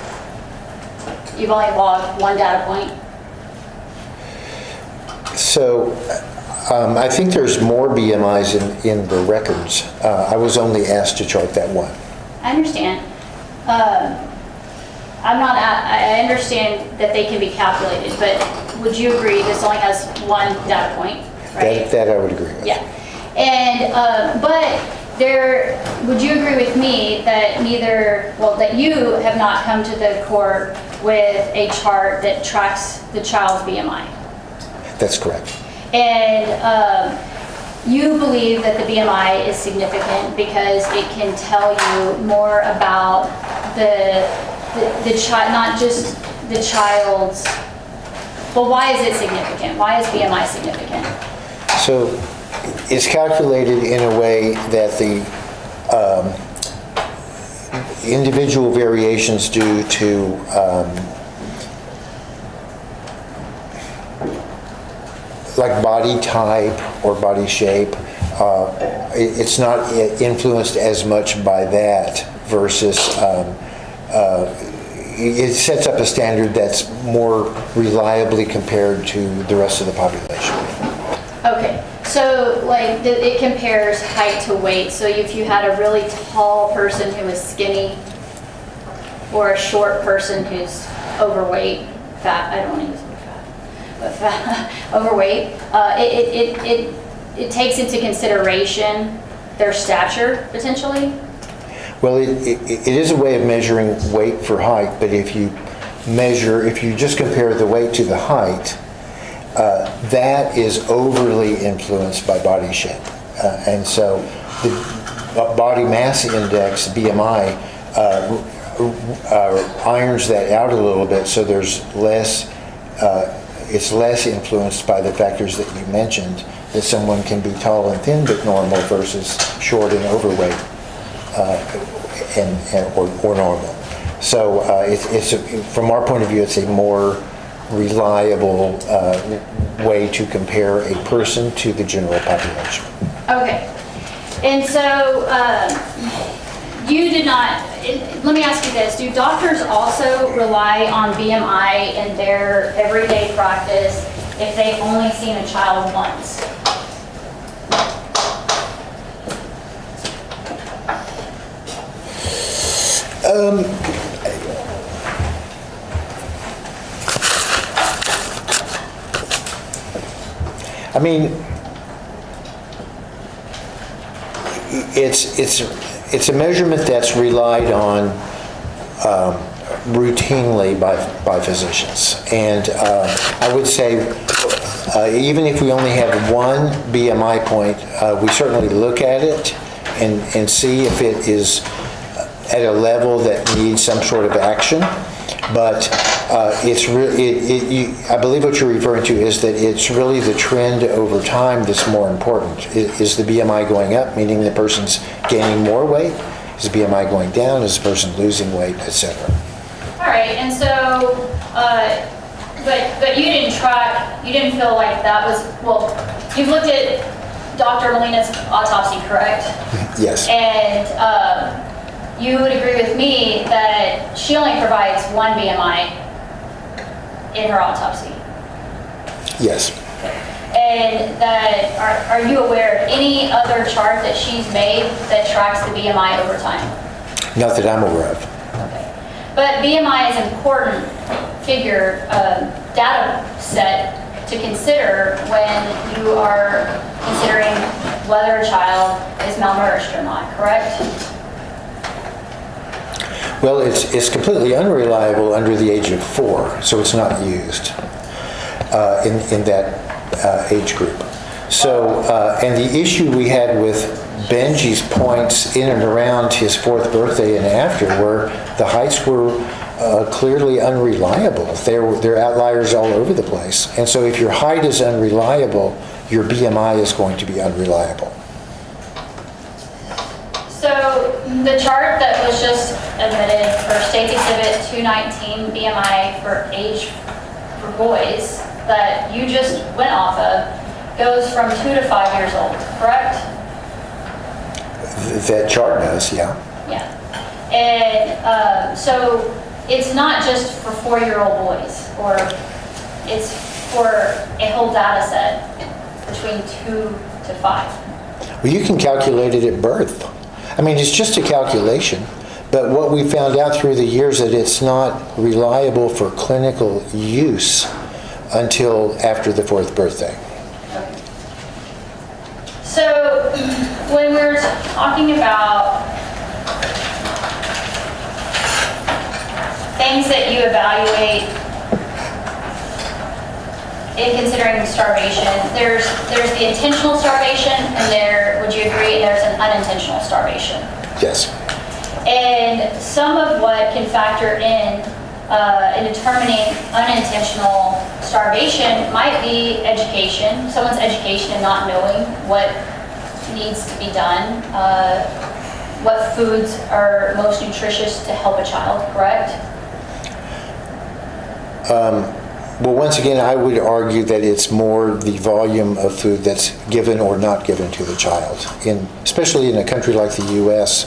You've only logged one data point. So I think there's more BMIs in the records. I was only asked to chart that one. I understand. I understand that they can be calculated, but would you agree this only has one data point, right? That I would agree with. Yeah. And, but would you agree with me that that you have not come to the court with a chart that tracks the child's BMI? That's correct. And you believe that the BMI is significant because it can tell you more about the child, not just the child's. Well, why is it significant? Why is BMI significant? So it's calculated in a way that the individual variations due to like body type or body shape, it's not influenced as much by that versus it sets up a standard that's more reliably compared to the rest of the population. Okay, so like it compares height to weight. So if you had a really tall person who is skinny or a short person who's overweight, fat, I don't want to use the word fat, but fat, overweight, it takes into consideration their stature potentially. Well, it is a way of measuring weight for height, but if you just compare the weight to the height, that is overly influenced by body shape. And so the body mass index, BMI, irons that out a little bit, so there's less, it's less influenced by the factors that you mentioned, that someone can be tall and thin but normal versus short and overweight or normal. So from our point of view, it's a more reliable way to compare a person to the general population. Okay, and so you did not, let me ask you this, do doctors also rely on BMI in their everyday practice if they've only seen a child once? I mean, it's a measurement that's relied on routinely by physicians. And I would say, even if we only have one BMI point, we certainly look at it and see if it is at a level that needs some sort of action. But it's really, I believe what you're referring to is that it's really the trend over time that's more important. Is the BMI going up, meaning the person's gaining more weight? Is the BMI going down? Is the person losing weight, etc.? All right, and so, but you didn't track, you didn't feel like that was, well, you've looked at Dr. Molina's autopsy, correct? Yes. And you would agree with me that she only provides one BMI in her autopsy. Yes. And that, are you aware of any other chart that she's made that tracks the BMI over time? Not that I'm aware of. Okay. But BMI is an important figure, data set to consider when you are considering whether a child is malnourished or not, correct? Well, it's completely unreliable under the age of 4, so it's not used in that age group. So, and the issue we had with Benji's points in and around his 4th birthday and after were the heights were clearly unreliable. They're outliers all over the place. And so if your height is unreliable, your BMI is going to be unreliable. So the chart that was just admitted for States Exhibit 219 BMI for age for boys that you just went off of goes from 2 to 5 years old, correct? That chart does, yeah. Yeah. And so it's not just for 4-year-old boys, or it's for a whole data set between 2 to 5. Well, you can calculate it at birth. I mean, it's just a calculation, but what we found out through the years that it's not reliable for clinical use until after the 4th birthday. Okay. So when we're talking about things that you evaluate in considering starvation, there's the intentional starvation, and would you agree, there's an unintentional starvation? Yes. And some of what can factor in determining unintentional starvation might be education, someone's education and not knowing what needs to be done, what foods are most nutritious to help a child, correct? Well, once again, I would argue that it's more the volume of food that's given or not given to the child. Especially in a country like the U.S.,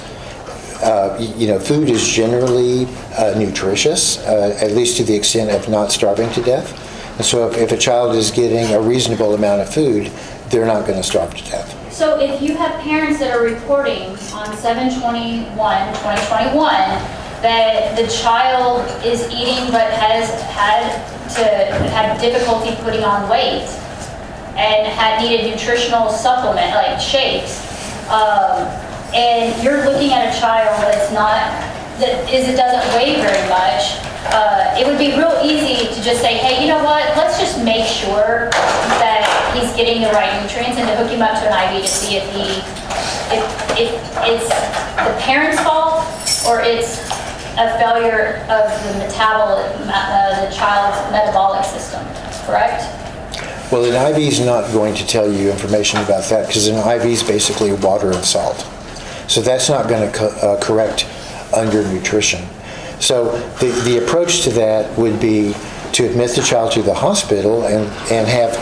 food is generally nutritious, at least to the extent of not starving to death. And so if a child is getting a reasonable amount of food, they're not going to starve to death. So if you have parents that are reporting on 7/21/2021 that the child is eating but has had difficulty putting on weight and had needed nutritional supplement like shakes, and you're looking at a child it doesn't weigh very much, it would be real easy to just say, hey, you know what, let's just make sure that he's getting the right nutrients and to hook him up to an IV to see if it's the parent's fault or it's a failure of the child's metabolic system, correct? Well, an IV is not going to tell you information about that because an IV is basically water and salt. So that's not going to correct undernutrition. So the approach to that would be to admit the child to the hospital and have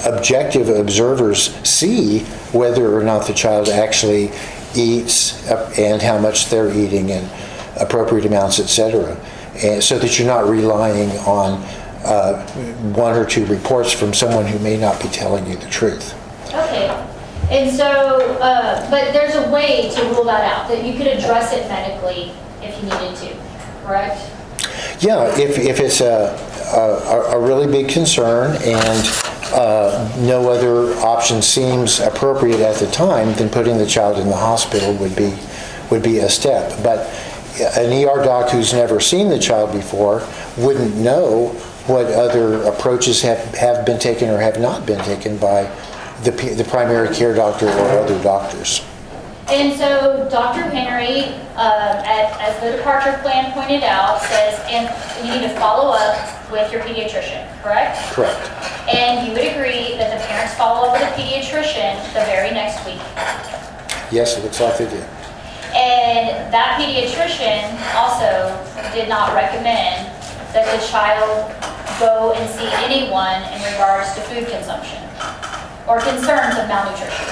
objective observers see whether or not the child actually eats and how much they're eating and appropriate amounts, etc. And so that you're not relying on 1 or 2 reports from someone who may not be telling you the truth. Okay. And so, but there's a way to rule that out, that you could address it medically if you needed to, correct? Yeah, if it's a really big concern and no other option seems appropriate at the time, then putting the child in the hospital would be a step. But an ER doc who's never seen the child before wouldn't know what other approaches have been taken or have not been taken by the primary care doctor or other doctors. And so Dr. Henry, as the departure plan pointed out, says and you need to follow up with your pediatrician, correct? Correct. And you would agree that the parents follow up with a pediatrician the very next week? Yes, it looks like they did. And that pediatrician also did not recommend that the child go and see anyone in regards to food consumption or concerns of malnutrition.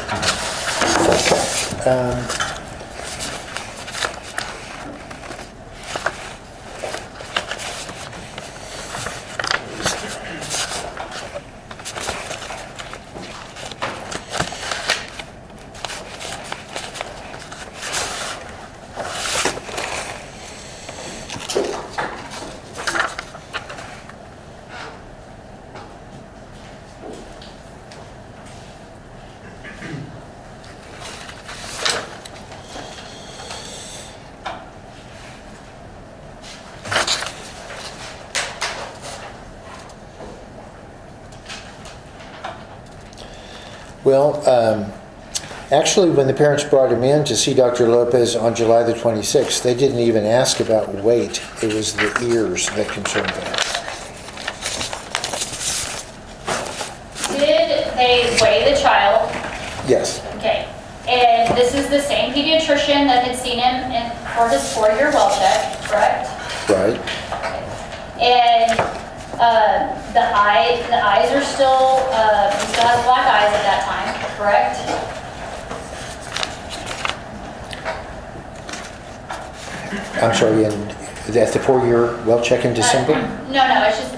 Well, actually, when the parents brought him in to see Dr. Lopez on July the 26th, they didn't even ask about weight. It was the ears that concerned them. Did they weigh the child? Yes. Okay. And this is the same pediatrician that had seen him for his 4-year well check, correct? Right. And the eyes are still, he still has black eyes at that time, correct? I'm sorry, and at the 4-year well check in December? No, it's just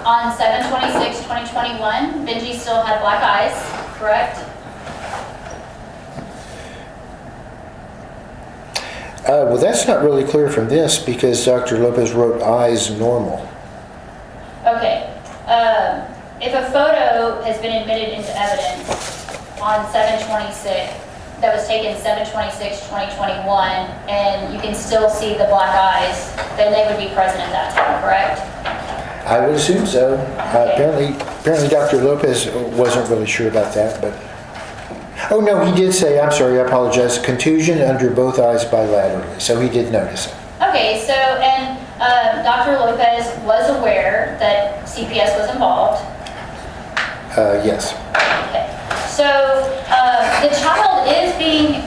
on 7/26/2021, Benji still had black eyes, correct? Well, that's not really clear from this because Dr. Lopez wrote eyes normal. Okay. If a photo has been admitted into evidence on 7/26, that was taken 7/26/2021, and you can still see the black eyes, then they would be present at that time, correct? I would assume so. Okay. Apparently Dr. Lopez wasn't really sure about that, but... Oh, no, he did say, I'm sorry, I apologize, contusion under both eyes bilaterally, so he did notice it. Okay, so, and Dr. Lopez was aware that CPS was involved. Yes. Okay. So the child is being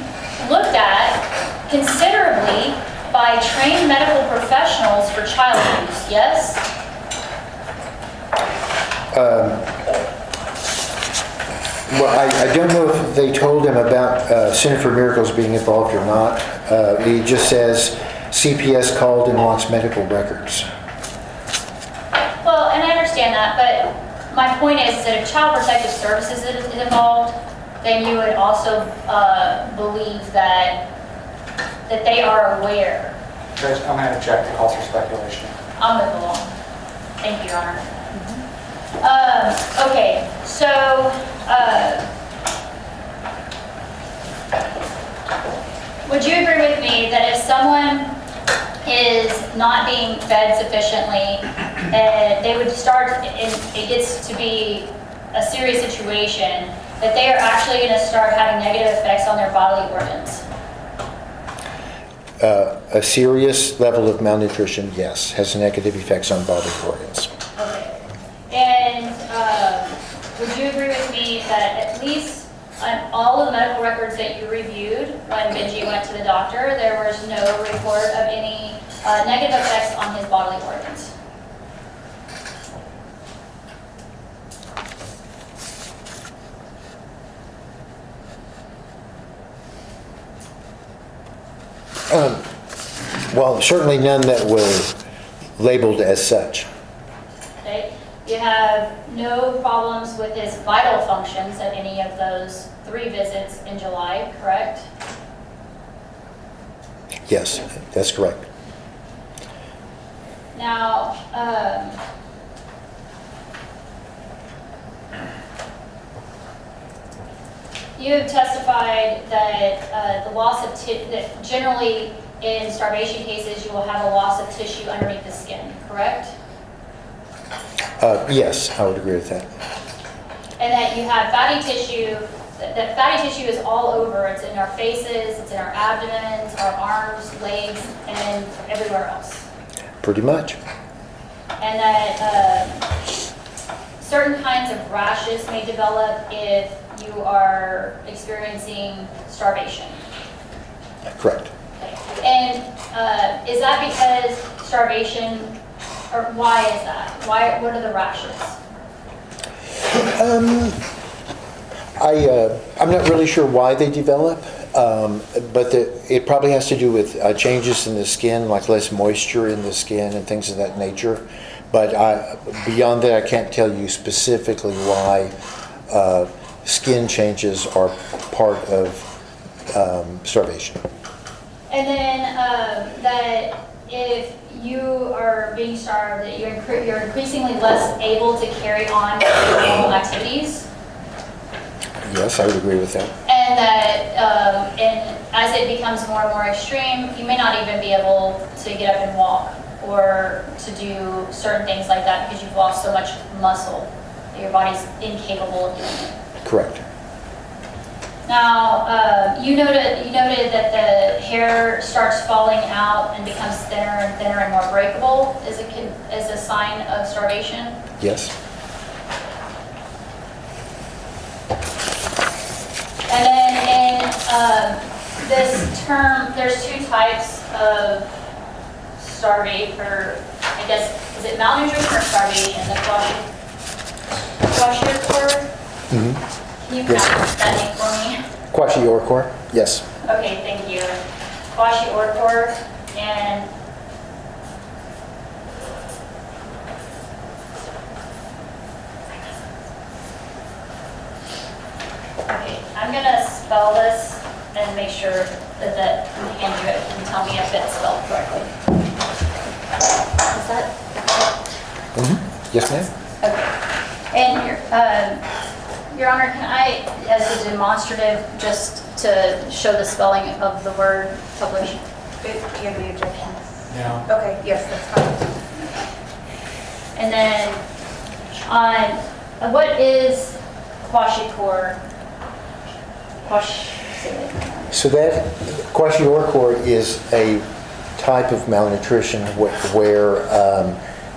looked at considerably by trained medical professionals for child use, yes? Well, I don't know if they told him about Center for Miracles being involved or not. He just says CPS called and wants medical records. Well, and I understand that, but my point is that if Child Protective Services is involved, then you would also believe that they are aware. Judge, I'm going to object to calls for speculation. I'll move along. Thank you, Your Honor. Okay, so would you agree with me that if someone is not being fed sufficiently, they would start, and it gets to be a serious situation, that they are actually going to start having negative effects on their bodily organs? A serious level of malnutrition, yes, has negative effects on bodily organs. Okay. And would you agree with me that at least on all of the medical records that you reviewed when Benji went to the doctor, there was no report of any negative effects on his bodily organs? Well, certainly none that were labeled as such. Okay. You have no problems with his vital functions at any of those 3 visits in July, correct? Yes, that's correct. Now, you have testified that the loss of that generally in starvation cases you will have a loss of tissue underneath the skin, correct? Yes, I would agree with that. And that you have fatty tissue. That fatty tissue is all over. It's in our faces, it's in our abdomens, our arms, legs, and everywhere else. Pretty much. And that certain kinds of rashes may develop if you are experiencing starvation. Correct. Okay. And is that because starvation, or why is that? What are the rashes? I'm not really sure why they develop, but it probably has to do with changes in the skin, like less moisture in the skin and things of that nature. But beyond that, I can't tell you specifically why skin changes are part of starvation. And then that if you are being starved, that you're increasingly less able to carry on your normal activities. Yes, I would agree with that. And that and as it becomes more and more extreme, you may not even be able to get up and walk or to do certain things like that because you've lost so much muscle that your body's incapable of doing it. Correct. Now, you noted that the hair starts falling out and becomes thinner and thinner and more breakable as a sign of starvation. Yes. And then in this term, there's 2 types of starvation, or I guess, is it malnutrition or starvation? The kwashiorkor? Can you pronounce that name for me? Kwashiorkor? Yes. Okay, thank you. Kwashiorkor and okay, I'm gonna spell this and make sure that I hand you it and tell me if it's spelled correctly. Is that? Yes, ma'am. Okay. And Your Honor, can I, as a demonstrative, just to show the spelling of the word publish? Do you have any objections? No. Okay, yes, that's fine. And then on, what is kwashiorkor? So that kwashiorkor is a type of malnutrition where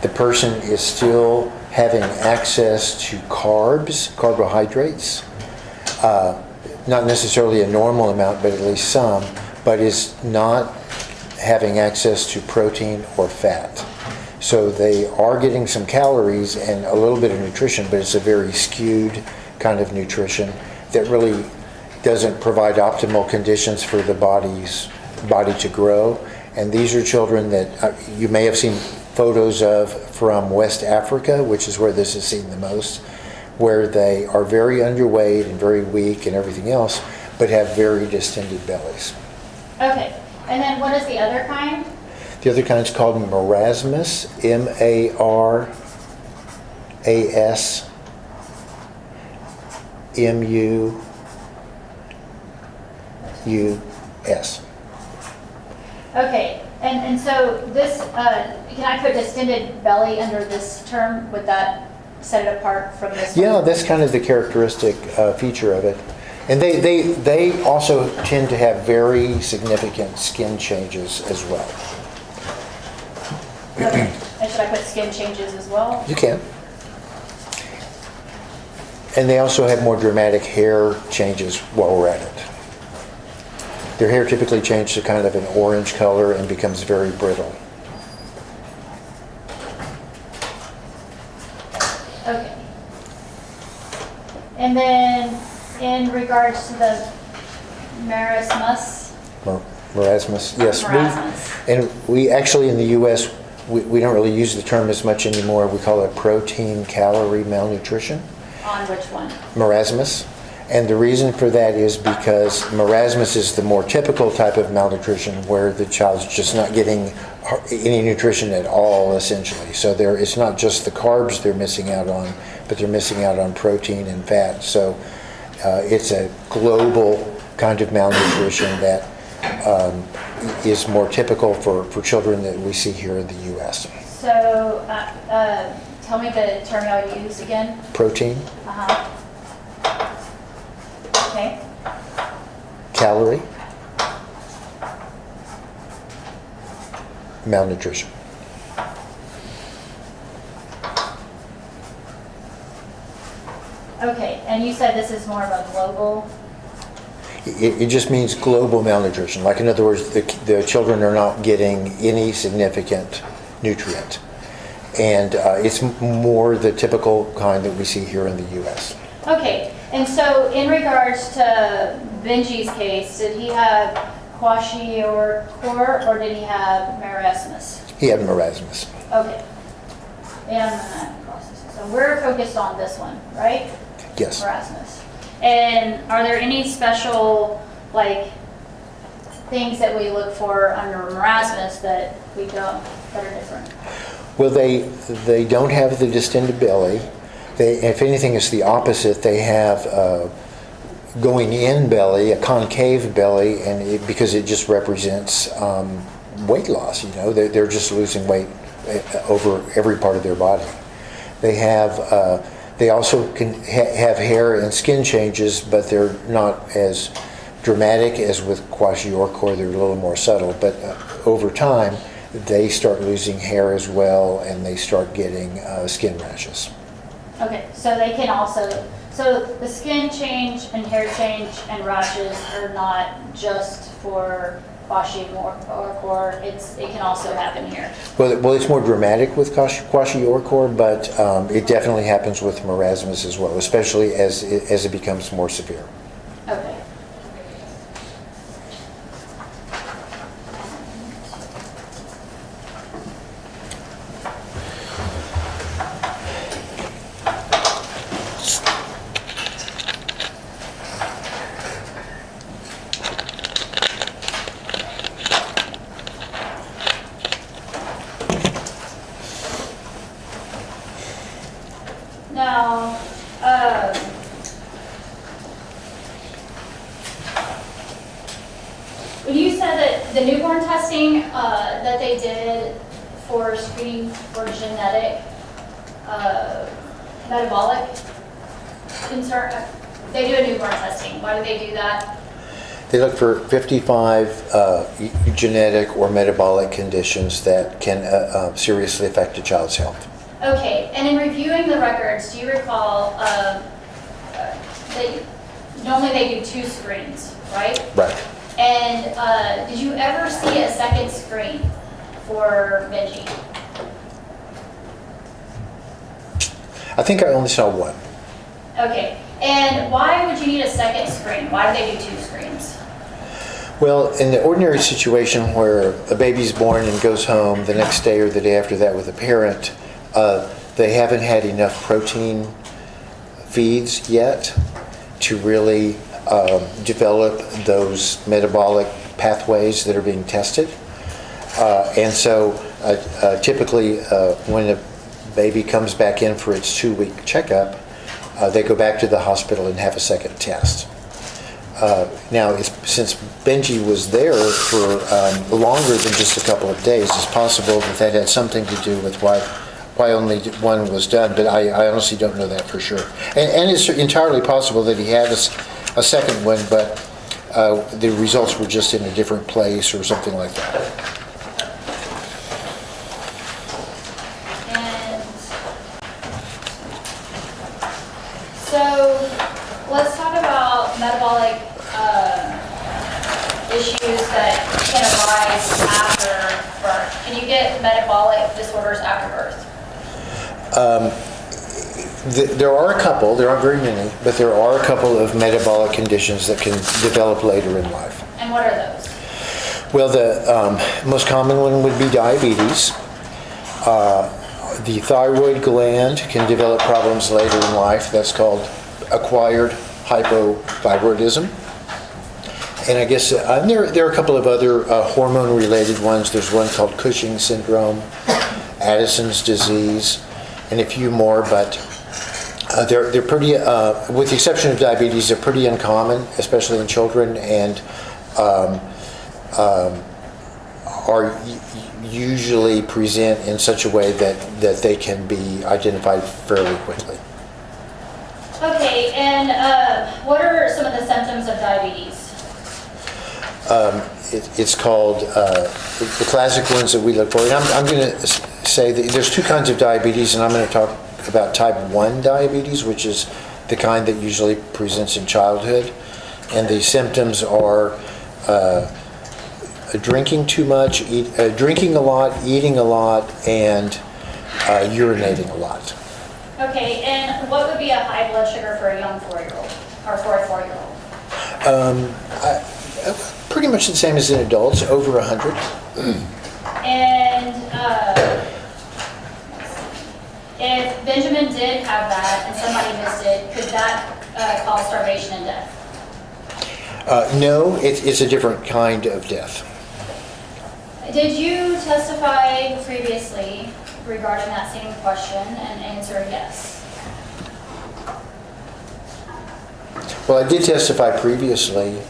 the person is still having access to carbohydrates, not necessarily a normal amount, but at least some, but is not having access to protein or fat. So they are getting some calories and a little bit of nutrition, but it's a very skewed kind of nutrition that really doesn't provide optimal conditions for the body to grow. And these are children that you may have seen photos of from West Africa, which is where this is seen the most, where they are very underweight and very weak and everything else, but have very distended bellies. Okay, and then what is the other kind? The other kind is called marasmus, M-A-R-A-S-M-U-U-S. Okay, and so this, can I put distended belly under this term? Would that set it apart from this one? Yeah, that's kind of the characteristic feature of it. And they also tend to have very significant skin changes as well. Okay, and should I put skin changes as well? You can. And they also have more dramatic hair changes while we're at it. Their hair typically changes to kind of an orange color and becomes very brittle. Okay. And then in regards to the marasmus, Marasmus, yes. Marasmus. And we actually in the U.S., we don't really use the term as much anymore. We call it protein calorie malnutrition, On which one? marasmus. And the reason for that is because marasmus is the more typical type of malnutrition where the child's just not getting any nutrition at all, essentially. So it's not just the carbs they're missing out on, but they're missing out on protein and fat. So it's a global kind of malnutrition that is more typical for children that we see here in the U.S. So, tell me the term y'all use again. Protein, Uh-huh. Okay. calorie, malnutrition. Okay, and you said this is more of a global, It just means global malnutrition. Like, in other words, the children are not getting any significant nutrient. And it's more the typical kind that we see here in the U.S. okay, and so in regards to Benji's case, did he have kwashiorkor or did he have marasmus? He had marasmus. Okay. And so we're focused on this one, right? Yes. Marasmus. And are there any special, like, things that we look for under marasmus that we don't, that are different? Well, they don't have the distended belly. If anything, it's the opposite. They have going in belly, a concave belly, and because it just represents weight loss. You know, they're just losing weight over every part of their body. They also can have hair and skin changes, but they're not as dramatic as with kwashiorkor. They're a little more subtle, but over time they start losing hair as well, and they start getting skin rashes. Okay, so they can also, so the skin change and hair change and rashes are not just for kwashiorkor, it can also happen here. Well, it's more dramatic with kwashiorkor, but it definitely happens with marasmus as well, especially as it becomes more severe. Okay. Now, when you said that the newborn testing that they did for screening for genetic metabolic concern, they do a newborn testing. Why do they do that? They look for 55 genetic or metabolic conditions that can seriously affect a child's health. Okay, and in reviewing the records, do you recall normally they do 2 screens, right? Right. And did you ever see a second screen for Benji? I think I only saw one. Okay, and why would you need a second screen? Why do they do 2 screens? Well, in the ordinary situation where a baby's born and goes home the next day or the day after that with a parent, they haven't had enough protein feeds yet to really develop those metabolic pathways that are being tested. And so typically when a baby comes back in for its 2-week checkup, they go back to the hospital and have a second test. Now, since Benji was there for longer than just a couple of days, it's possible that had something to do with why only one was done, but I honestly don't know that for sure. And it's entirely possible that he had a second one, but the results were just in a different place or something like that. And so let's talk about metabolic issues that can arise after birth. Can you get metabolic disorders after birth? There are a couple, there aren't very many, but there are a couple of metabolic conditions that can develop later in life. And what are those? Well, the most common one would be diabetes. The thyroid gland can develop problems later in life. That's called acquired hypothyroidism. And I guess there are a couple of other hormone-related ones. There's one called Cushing's syndrome, Addison's disease, and a few more. But they're pretty, with the exception of diabetes, they're pretty uncommon, especially in children, and are usually present in such a way that they can be identified fairly quickly. Okay, and what are some of the symptoms of diabetes? It's called, the classic ones that we look for, and I'm going to say that there's two kinds of diabetes, and I'm going to talk about type 1 diabetes, which is the kind that usually presents in childhood, and the symptoms are drinking too much, drinking a lot, eating a lot, and urinating a lot. Okay, and what would be a high blood sugar for a young 4-year-old, or for a 4-year-old? Pretty much the same as in adults, over 100. And if Benjamin did have that and somebody missed it, could that cause starvation and death? No, it's a different kind of death. Did you testify previously regarding that same question and answer yes? Well, I did testify previously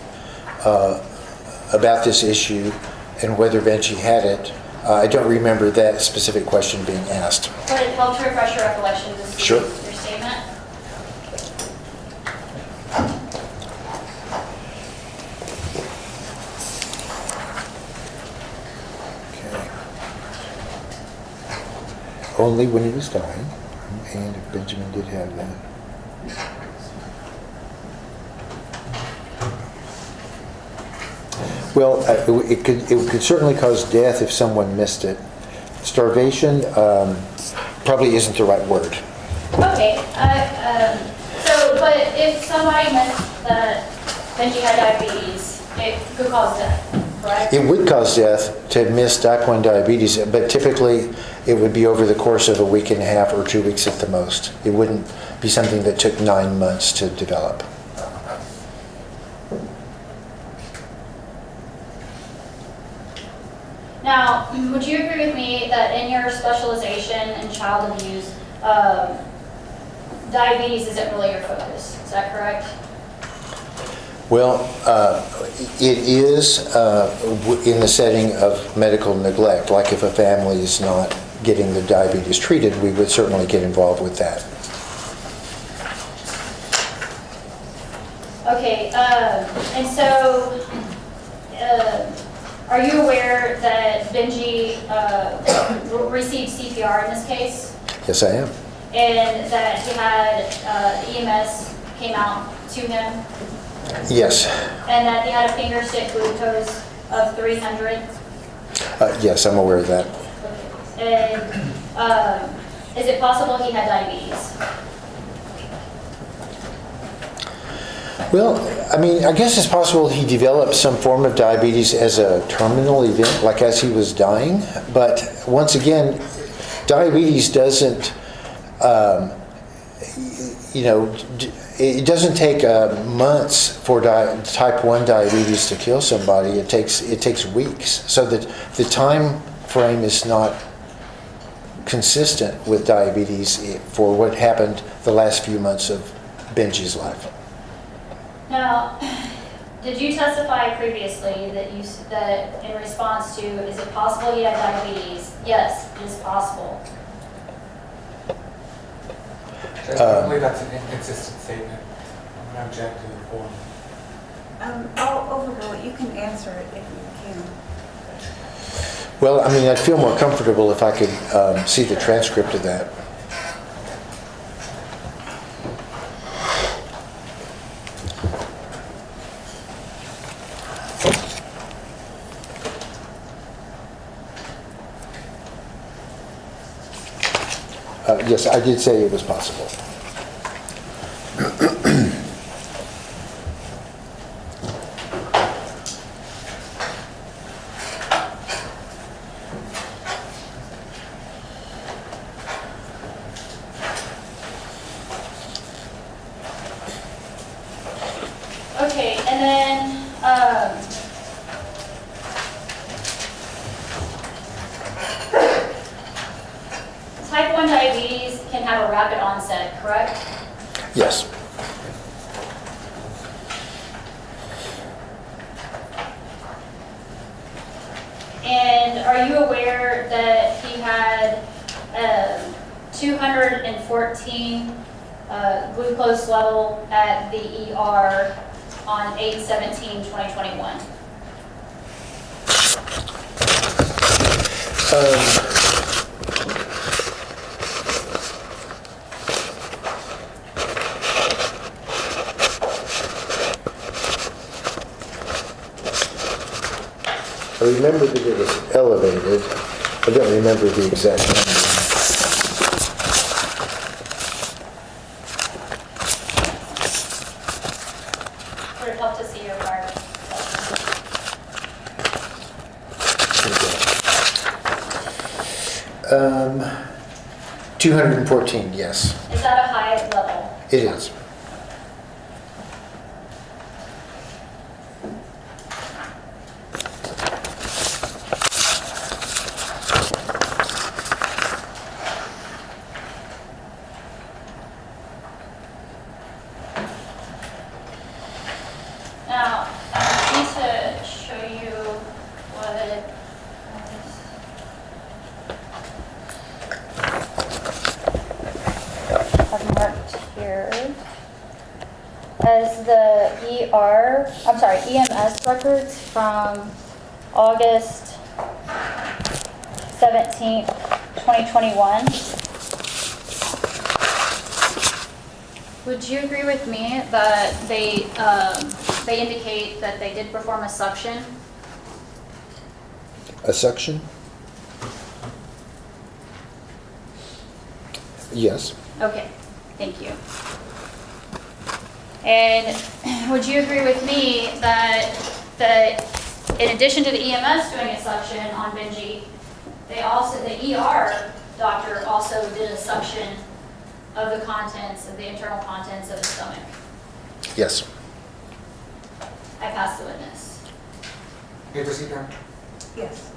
about this issue and whether Benji had it. I don't remember that specific question being asked. Would it help to refresh your recollection to Sure. your statement? Okay. Only when he was dying, and if Benjamin did have that. Well, it could certainly cause death if someone missed it. Starvation probably isn't the right word. Okay, but if somebody missed that Benji had diabetes, it could cause death, correct? It would cause death to miss type 1 diabetes, but typically it would be over the course of a week and a half or 2 weeks at the most. It wouldn't be something that took 9 months to develop. Now, would you agree with me that in your specialization in child abuse, diabetes isn't really your focus? Is that correct? Well, it is in the setting of medical neglect. Like if a family is not getting the diabetes treated, we would certainly get involved with that. Okay, and so, are you aware that Benji received CPR in this case? Yes, I am. And that he had EMS came out to him? Yes. And that he had a finger stick glucose of 300? Yes, I'm aware of that. Okay. And is it possible he had diabetes? Well, I mean, I guess it's possible he developed some form of diabetes as a terminal event, like as he was dying. But once again, diabetes doesn't, it doesn't take months for type 1 diabetes to kill somebody. It takes weeks. So that the time frame is not consistent with diabetes for what happened the last few months of Benji's life. Now, did you testify previously that in response to, is it possible he had diabetes? Yes, it is possible. I believe that's an inconsistent statement. I'm going to object to the form. I'll overrule it. You can answer it if you can. Well, I mean, I'd feel more comfortable if I could see the transcript of that. Yes, I did say it was possible. And then, type 1 diabetes can have a rapid onset, correct? Yes. And are you aware that he had 214 glucose level at the ER on 8/17/2021? I remember that it was elevated. I don't remember the exact number. Would it help to see your prior? 214, yes. Is that a high level? It is. Now, I need to show you what I've marked here as the EMS records from August 17th, 2021. Would you agree with me that they indicate that they did perform a suction? A suction? Yes. Okay, thank you. And would you agree with me that in addition to the EMS doing a suction on Benji, the ER doctor also did a suction of the internal contents of the stomach? Yes. I pass the witness. May I proceed, Karen? Yes.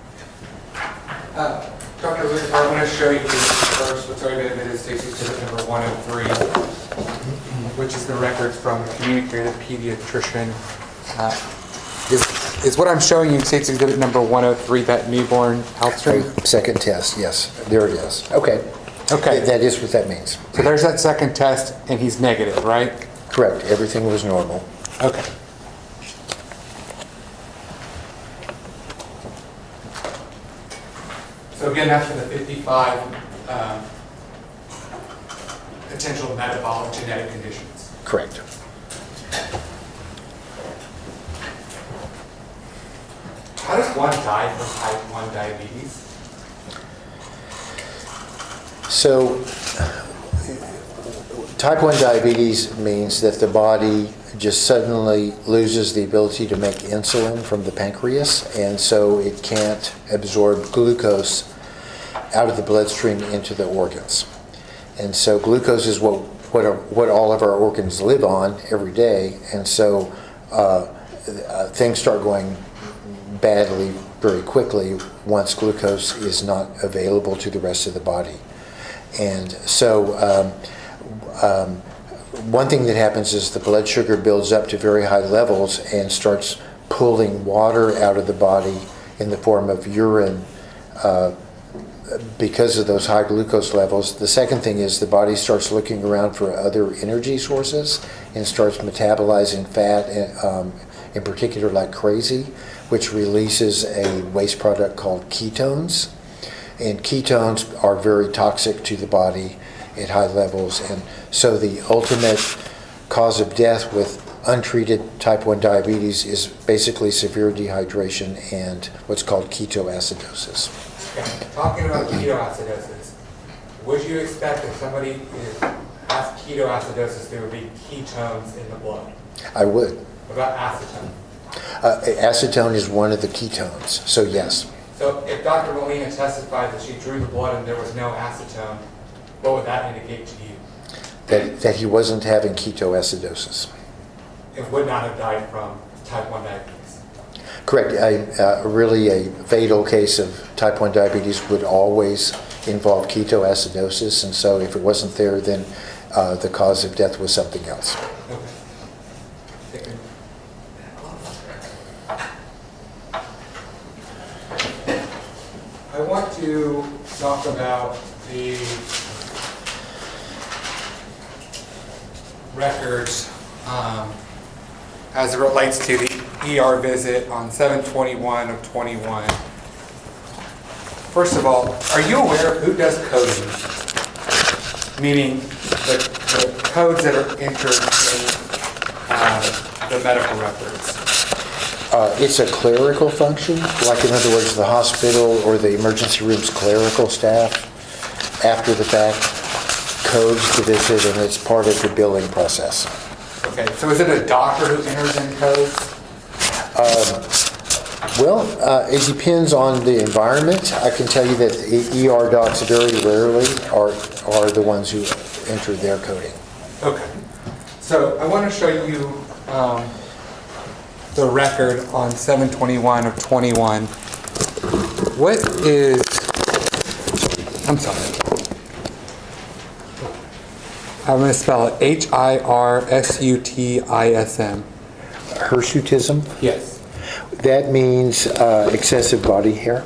Dr. Lucas, I want to show you first what's already been admitted, Stacy, exhibit number 103, which is the records from the communicative pediatrician. Is what I'm showing you, Stacy, exhibit number 103, that newborn health stream? Second test, yes. There it is. Okay. Okay. That is what that means. So there's that second test, and he's negative, right? Correct. Everything was normal. Okay. So again, that's for the 55 potential metabolic genetic conditions. Correct. How does one die from type 1 diabetes? So, type 1 diabetes means that the body just suddenly loses the ability to make insulin from the pancreas, and so it can't absorb glucose out of the bloodstream into the organs. And so glucose is what all of our organs live on every day, and so things start going badly very quickly once glucose is not available to the rest of the body. And so one thing that happens is the blood sugar builds up to very high levels and starts pulling water out of the body in the form of urine because of those high glucose levels. The second thing is the body starts looking around for other energy sources and starts metabolizing fat, in particular like crazy, which releases a waste product called ketones. And ketones are very toxic to the body at high levels. And so the ultimate cause of death with untreated type 1 diabetes is basically severe dehydration and what's called ketoacidosis. Okay. Talking about ketoacidosis, would you expect if somebody has ketoacidosis, there would be ketones in the blood? I would. What about acetone? Acetone is one of the ketones, so yes. So if Dr. Molina testified that she drew the blood and there was no acetone, what would that indicate to you? That he wasn't having ketoacidosis. it would not have died from type 1 diabetes. Correct. Really, a fatal case of type 1 diabetes would always involve ketoacidosis, and so if it wasn't there, then the cause of death was something else. Okay. I want to talk about the records as it relates to the ER visit on 7/21 of 21. First of all, are you aware of who does coding? Meaning the codes that are entered in the medical records. It's a clerical function, like in other words, the hospital or the emergency room's clerical staff, after the fact, codes the visit, and it's part of the billing process. Okay, so is it a doctor who enters in codes? It depends on the environment. I can tell you that the ER docs very rarely are the ones who enter their coding. Okay, so I want to show you the record on 7/21 of 21. What is, I'm sorry, I'm going to spell it HIRSUTISM. Hirsutism, Yes. that means excessive body hair.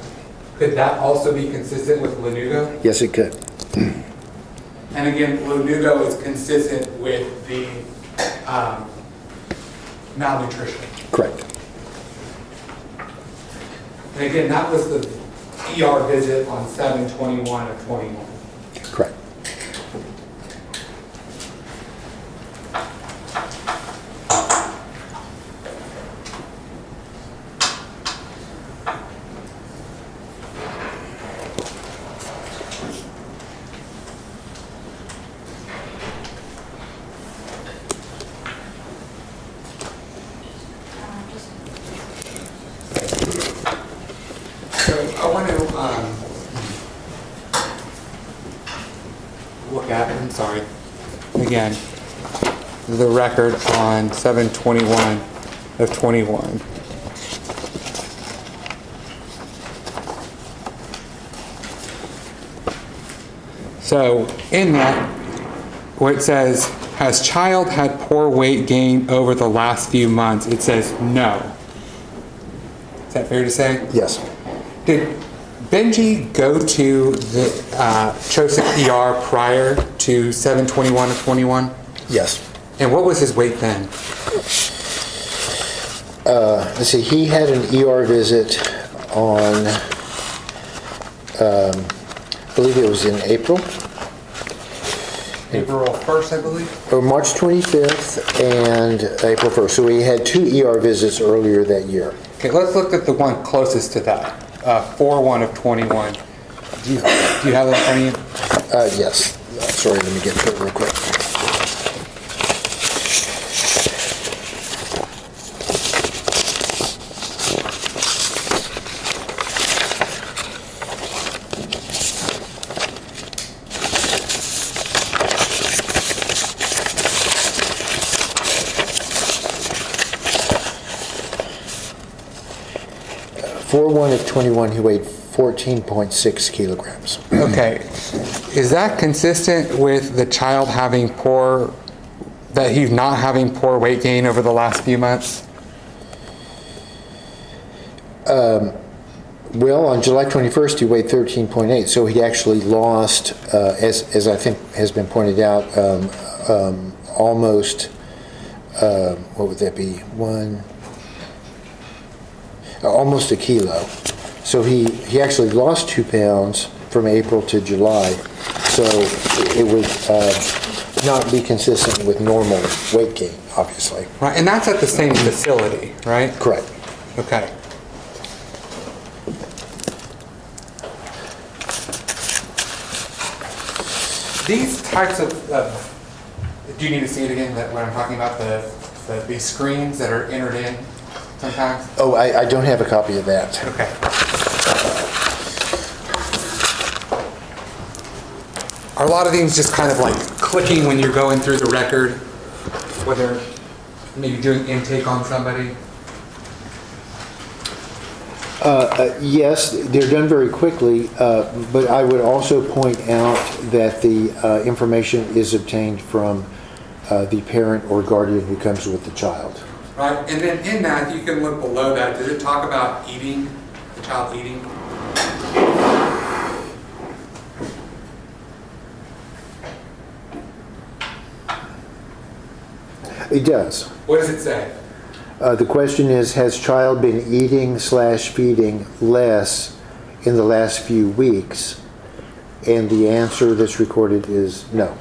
Could that also be consistent with Lanugo? Yes, it could. And again, Lanugo is consistent with the malnutrition. Correct. And again, that was the ER visit on 7/21 of 21. Correct. So I want to look at, I'm sorry, again, the record on 7/21 of 21. So in that, where it says, has child had poor weight gain over the last few months? It says no. Is that fair to say? Yes. Did Benji go to the Chosic ER prior to 7/21 of 21? Yes. And what was his weight then? Let's see, he had an ER visit on, I believe it was in April, April 1st, I believe? or March 25th and April 1st. So he had 2 ER visits earlier that year. Okay, let's look at the one closest to that, 4/1 of 21. Do you have that in front of you? Yes. Sorry, let me get to it real quick. For 1 of 21, he weighed 14.6 kilograms. Okay, is that consistent with the child having that he's not having poor weight gain over the last few months? Well, on July 21st, he weighed 13.8, so he actually lost, as I think has been pointed out, almost, what would that be, almost a kilo. So he actually lost 2 pounds from April to July, so it would not be consistent with normal weight gain, obviously. Right, and that's at the same facility, right? Correct. Okay. These types of, do you need to see it again, that what I'm talking about, these screens that are entered in sometimes? Oh, I don't have a copy of that. Okay. Are a lot of these just kind of like clicking when you're going through the record, whether maybe doing intake on somebody? Yes, they're done very quickly, but I would also point out that the information is obtained from the parent or guardian who comes with the child. Right, and then in that, you can look below that. Does it talk about eating, the child eating? It does. What does it say? The question is, has child been eating/feeding less in the last few weeks? And the answer that's recorded is no.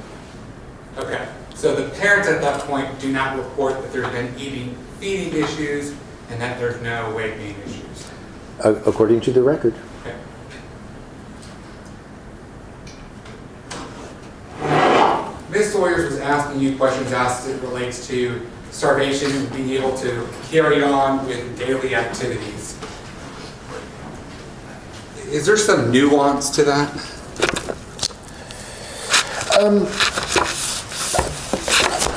Okay, so the parents at that point do not report that there's been feeding issues and that there's no weight gain issues. According to the record. Okay. Ms. Sawyers was asking you questions as it relates to starvation and being able to carry on with daily activities. Is there some nuance to that?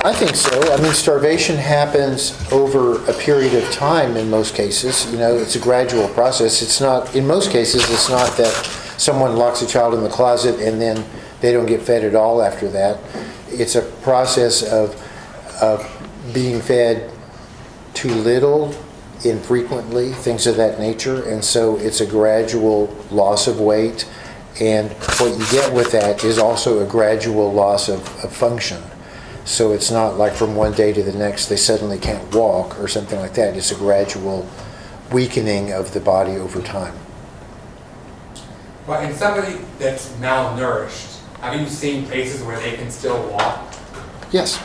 I think so. I mean, starvation happens over a period of time in most cases. You know, it's a gradual process. It's not, in most cases, it's not that someone locks a child in the closet and then they don't get fed at all after that. It's a process of being fed too little, infrequently, things of that nature. And so it's a gradual loss of weight. And what you get with that is also a gradual loss of function. So it's not like from one day to the next they suddenly can't walk or something like that. It's a gradual weakening of the body over time. Well, in somebody that's malnourished, have you seen cases where they can still walk? Yes.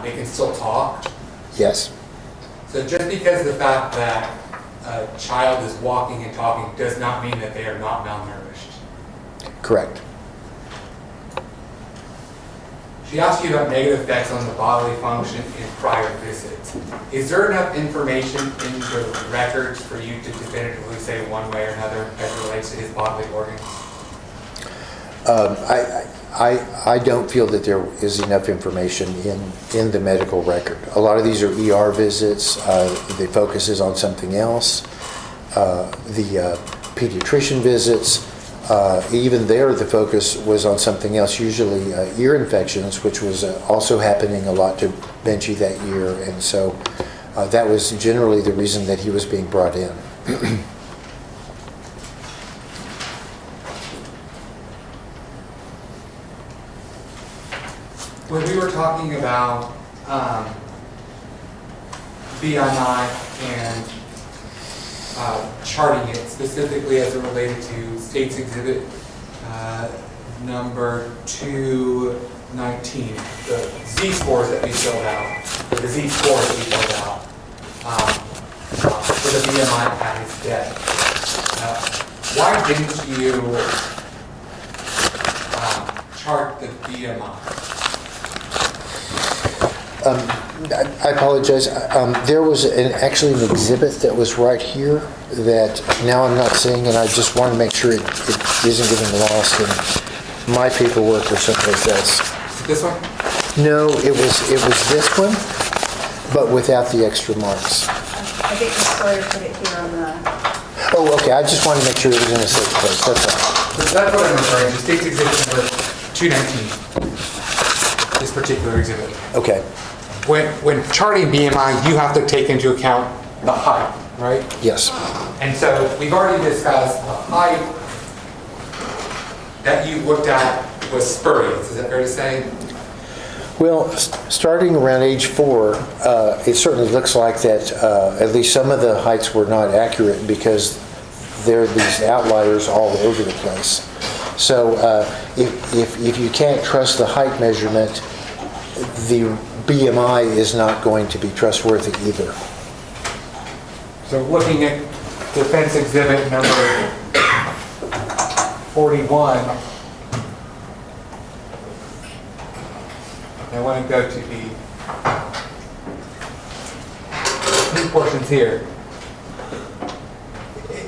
They can still talk? Yes. So just because the fact that a child is walking and talking does not mean that they are not malnourished. Correct. She asked you about negative effects on the bodily function in prior visits. Is there enough information in the records for you to definitively say one way or another as it relates to his bodily organs? I don't feel that there is enough information in the medical record. A lot of these are ER visits. The focus is on something else. The pediatrician visits, even there the focus was on something else, usually ear infections, which was also happening a lot to Benji that year. And so that was generally the reason that he was being brought in. When we were talking about BMI and charting it specifically as it related to States Exhibit number 219, the Z-scores that we filled out, or the Z-scores that we filled out for the BMI at his death. Why didn't you chart the BMI? I apologize. There was actually an exhibit that was right here that now I'm not seeing, and I just want to make sure it isn't getting lost in my paperwork or someplace else. This one? No, it was this one, but without the extra marks. I think the Sawyer put it here on the, Oh, okay. I just wanted to make sure it was in a safe place. That's all. So that's what I'm referring to, States Exhibit number 219, this particular exhibit. Okay. When charting BMI, you have to take into account the height, right? Yes. And so we've already discussed the height that you looked at was spurious. Is that fair to say? Well, starting around age 4, it certainly looks like that at least some of the heights were not accurate because there are these outliers all over the place. So if you can't trust the height measurement, the BMI is not going to be trustworthy either. So looking at defense exhibit number 41, I want to go to these portions here.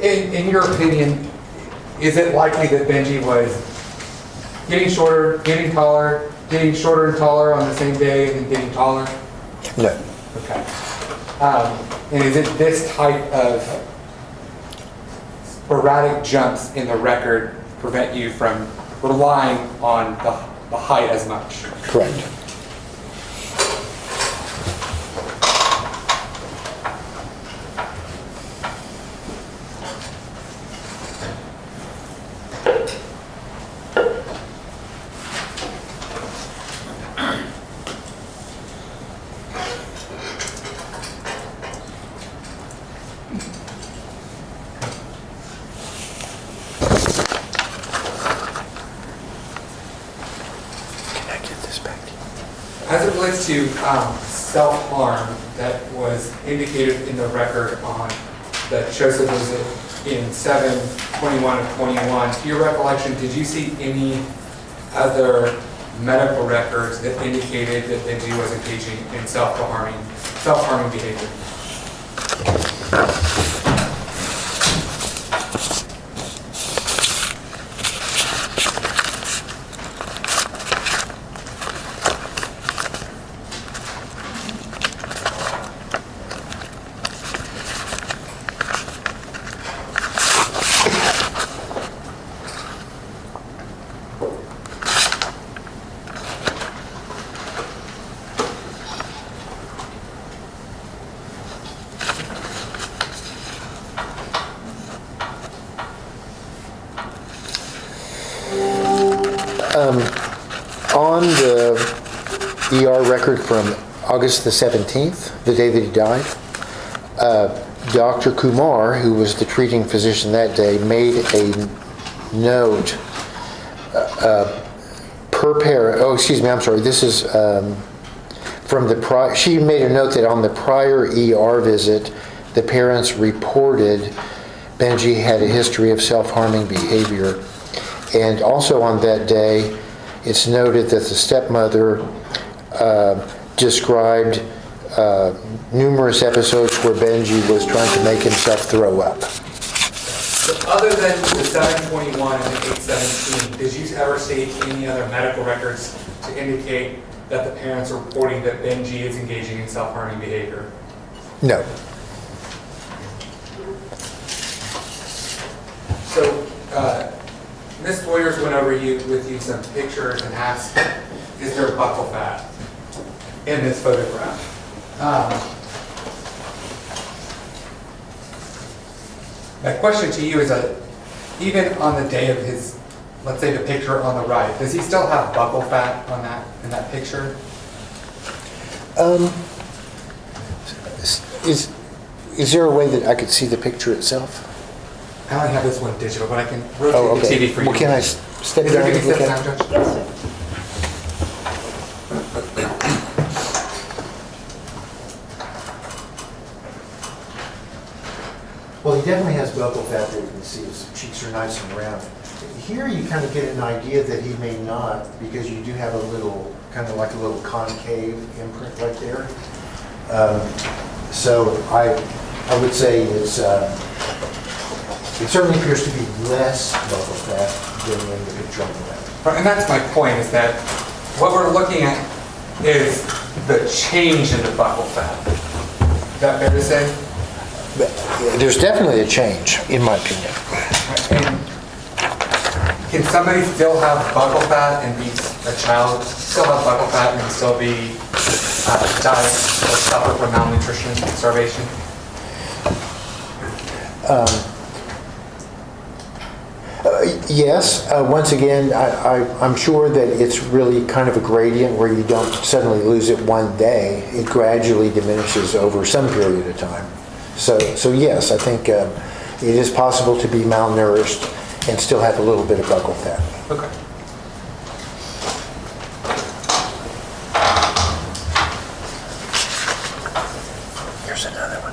In your opinion, is it likely that Benji was getting shorter, getting taller, getting shorter and taller on the same day and then getting taller? No. Okay. And is it this type of sporadic jumps in the record prevent you from relying on the height as much? Correct. As it relates to self-harm that was indicated in the record on the Joseph visit in 7/21 of 21, to your recollection, did you see any other medical records that indicated that Benji was engaging in self-harming behavior? On the ER record from August the 17th, the day that he died, Dr. Kumar, who was the treating physician that day, made a note per parent. Oh, excuse me, I'm sorry. This is from the prior. She made a note that on the prior ER visit, the parents reported Benji had a history of self-harming behavior. And also on that day, it's noted that the stepmother described numerous episodes where Benji was trying to make himself throw up. So other than the 7/21 and the 8/17, did you ever see any other medical records to indicate that the parents are reporting that Benji is engaging in self-harming behavior? No. So, Ms. Boyers went over with you some pictures and asked, is there buccal fat in this photograph? My question to you is that even on the day of his, let's say the picture on the right, does he still have buccal fat on in that picture? Is there a way that I could see the picture itself? I only have this one digital, but I can rotate Oh, okay. the TV for you. Well, can I step Is down there and any look step at down, it? Judge? Yes, sir. Well, he definitely has buccal fat there. You can see his cheeks are nice and round. Here you kind of get an idea that he may not, because you do have a little, kind of like a little concave imprint right there. So I would say it certainly appears to be less buccal fat than in the picture on the left. Right, and that's my point, is that what we're looking at is the change in the buccal fat. Is that fair to say? But there's definitely a change, in my opinion. And can somebody still have buccal fat and be a child, still have buccal fat and still be diet or suffer from malnutrition and starvation? Yes. Once again, I'm sure that it's really kind of a gradient where you don't suddenly lose it one day. It gradually diminishes over some period of time. So yes, I think it is possible to be malnourished and still have a little bit of buccal fat. Okay. Here's another one.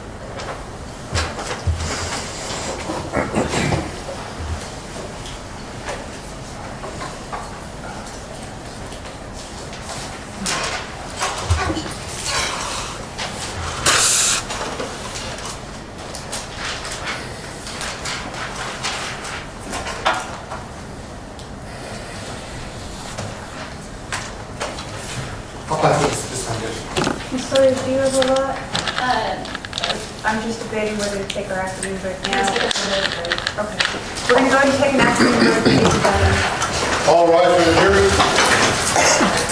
Ms. Sawyers, do you have a lot? Uh, I'm just debating whether to take our afternoon break now. Let's get to the- Okay. We're going to go ahead and take an afternoon break. All rise for the jury.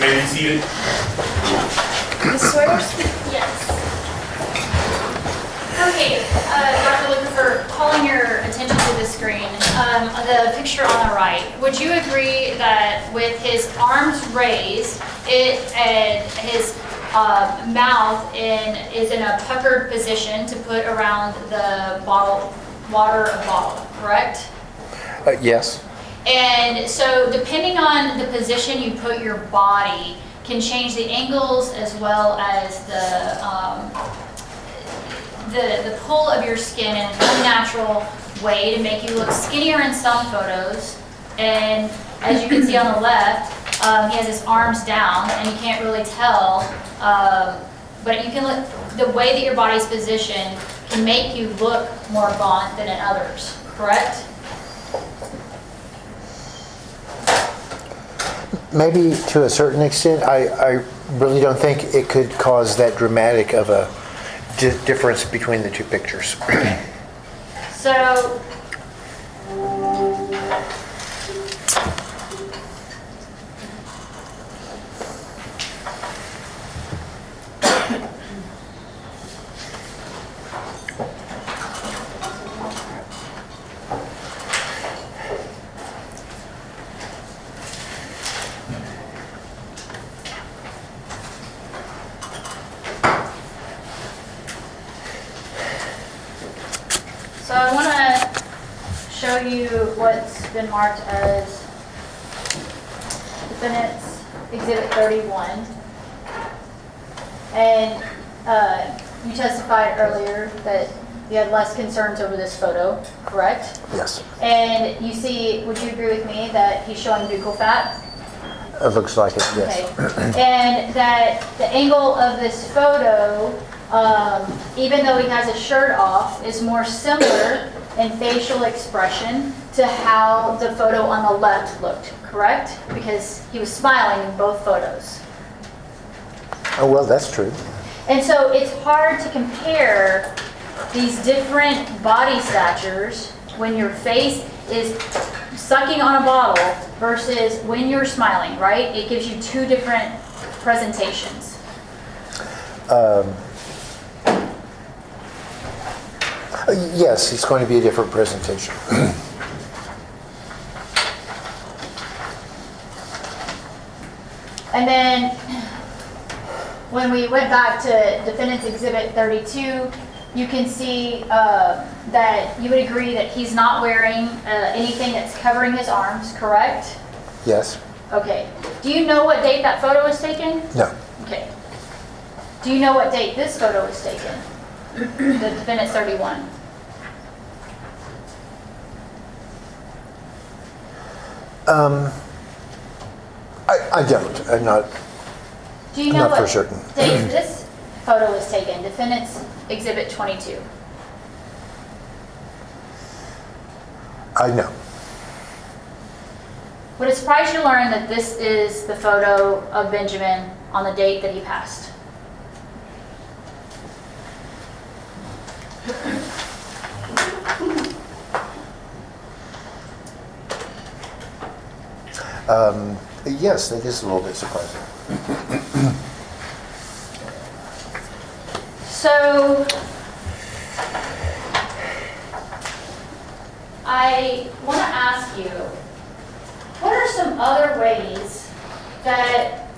may be seated. Ms. Sawyer? Yes. Okay, Dr. Lucifer, calling your attention to the screen, the picture on the right, would you agree that with his arms raised, his mouth is in a puckered position to put around the water bottle, correct? Yes. And so depending on the position you put your body can change the angles as well as the pull of your skin in an unnatural way to make you look skinnier in some photos. And as you can see on the left, he has his arms down and you can't really tell, but you can look, the way that your body's positioned can make you look more gaunt than in others, correct? Maybe to a certain extent. I really don't think it could cause that dramatic of a difference between the two pictures. So, So I want to show you what's been marked as Defendant's Exhibit 31. And you testified earlier that you had less concerns over this photo, correct? Yes. And you see, would you agree with me that he's showing buccal fat? It looks like it, yes. Okay. And that the angle of this photo, even though he has his shirt off, is more similar in facial expression to how the photo on the left looked, correct? Because he was smiling in both photos. Oh, well, that's true. And so it's hard to compare these different body statures when your face is sucking on a bottle versus when you're smiling, right? It gives you two different presentations. Yes, it's going to be a different presentation. And then when we went back to Defendant's Exhibit 32, you can see that you would agree that he's not wearing anything that's covering his arms, correct? Yes. Okay. Do you know what date that photo was taken? No. Okay. Do you know what date this photo was taken? The Defendant's 31. I don't. I'm not. Do you know Not for what certain. date this photo was taken? Defendant's Exhibit 22. I know. Would it surprise you to learn that this is the photo of Benjamin on the date that he passed? Yes, that is a little bit surprising. So, I want to ask you, what are some other ways that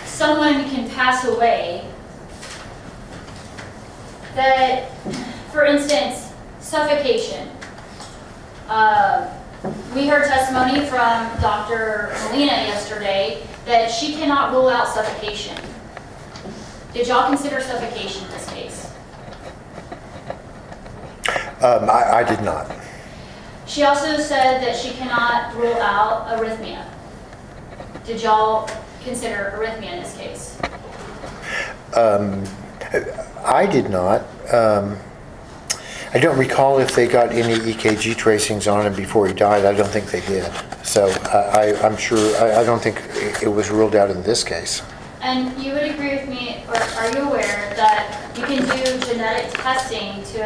someone can pass away that, for instance, suffocation? We heard testimony from Dr. Molina yesterday that she cannot rule out suffocation. Did y'all consider suffocation in this case? I did not. She also said that she cannot rule out arrhythmia. Did y'all consider arrhythmia in this case? I did not. I don't recall if they got any EKG tracings on him before he died. I don't think they did. So I'm sure, I don't think it was ruled out in this case. And you would agree with me, or are you aware that you can do genetic testing to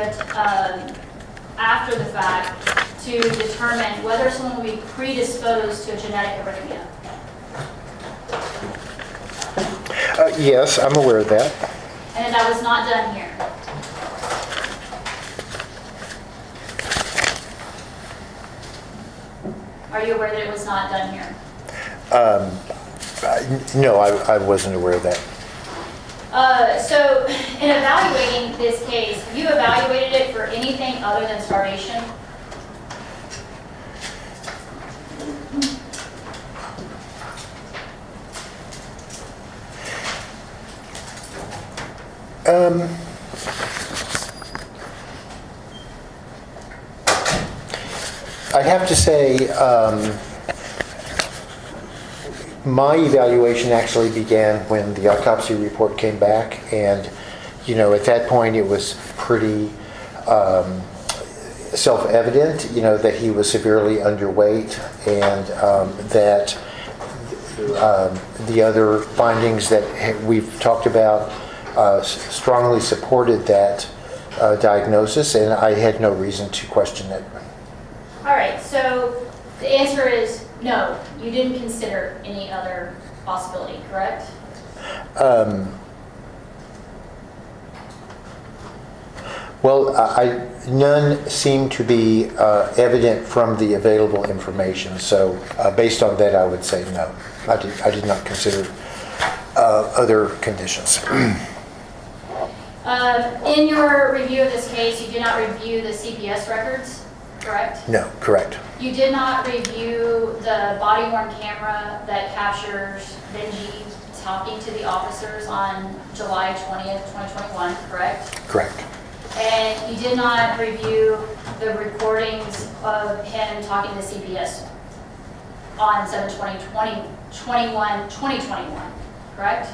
after the fact to determine whether someone will be predisposed to a genetic arrhythmia? Yes, I'm aware of that. And that was not done here. Are you aware that it was not done here? No, I wasn't aware of that. So in evaluating this case, you evaluated it for anything other than starvation? I have to say, my evaluation actually began when the autopsy report came back, and, you know, at that point it was pretty self-evident, you know, that he was severely underweight, and that the other findings that we've talked about strongly supported that diagnosis, and I had no reason to question it. All right, so the answer is no, you didn't consider any other possibility, correct? Well, none seem to be evident from the available information, so based on that, I would say no. I did not consider other conditions. In your review of this case, you did not review the CPS records, correct? No, correct. You did not review the body-worn camera that captures Benji talking to the officers on July 20th, 2021, correct? Correct. And you did not review the recordings of him talking to CPS on 7/20/2021, correct?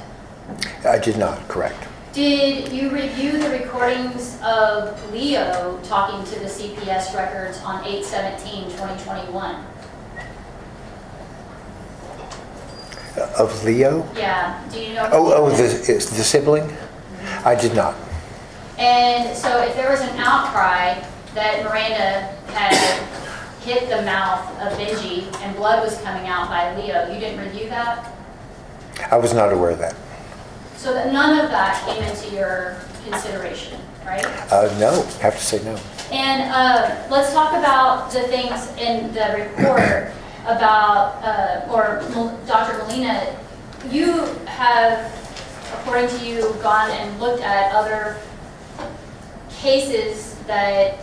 I did not, correct. Did you review the recordings of Leo talking to the CPS records on 8/17/2021? Of Leo? Yeah, do you know? Oh, the sibling? I did not. And so if there was an outcry that Miranda had hit the mouth of Benji and blood was coming out by Leo, you didn't review that? I was not aware of that. So that none of that came into your consideration, right? No, have to say no. And let's talk about the things in the report about, Dr. Molina, you have, according to you, gone and looked at other cases that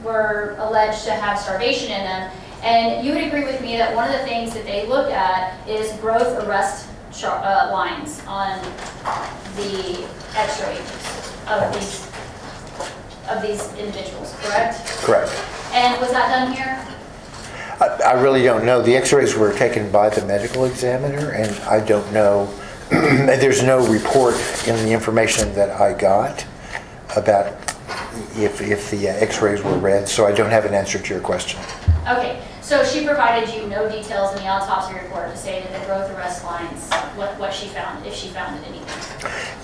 were alleged to have starvation in them, and you would agree with me that one of the things that they look at is growth arrest lines on the x-rays of these individuals, correct? Correct. And was that done here? I really don't know. The x-rays were taken by the medical examiner, and I don't know. There's no report in the information that I got about if the x-rays were read, so I don't have an answer to your question. Okay, so she provided you no details in the autopsy report to say that the growth arrest lines, what she found, if she found anything.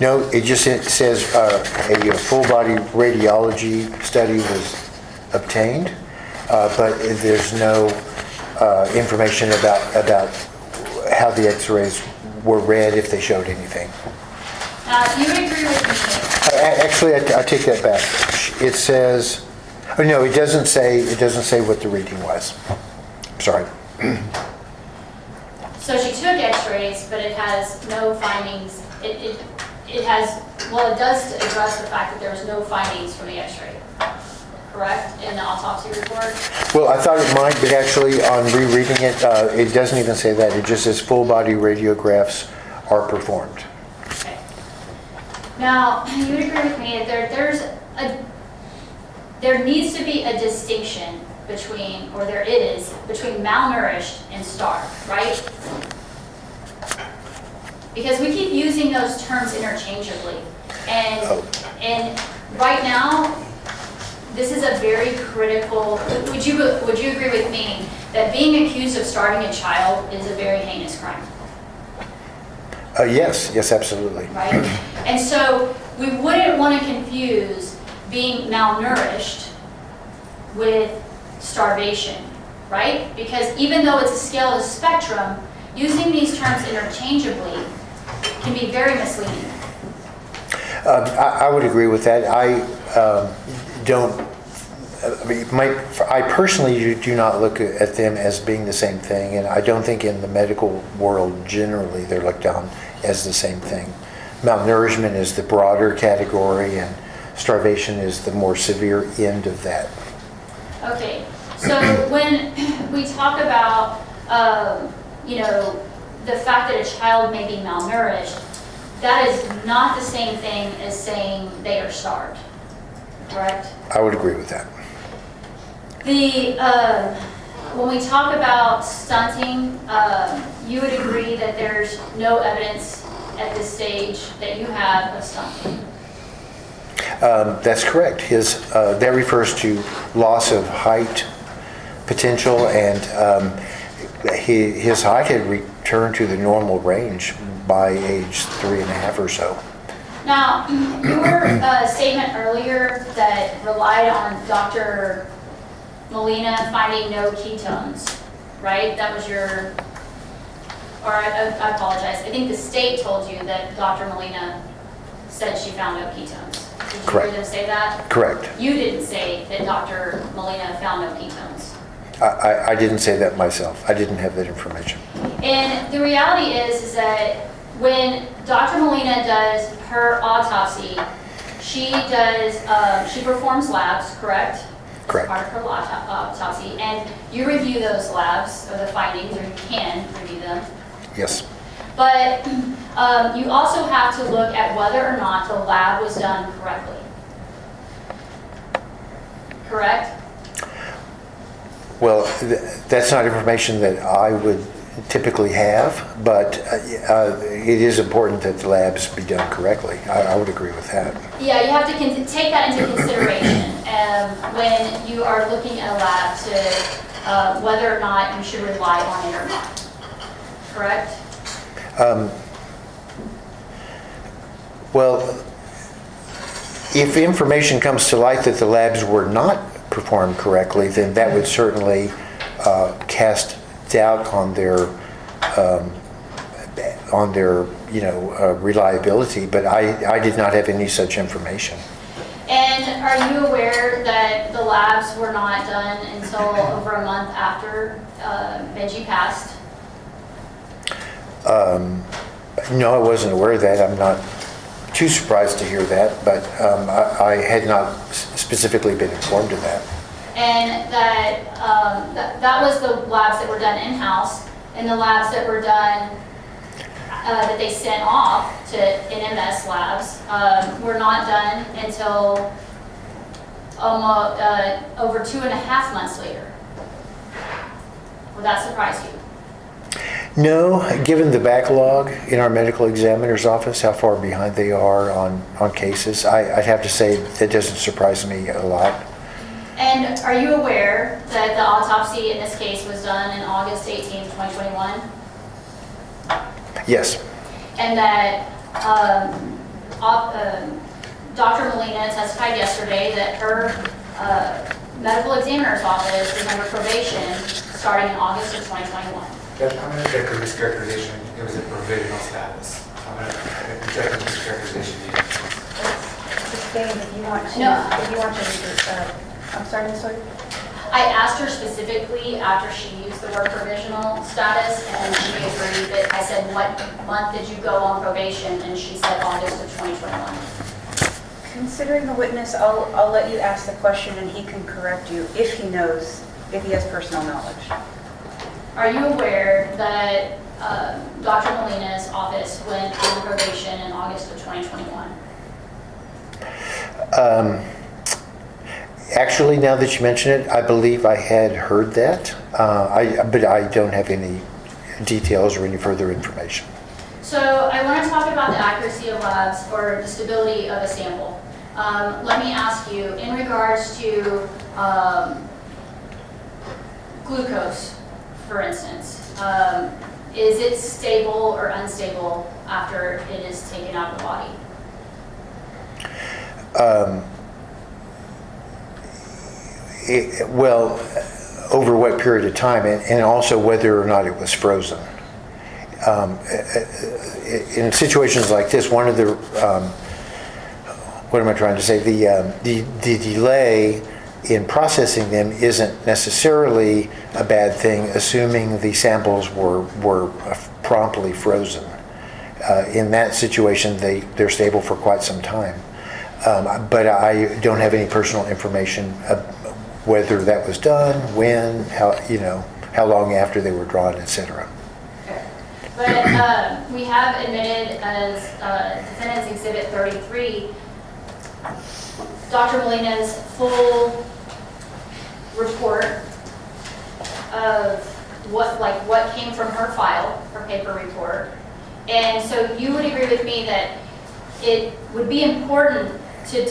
No, it just says a full body radiology study was obtained, but there's no information about how the x-rays were read, if they showed anything. You would agree with me. Actually, I take that back. It says, oh no, it doesn't say what the reading was. Sorry. So she took x-rays, but it has no findings. It has, well, it does address the fact that there was no findings from the x-ray, correct, in the autopsy report? Well, I thought it might, but actually on rereading it, it doesn't even say that. It just says full body radiographs are performed. Okay. Now, you would agree with me that there needs to be a distinction between, or there is, between malnourished and starved, right? Because we keep using those terms interchangeably. And right now, this is a very critical, would you agree with me that being accused of starving a child is a very heinous crime? Yes, absolutely. Right? And so we wouldn't want to confuse being malnourished with starvation, right? Because even though it's a scale of the spectrum, using these terms interchangeably can be very misleading. I would agree with that. I don't, I personally do not look at them as being the same thing, and I don't think in the medical world generally they're looked on as the same thing. Malnourishment is the broader category, and starvation is the more severe end of that. Okay, so when we talk about, the fact that a child may be malnourished, that is not the same thing as saying they are starved, correct? I would agree with that. When we talk about stunting, you would agree that there's no evidence at this stage that you have of stunting? That's correct. That refers to loss of height potential, and his height had returned to the normal range by age 3.5 or so. Now, your statement earlier that relied on Dr. Molina finding no ketones, right? That was your, or I apologize. I think the state told you that Dr. Molina said she found no ketones. Did you Correct. hear them say that? Correct. You didn't say that Dr. Molina found no ketones. I didn't say that myself. I didn't have that information. And the reality is that when Dr. Molina does her autopsy, she performs labs, correct? Correct. As part of her autopsy, and you review those labs or the findings, or you can review them. Yes. But you also have to look at whether or not the lab was done correctly. Correct? Well, that's not information that I would typically have, but it is important that the labs be done correctly. I would agree with that. Yeah, you have to take that into consideration when you are looking at a lab to whether or not you should rely on it or not. Correct? Well, if information comes to light that the labs were not performed correctly, then that would certainly cast doubt on their reliability. But I did not have any such information. And are you aware that the labs were not done until over a month after Benji passed? No, I wasn't aware of that. I'm not too surprised to hear that, but I had not specifically been informed of that. And that was the labs that were done in-house, and the labs that were done, that they sent off to NMS labs, were not done until almost over 2.5 months later. Would that surprise you? No, given the backlog in our medical examiner's office, how far behind they are on cases, I'd have to say that doesn't surprise me a lot. And are you aware that the autopsy in this case was done in August 18th, 2021? Yes. And that Dr. Molina testified yesterday that her medical examiner's office is under probation starting in August of 2021. Judge, I'm going to object to this characterization. It was a provisional status. I'm going to object to this characterization. Just Dave, if you want to, No. I'm sorry, Ms. Sawyer? I asked her specifically after she used the word provisional status, and she agreed that I said, what month did you go on probation? And she said August of 2021. Considering the witness, I'll let you ask the question and he can correct you if he knows, if he has personal knowledge. Are you aware that Dr. Molina's office went on probation in August of 2021? Actually, now that you mention it, I believe I had heard that, but I don't have any details or any further information. So I want to talk about the accuracy of labs or the stability of a sample. Let me ask you, in regards to glucose, for instance, is it stable or unstable after it is taken out of the body? Well, over what period of time, and also whether or not it was frozen. in situations like this, one of the, what am I trying to say? The delay in processing them isn't necessarily a bad thing, assuming the samples were promptly frozen. In that situation, they're stable for quite some time. But I don't have any personal information of whether that was done, when, how long after they were drawn, etc. But we have admitted as Defendant's Exhibit 33, Dr. Molina's full report of what came from her file, her paper report. And so you would agree with me that it would be important to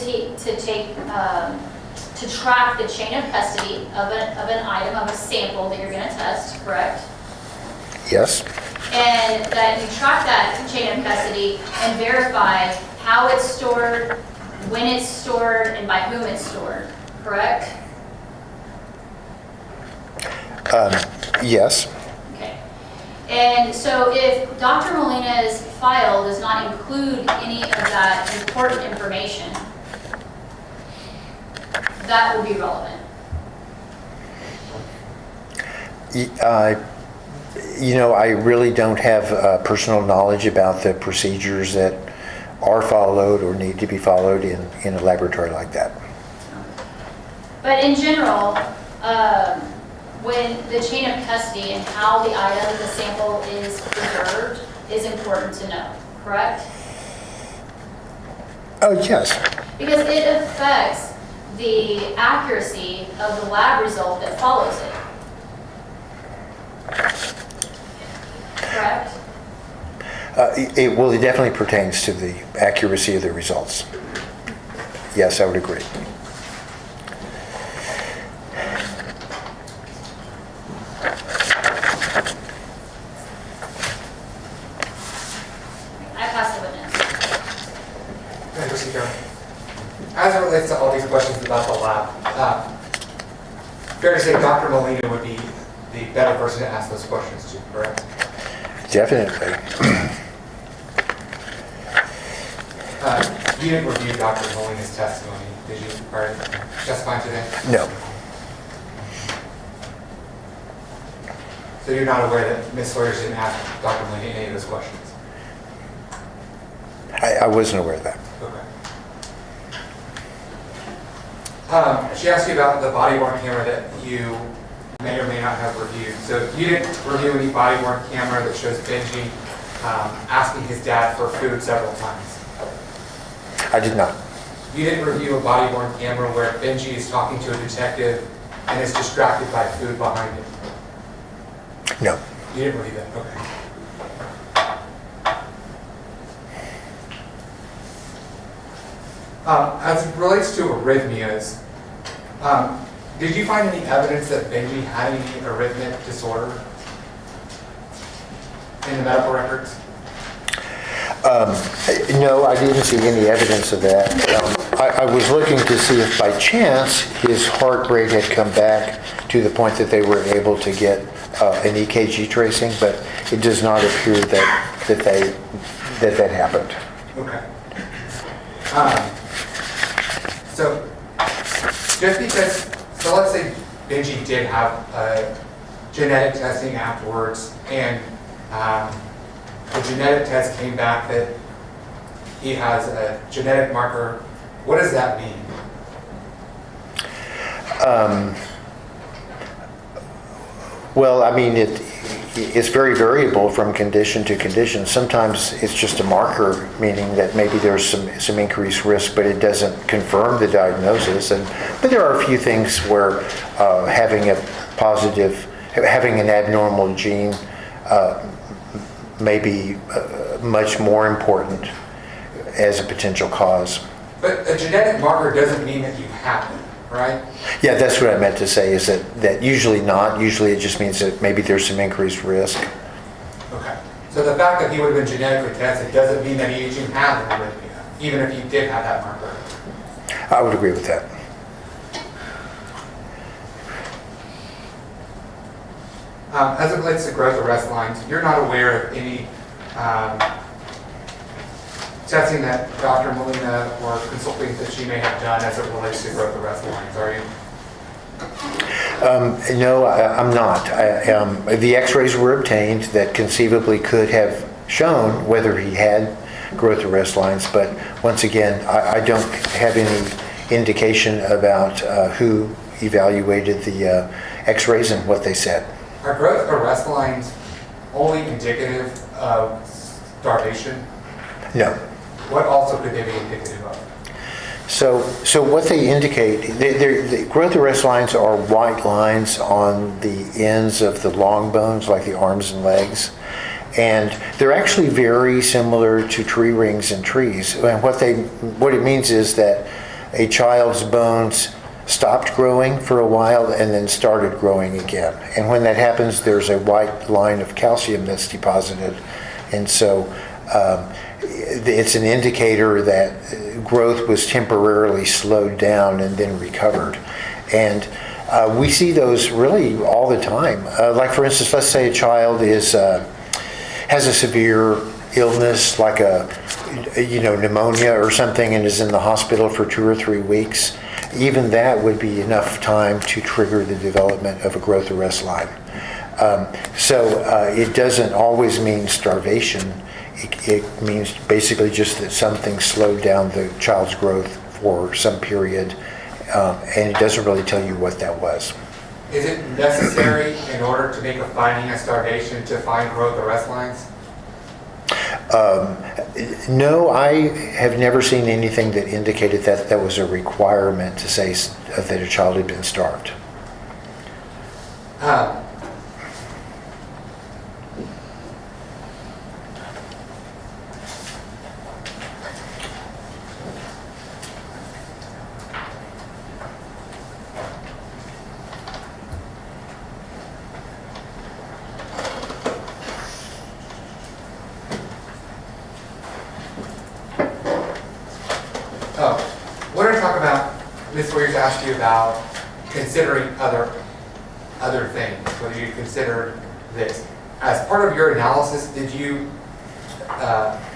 track the chain of custody of an item, of a sample that you're going to test, correct? Yes. And that you track that chain of custody and verify how it's stored, when it's stored, and by whom it's stored, correct? Yes. Okay. And so if Dr. Molina's file does not include any of that important information, that will be relevant. I really don't have personal knowledge about the procedures that are followed or need to be followed in a laboratory like that. But in general, when the chain of custody and how the item, the sample is preserved is important to know, correct? Oh, yes. Because it affects the accuracy of the lab result that follows it. Correct? It definitely pertains to the accuracy of the results. Yes, I would agree. I pass the witness. Thank you, Speaker. As it relates to all these questions about the lab, fair to say Dr. Molina would be the better person to ask those questions to, correct? Definitely. You didn't review Dr. Molina's testimony, did you, prior to testifying today? No. So you're not aware that Ms. Sawyers didn't ask Dr. Molina any of those questions? I wasn't aware of that. Okay. She asked you about the body-worn camera that you may or may not have reviewed. So you didn't review any body-worn camera that shows Benji asking his dad for food several times? I did not. You didn't review a body-worn camera where Benji is talking to a detective and is distracted by food behind him? No. You didn't review that? Okay. As it relates to arrhythmias, did you find any evidence that Benji had any arrhythmic disorder in the medical records? No, I didn't see any evidence of that. I was looking to see if by chance his heart rate had come back to the point that they were able to get an EKG tracing, but it does not appear that happened. Okay. So just because, so let's say Benji did have genetic testing afterwards, and the genetic test came back that he has a genetic marker. What does that mean? Well, I mean, it's very variable from condition to condition. Sometimes it's just a marker, meaning that maybe there's some increased risk, but it doesn't confirm the diagnosis. But there are a few things where having an abnormal gene may be much more important as a potential cause. But a genetic marker doesn't mean that you have it, right? Yeah, that's what I meant to say, is that usually not. Usually it just means that maybe there's some increased risk. Okay. So the fact that he would have been genetically tested doesn't mean that he even had an arrhythmia, even if he did have that marker. I would agree with that. As it relates to growth arrest lines, you're not aware of any testing that Dr. Molina or consulting that she may have done as it relates to growth arrest lines, are you? No, I'm not. The x-rays were obtained that conceivably could have shown whether he had growth arrest lines, but once again, I don't have any indication about who evaluated the x-rays and what they said. Are growth arrest lines only indicative of starvation? No. What also could they be indicative of? So what they indicate, the growth arrest lines are white lines on the ends of the long bones, like the arms and legs. And they're actually very similar to tree rings in trees. And what it means is that a child's bones stopped growing for a while and then started growing again. And when that happens, there's a white line of calcium that's deposited. And so it's an indicator that growth was temporarily slowed down and then recovered. And we see those really all the time. Like for instance, let's say a child has a severe illness like pneumonia or something and is in the hospital for 2 or 3 weeks. Even that would be enough time to trigger the development of a growth arrest line. So it doesn't always mean starvation. It means basically just that something slowed down the child's growth for some period, and it doesn't really tell you what that was. Is it necessary in order to make a finding of starvation to find growth arrest lines? No, I have never seen anything that indicated that that was a requirement to say that a child had been starved. What I talk about, Ms. Warriors asked you about considering other things, whether you considered this. As part of your analysis, did you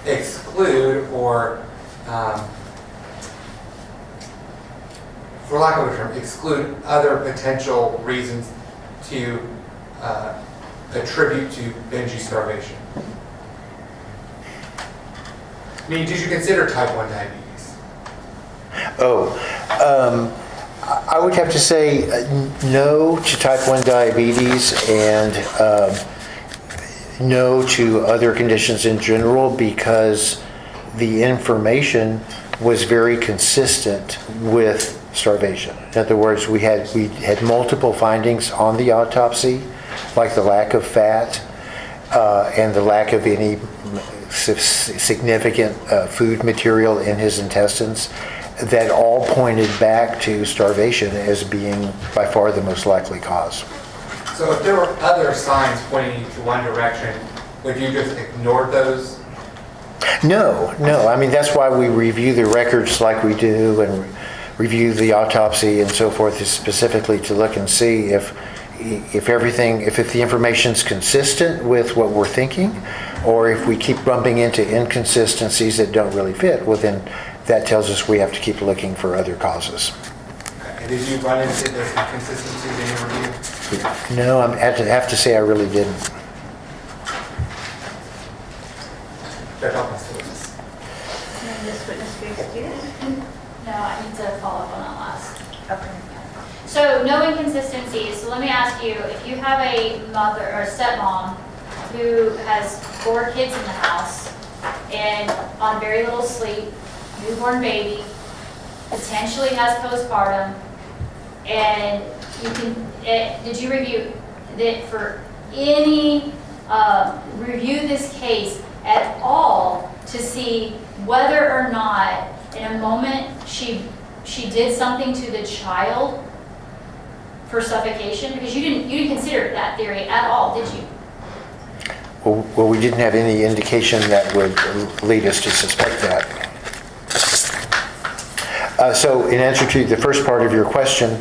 exclude or, for lack of a term, exclude other potential reasons to attribute to Benji's starvation? I mean, did you consider type 1 diabetes? I would have to say no to type 1 diabetes and no to other conditions in general because the information was very consistent with starvation. In other words, we had multiple findings on the autopsy, like the lack of fat and the lack of any significant food material in his intestines, that all pointed back to starvation as being by far the most likely cause. So if there were other signs pointing to one direction, would you just ignore those? No. I mean, that's why we review the records like we do and review the autopsy and so forth, is specifically to look and see if the information's consistent with what we're thinking, or if we keep bumping into inconsistencies that don't really fit, well then that tells us we have to keep looking for other causes. And did you run into those inconsistencies in your review? No, I have to say I really didn't. Judge, I'll pass the witness. May this witness be excused? No, I need to follow up on that last. Okay. So no inconsistencies. So let me ask you, if you have a mother or a stepmom who has 4 kids in the house and on very little sleep, newborn baby, potentially has postpartum, and did you review that for any, review this case at all to see whether or not in a moment she did something to the child for suffocation? Because you didn't consider that theory at all, did you? Well, we didn't have any indication that would lead us to suspect that. So in answer to the first part of your question,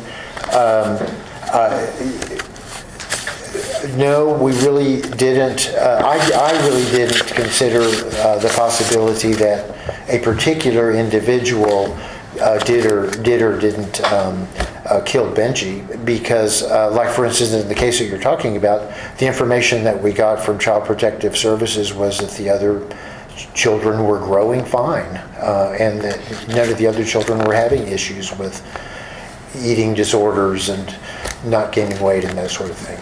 No, we really didn't. I really didn't consider the possibility that a particular individual did or didn't kill Benji, because, like for instance, in the case that you're talking about, the information that we got from Child Protective Services was that the other children were growing fine, and that none of the other children were having issues with eating disorders and not gaining weight and that sort of thing.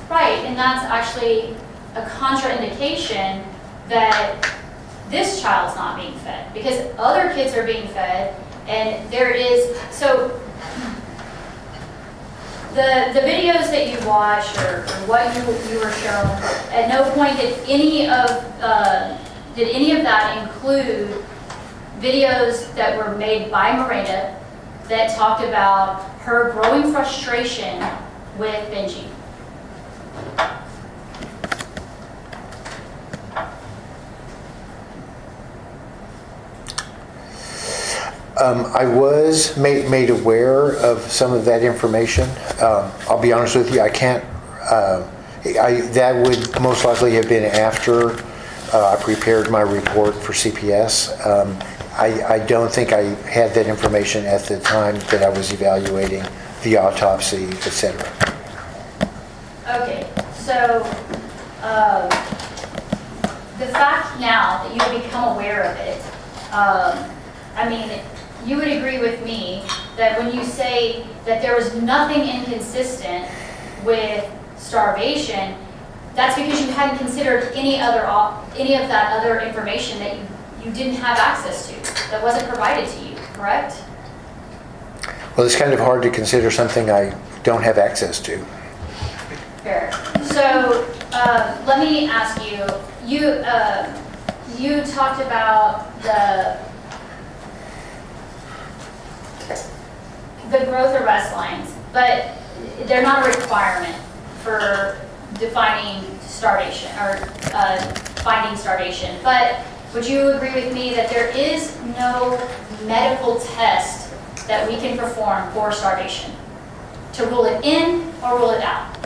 Right, and that's actually a contraindication that this child's not being fed, because other kids are being fed, and there is, so the videos that you watched or what you were shown, at no point did any of that include videos that were made by Miranda that talked about her growing frustration with Benji. I was made aware of some of that information. I'll be honest with you, I can't, that would most likely have been after I prepared my report for CPS. I don't think I had that information at the time that I was evaluating the autopsy, etc. Okay, so the fact now that you have become aware of it, I mean, you would agree with me that when you say that there was nothing inconsistent with starvation, that's because you hadn't considered any of that other information that you didn't have access to, that wasn't provided to you, correct? Well, it's kind of hard to consider something I don't have access to. Fair. So let me ask you, you talked about the growth arrest lines, but they're not a requirement for defining starvation or finding starvation. But would you agree with me that there is no medical test that we can perform for starvation to rule it in or rule it out?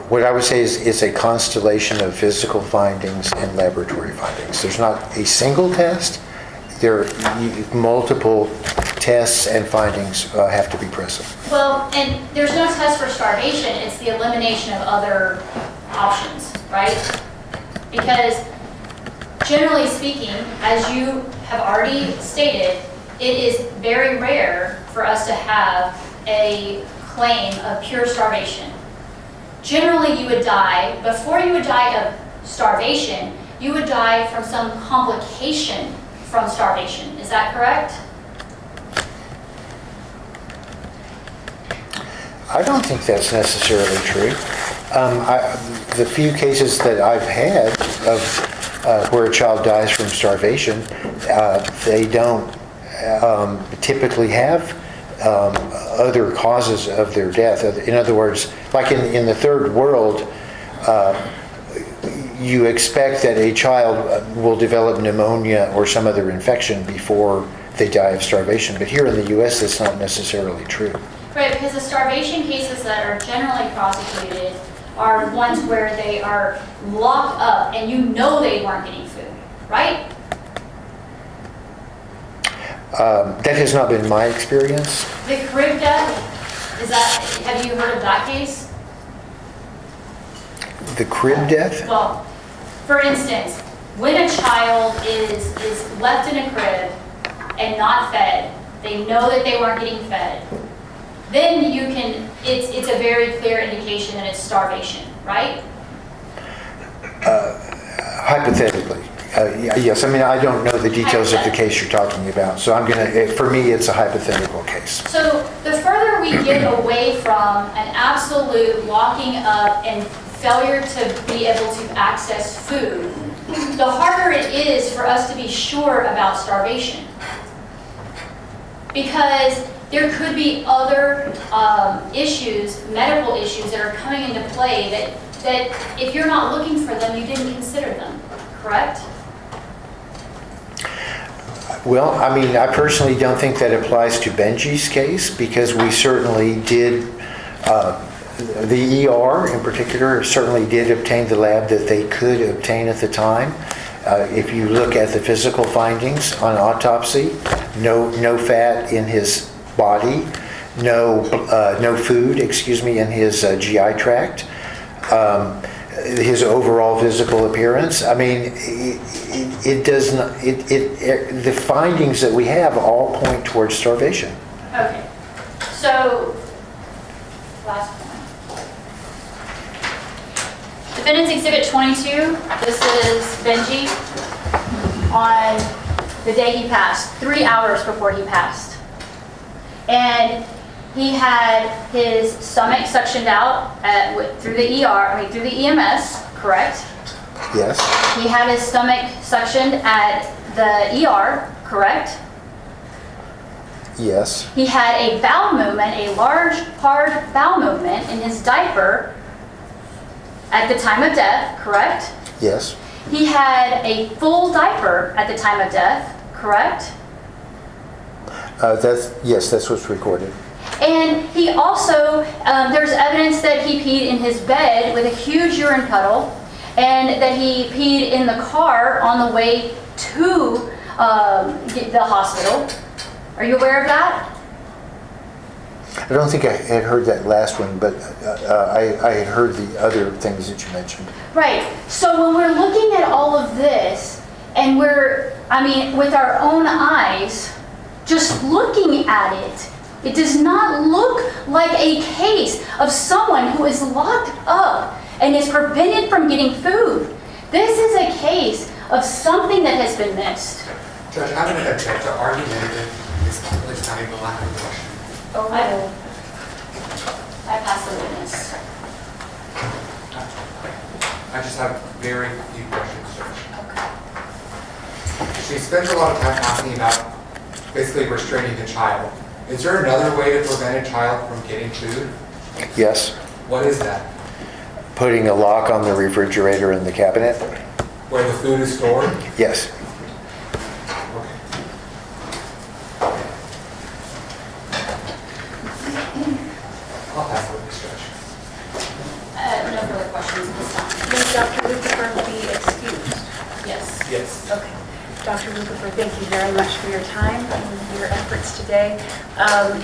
What I would say is it's a constellation of physical findings and laboratory findings. There's not a single test. There are multiple tests and findings have to be present. Well, and there's no test for starvation, it's the elimination of other options, right? Because generally speaking, as you have already stated, it is very rare for us to have a claim of pure starvation. Generally, you would die, before you would die of starvation, you would die from some complication from starvation. Is that correct? I don't think that's necessarily true. The few cases that I've had of where a child dies from starvation, they don't typically have other causes of their death. In other words, like in the third world, you expect that a child will develop pneumonia or some other infection before they die of starvation. But here in the U.S., that's not necessarily true. Right, because the starvation cases that are generally prosecuted are ones where they are locked up and you know they weren't getting food, right? That has not been my experience. The crib death, have you heard of that case? The crib death? Well, for instance, when a child is left in a crib and not fed, they know that they weren't getting fed, then it's a very clear indication that it's starvation, right? Hypothetically. Yes, I mean, I don't know the details of the case you're talking about, so for me, it's a hypothetical case. So the further we get away from an absolute locking up and failure to be able to access food, the harder it is for us to be sure about starvation. Because there could be other issues, medical issues that are coming into play that if you're not looking for them, you didn't consider them, correct? Well, I mean, I personally don't think that applies to Benji's case because we certainly did, the ER in particular certainly did obtain the lab that they could obtain at the time. If you look at the physical findings on autopsy, no fat in his body, no food, in his GI tract. His overall physical appearance. I mean, it does not. The findings that we have all point towards starvation. Okay, so, last point. Defendant's Exhibit 22, this is Benji on the day he passed, 3 hours before he passed. And he had his stomach suctioned out through the through the EMS, correct? Yes. He had his stomach suctioned at the ER, correct? Yes. He had a bowel movement, a large, hard bowel movement in his diaper at the time of death, correct? Yes. He had a full diaper at the time of death, correct? That's what's recorded. And he also, there's evidence that he peed in his bed with a huge urine puddle, and that he peed in the car on the way to the hospital. Are you aware of that? I don't think I had heard that last one, but I had heard the other things that you mentioned. Right. So when we're looking at all of this, and with our own eyes, just looking at it, it does not look like a case of someone who is locked up and is prevented from getting food. This is a case of something that has been missed. Judge, I'm going to object to argumentative. It's completely not even a lack of question. Oh, I pass the witness. I just have very few questions, Judge. Okay. She spends a lot of time talking about basically restraining the child. Is there another way to prevent a child from getting food? Yes. What is that? Putting a lock on the refrigerator in the cabinet? Where the food is stored? Yes. Okay. I'll pass the witness, Judge. No further questions at this time. May Dr. Lucifer be excused? Yes. Yes. Okay. Dr. Lucifer, thank you very much for your time and your efforts today.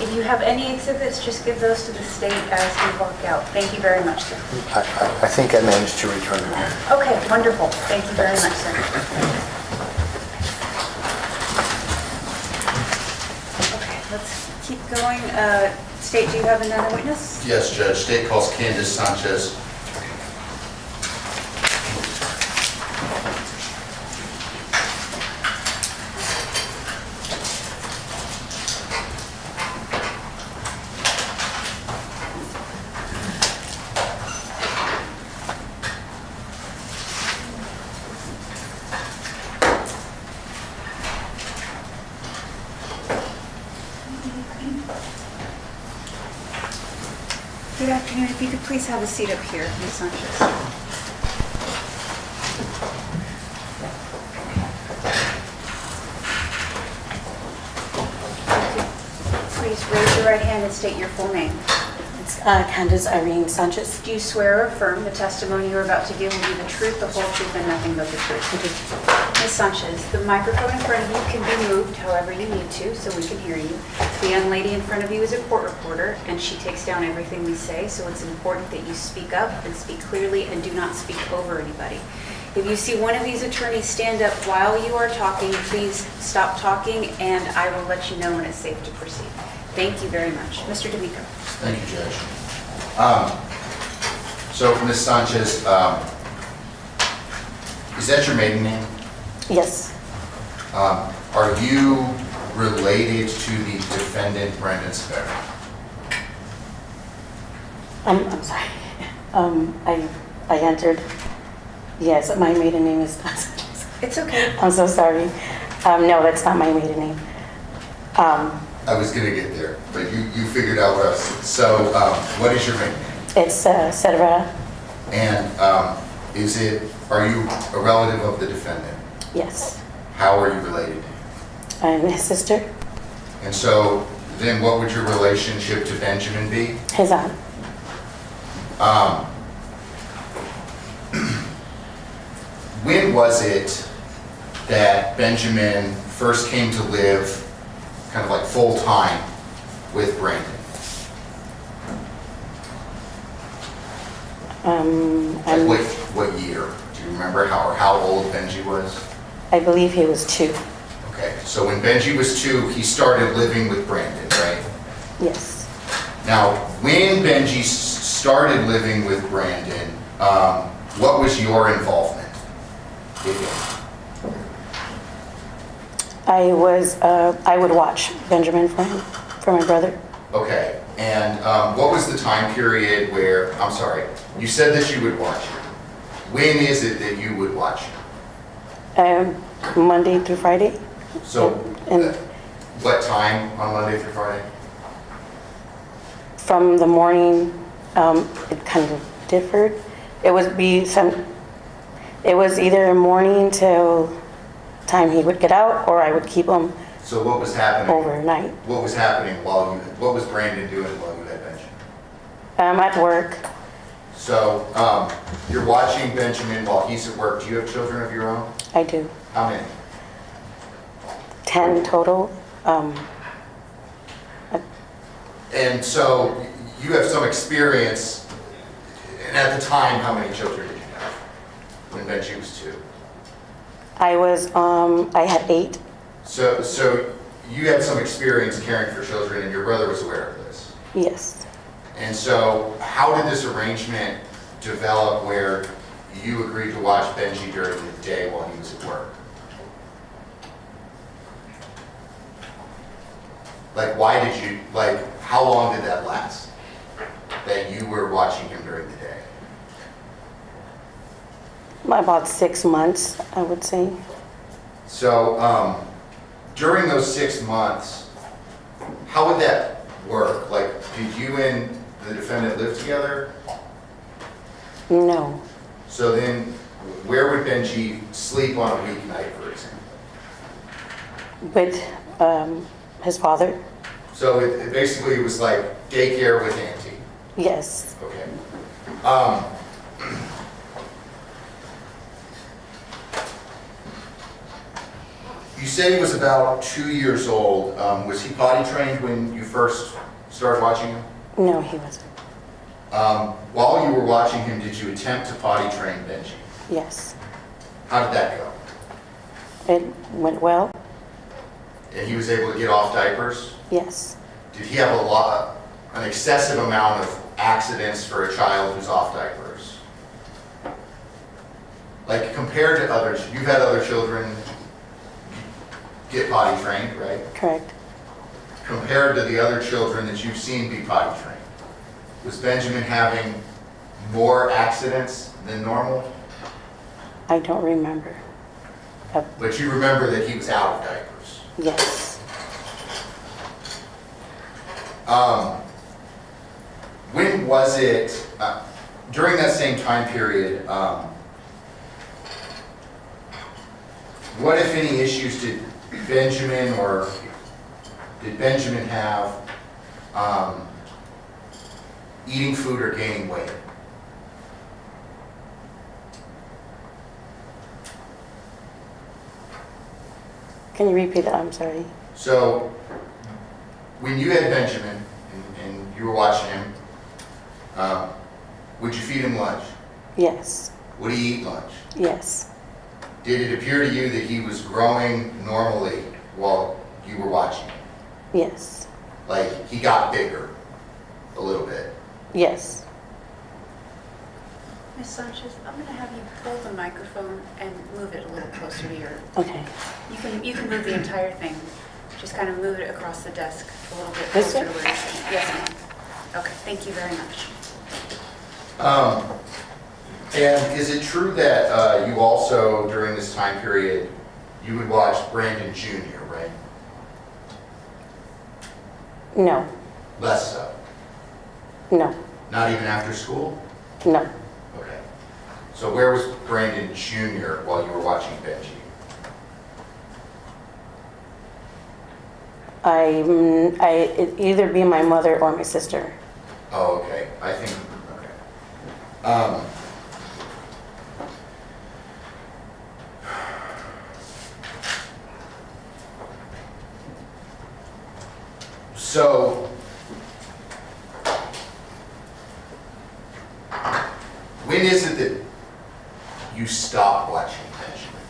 If you have any exhibits, just give those to the state as we walk out. Thank you very much, sir. I think I managed to return them. Okay, wonderful. Thank you very much, sir. Okay, let's keep going. State, do you have another witness? Yes, Judge. State calls Candace Sanchez. Good afternoon. If you could please have a seat up here, Ms. Sanchez. Please raise your right hand and state your full name. It's Candace Irene Sanchez. Do you swear or affirm the testimony you're about to give will be the truth, the whole truth, and nothing but the truth? Ms. Sanchez, the microphone in front of you can be moved however you need to so we can hear you. The young lady in front of you is a court reporter, and she takes down everything we say, so it's important that you speak up and speak clearly and do not speak over anybody. If you see one of these attorneys stand up while you are talking, please stop talking, and I will let you know when it's safe to proceed. Thank you very much. Mr. DeVico. Thank you, Judge. So, Ms. Sanchez, is that your maiden name? Yes, Are you related to the defendant, Brendan Cervera? I'm sorry. I entered. Yes, my maiden name is Sanchez. It's okay. I'm so sorry. No, that's not my maiden name. I was going to get there, but you figured out what I was. So, what is your maiden name? It's Cervera. And are you a relative of the defendant? Yes. How are you related? I'm his sister, And so then what would your relationship to Benjamin be? his aunt. When was it that Benjamin first came to live kind of like full-time with Brandon? I'm- Like what year? Do you remember how old Benji was? I believe he was 2. Okay, so when Benji was 2, he started living with Brandon, right? Yes. Now, when Benji started living with Brandon, what was your involvement with him? I would watch Benjamin for him, for my brother. Okay, and what was the time period where, I'm sorry, you said that you would watch him. When is it that you would watch him? Monday through Friday. So, And what time on Monday through Friday? from the morning, it kind of differed. It was either morning till time he would get out, or I would keep him So what was happening? overnight. What was happening what was Brandon doing while you had Benjamin? At work. So, you're watching Benjamin while he's at work. Do you have children of your own? I do. How many? 10 total. And so you have some experience, and at the time, how many children did you have when Benji was 2? I had 8. So you had some experience caring for children, and your brother was aware of this. Yes. And so how did this arrangement develop where you agreed to watch Benji during the day while he was at work? How long did that last? That you were watching him during the day? About 6 months, I would say. So, during those 6 months, how would that work? Like, did you and the defendant live together? No. So then, where would Benji sleep on a weeknight, for example? With his father. So it basically was like daycare with Auntie. Yes. Okay. You said he was about 2 years old. Was he potty trained when you first started watching him? No, he wasn't. While you were watching him, did you attempt to potty train Benji? Yes. How did that go? It went well. And he was able to get off diapers? Yes. Did he have an excessive amount of accidents for a child who's off diapers? Like compared to others, you've had other children get potty trained, right? Correct. Compared to the other children that you've seen be potty trained, was Benjamin having more accidents than normal? I don't remember. But you remember that he was out of diapers. Yes. When was it, during that same time period, what if any issues did Benjamin have eating food or gaining weight? Can you repeat that? I'm sorry. So, when you had Benjamin and you were watching him, would you feed him lunch? Yes. Would he eat lunch? Yes. Did it appear to you that he was growing normally while you were watching him? Yes. Like he got bigger a little bit? Yes. Ms. Sanchez, I'm going to have you pull the microphone and move it a little closer to your, Okay. you can move the entire thing. Just kind of move it across the desk a little bit This closer to way? where you're sitting. Yes, ma'am. Okay, thank you very much. And is it true that you also, during this time period, you would watch Brandon Jr., right? No. Less so? No. Not even after school? No. Okay. So where was Brandon Jr. while you were watching Benji? It'd either be my mother or my sister. Oh, okay, I think, okay. So, when is it that you stop watching Benjamin?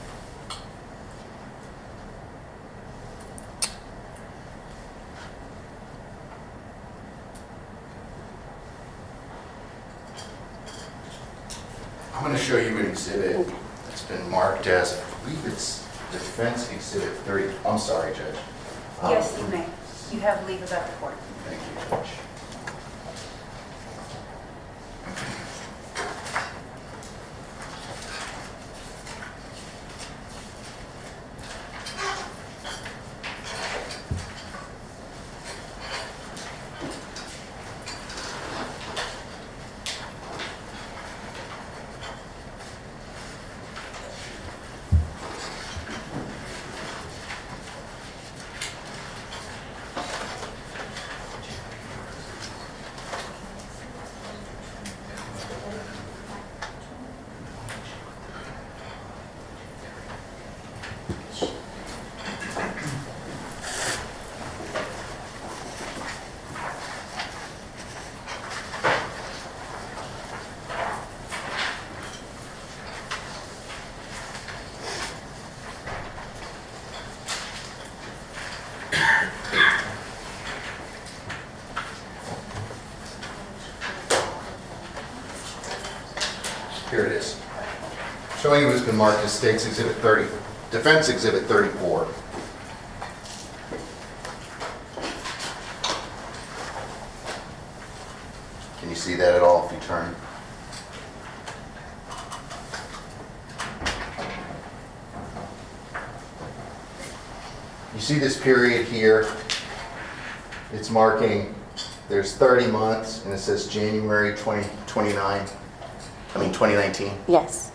I'm going to show you an exhibit that's been marked as, I believe it's Defense Exhibit 30. I'm sorry, Judge. Yes, you may. You have leave of that report. Thank you, Judge. Here it is. Showing you what's been marked as State's Exhibit 30, Defense Exhibit 34. Can you see that at all if you turn? You see this period here? It's marking, there's 30 months, and it says January 2019. Yes.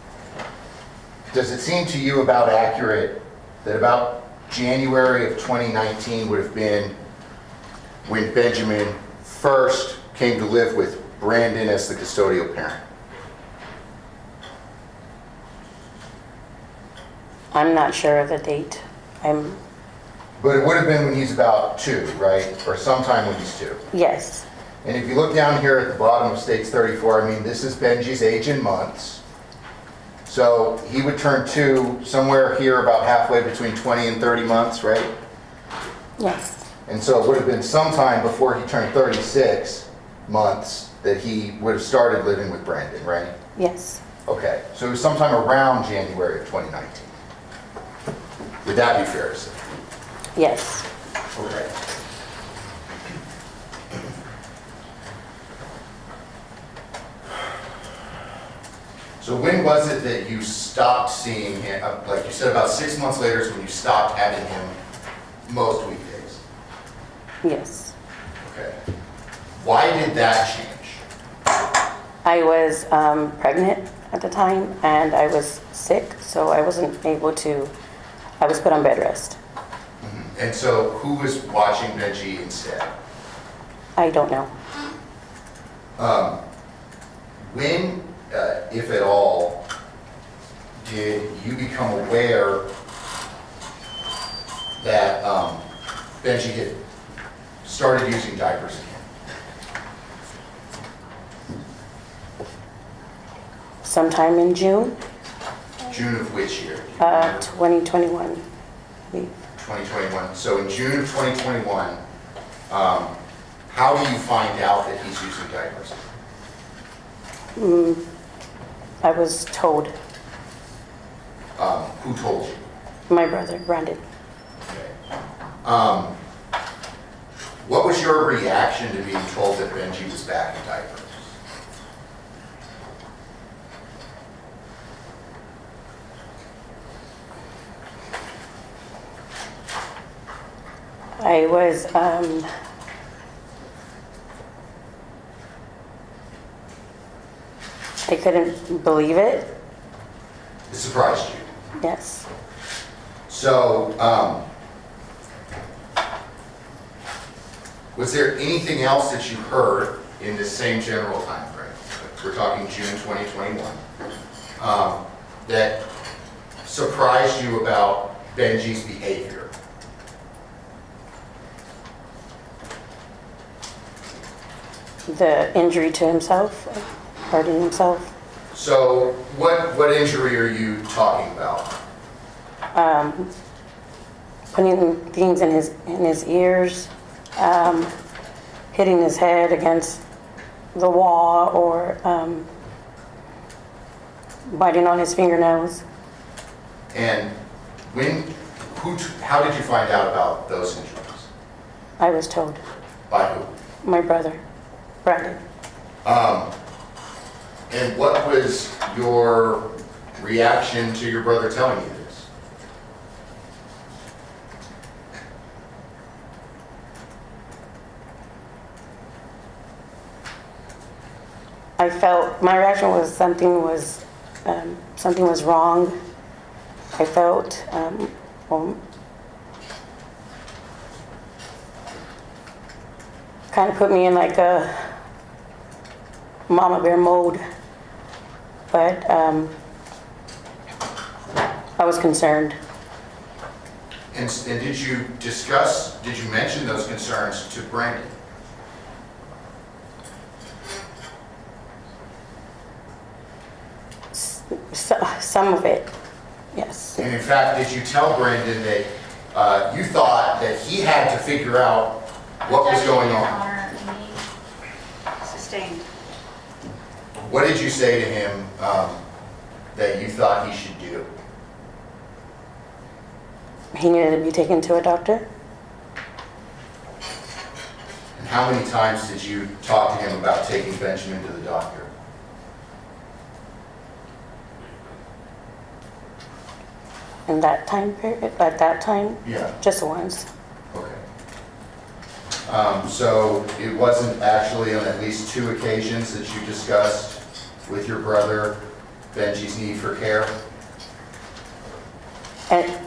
Does it seem to you about accurate that about January of 2019 would have been when Benjamin first came to live with Brandon as the custodial parent? I'm not sure of the date. But it would have been when he's about 2, right? Or sometime when he's 2. Yes. And if you look down here at the bottom of States 34, I mean, this is Benji's age in months. So he would turn 2 somewhere here about halfway between 20 and 30 months, right? Yes. And so it would have been sometime before he turned 36 months that he would have started living with Brandon, right? Yes. Okay, so it was sometime around January of 2019. Would that be fair to say? Yes. Okay. So when was it that you stopped seeing him, like you said, about 6 months later is when you stopped having him most weekdays? Yes. Okay. Why did that change? I was pregnant at the time and I was sick, so I wasn't able to, I was put on bed rest. And so who was watching Benji instead? I don't know. When, if at all, did you become aware that Benji had started using diapers again? Sometime in June, June of which year? Do you remember? 2021, I believe. 2021. So in June of 2021, how do you find out that he's using diapers? I was told, Who told you? my brother, Brandon. Okay. What was your reaction to being told that Benji was back in diapers? I was, I couldn't believe it. It surprised you. Yes. So, Was there anything else that you heard in this same general time frame? We're talking June 2021. That surprised you about Benji's behavior? The injury to himself, hurting himself. So what injury are you talking about? Putting things in his ears, hitting his head against the wall, or biting on his fingernails. And how did you find out about those injuries? I was told. By who? My brother, Brandon. And what was your reaction to your brother telling you this? I felt my reaction was something was wrong. I felt kind of put me in like a mama bear mode, but I was concerned. And did you mention those concerns to Brandon? Some of it, yes. And in fact, did you tell Brandon that you thought that he had to figure out what was going on? Sustained. What did you say to him that you thought he should do? He needed to be taken to a doctor. And how many times did you talk to him about taking Benjamin to the doctor? In that time period, at that time, Yeah. just once. Okay. So it wasn't actually on at least 2 occasions that you discussed with your brother Benji's need for care?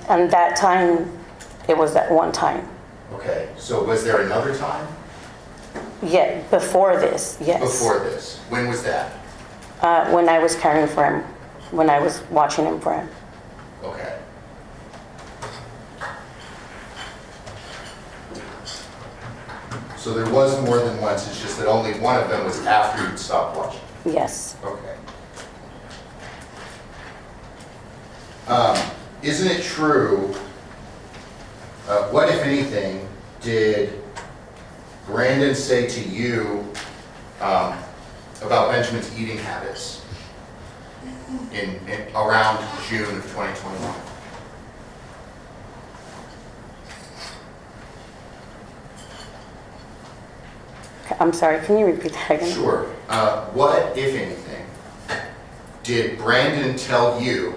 And that time, it was that one time. Okay, so was there another time Yeah, before this, yes. before this? When was that? When I was caring for him, when I was watching him for him. Okay. So there was more than once, it's just that only one of them was after you'd stopped watching. Yes. Okay. Isn't it true, what if anything did Brandon say to you about Benjamin's eating habits in around June of 2021? I'm sorry, can you repeat that again? Sure. What, if anything, did Brandon tell you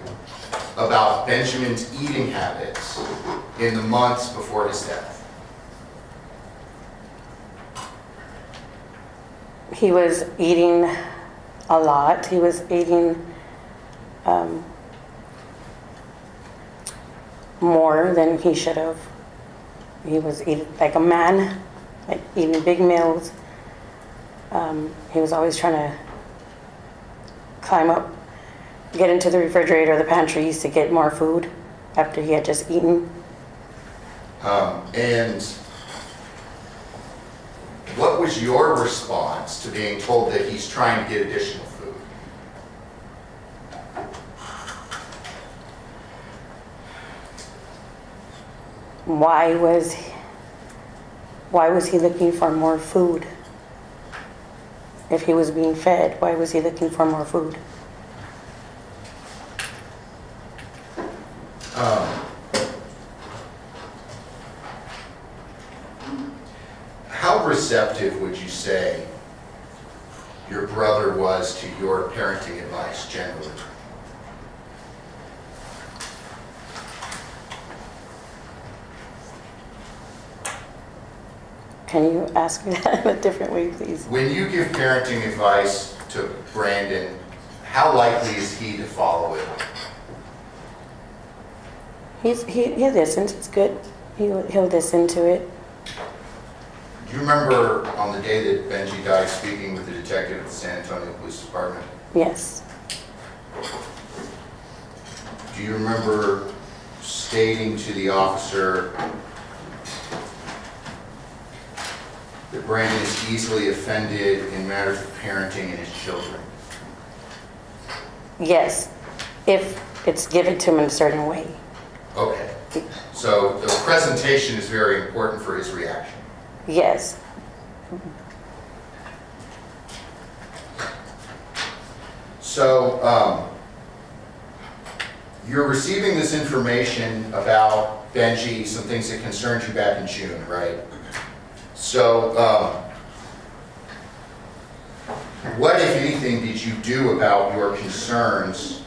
about Benjamin's eating habits in the months before his death? He was eating a lot. He was eating more than he should have. He was eating like a man, like eating big meals. He was always trying to climb up, get into the refrigerator or the pantries to get more food after he had just eaten. And what was your response to being told that he's trying to get additional food? Why was he looking for more food? If he was being fed, why was he looking for more food? How receptive would you say your brother was to your parenting advice generally? Can you ask me that in a different way, please? When you give parenting advice to Brandon, how likely is he to follow it? He listens. It's good. He'll listen to it. Do you remember on the day that Benji died speaking with the detective at the San Antonio Police Department? Yes. Do you remember stating to the officer that Brandon is easily offended in matters of parenting and his children? Yes, if it's given to him in a certain way. Okay. So the presentation is very important for his reaction. Yes. So you're receiving this information about Benji, some things that concerned you back in June, right? So what, if anything, did you do about your concerns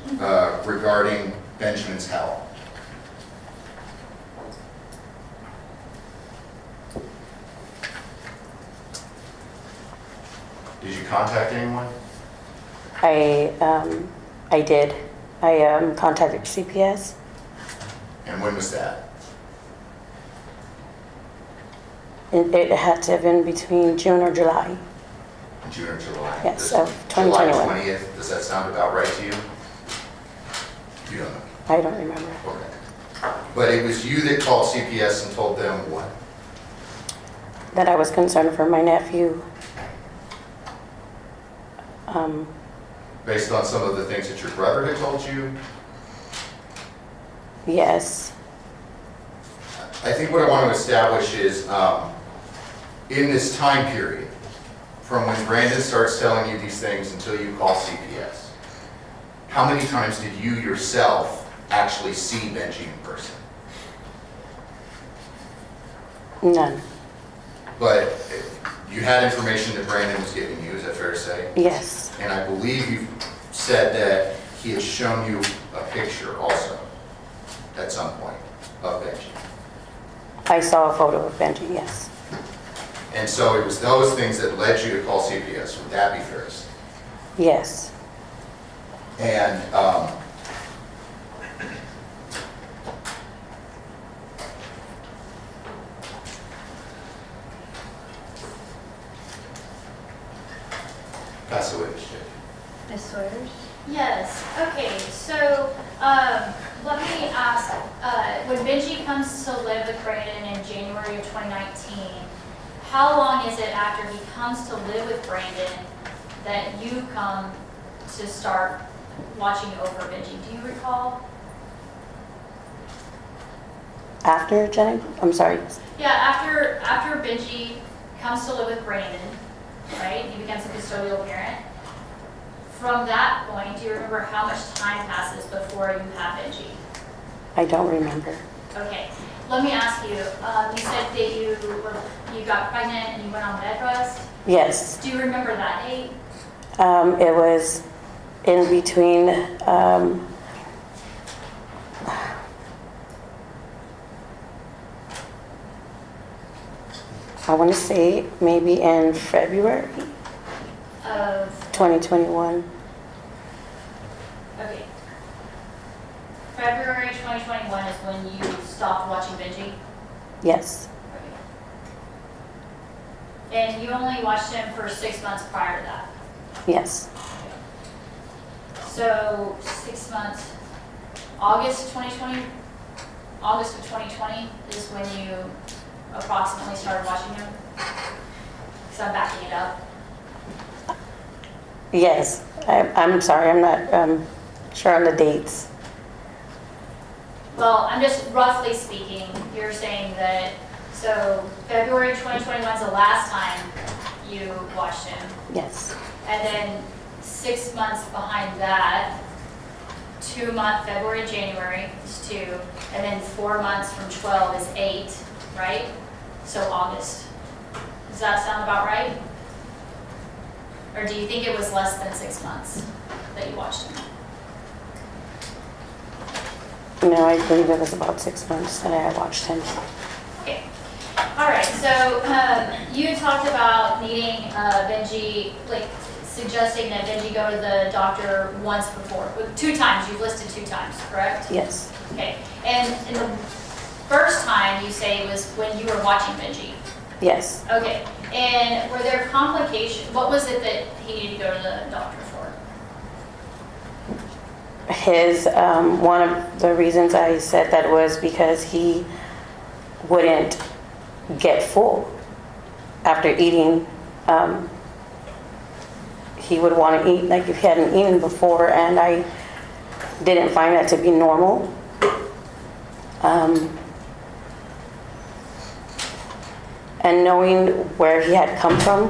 regarding Benjamin's health? Did you contact anyone? I did. I contacted CPS. And when was that? It had to have been between June or July. June or July? Yes, Does- of 2021. July 20th, does that sound about right to you? You don't know. I don't remember. Okay. But it was you that called CPS and told them what? That I was concerned for my nephew. Based on some of the things that your brother had told you? Yes. I think what I want to establish is, in this time period, from when Brandon starts telling you these things until you call CPS, how many times did you yourself actually see Benji in person? None. But you had information that Brandon was giving you, is that fair to say? Yes. And I believe you said that he had shown you a picture also, at some point, of Benji. I saw a photo of Benji, yes. And so it was those things that led you to call CPS, would that be fair to say? Yes. And pass away, Ms. Jay. Ms. Sawyers? Yes, okay, so, let me ask, when Benji comes to live with Brandon in January of 2019, how long is it after he comes to live with Brandon that you come to start watching over Benji? Do you recall? After Jenny? I'm sorry. Yeah, after Benji comes to live with Brandon, right, he becomes a custodial parent. From that point, do you remember how much time passes before you have Benji? I don't remember. Okay, let me ask you, you said that you got pregnant and you went on bed rest. Yes. Do you remember that date? It was in between, I want to say maybe in February Of, 2021. okay. February 2021 is when you stopped watching Benji? Yes. Okay. And you only watched him for 6 months prior to that? Yes. So 6 months, August of 2020 is when you approximately started watching him? Because I'm backing it up. Yes. I'm sorry, I'm not sure on the dates. Well, I'm just roughly speaking, you're saying that, so February 2021 is the last time you watched him. Yes. And then 6 months behind that, 2 months, February, January is 2, and then 4 months from 12 is 8, right? So August. Does that sound about right? Or do you think it was less than 6 months that you watched him? No, I believe it was about 6 months that I watched him. Okay. All right, so you talked about needing Benji, like suggesting that Benji go to the doctor once before. 2 times, you've listed 2 times, correct? Yes. Okay, and the first time you say was when you were watching Benji. Yes. Okay, and were there complications? What was it that he needed to go to the doctor for? One of the reasons I said that was because he wouldn't get full after eating. He would want to eat like if he hadn't eaten before, and I didn't find that to be normal. And knowing where he had come from,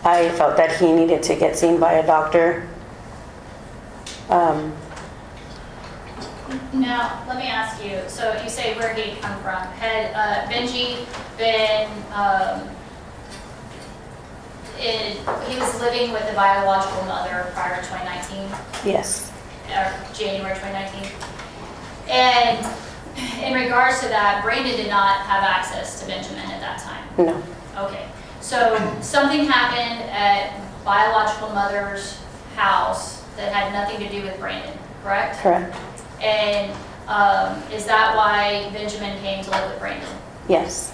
I felt that he needed to get seen by a doctor. Now, let me ask you, so you say where he had come from. Had Benji been, he was living with a biological mother prior to 2019, Yes, or January 2019? And in regards to that, Brandon did not have access to Benjamin at that time. no, Okay, so something happened at biological mother's house that had nothing to do with Brandon, correct? correct, And is that why Benjamin came to live with Brandon? yes,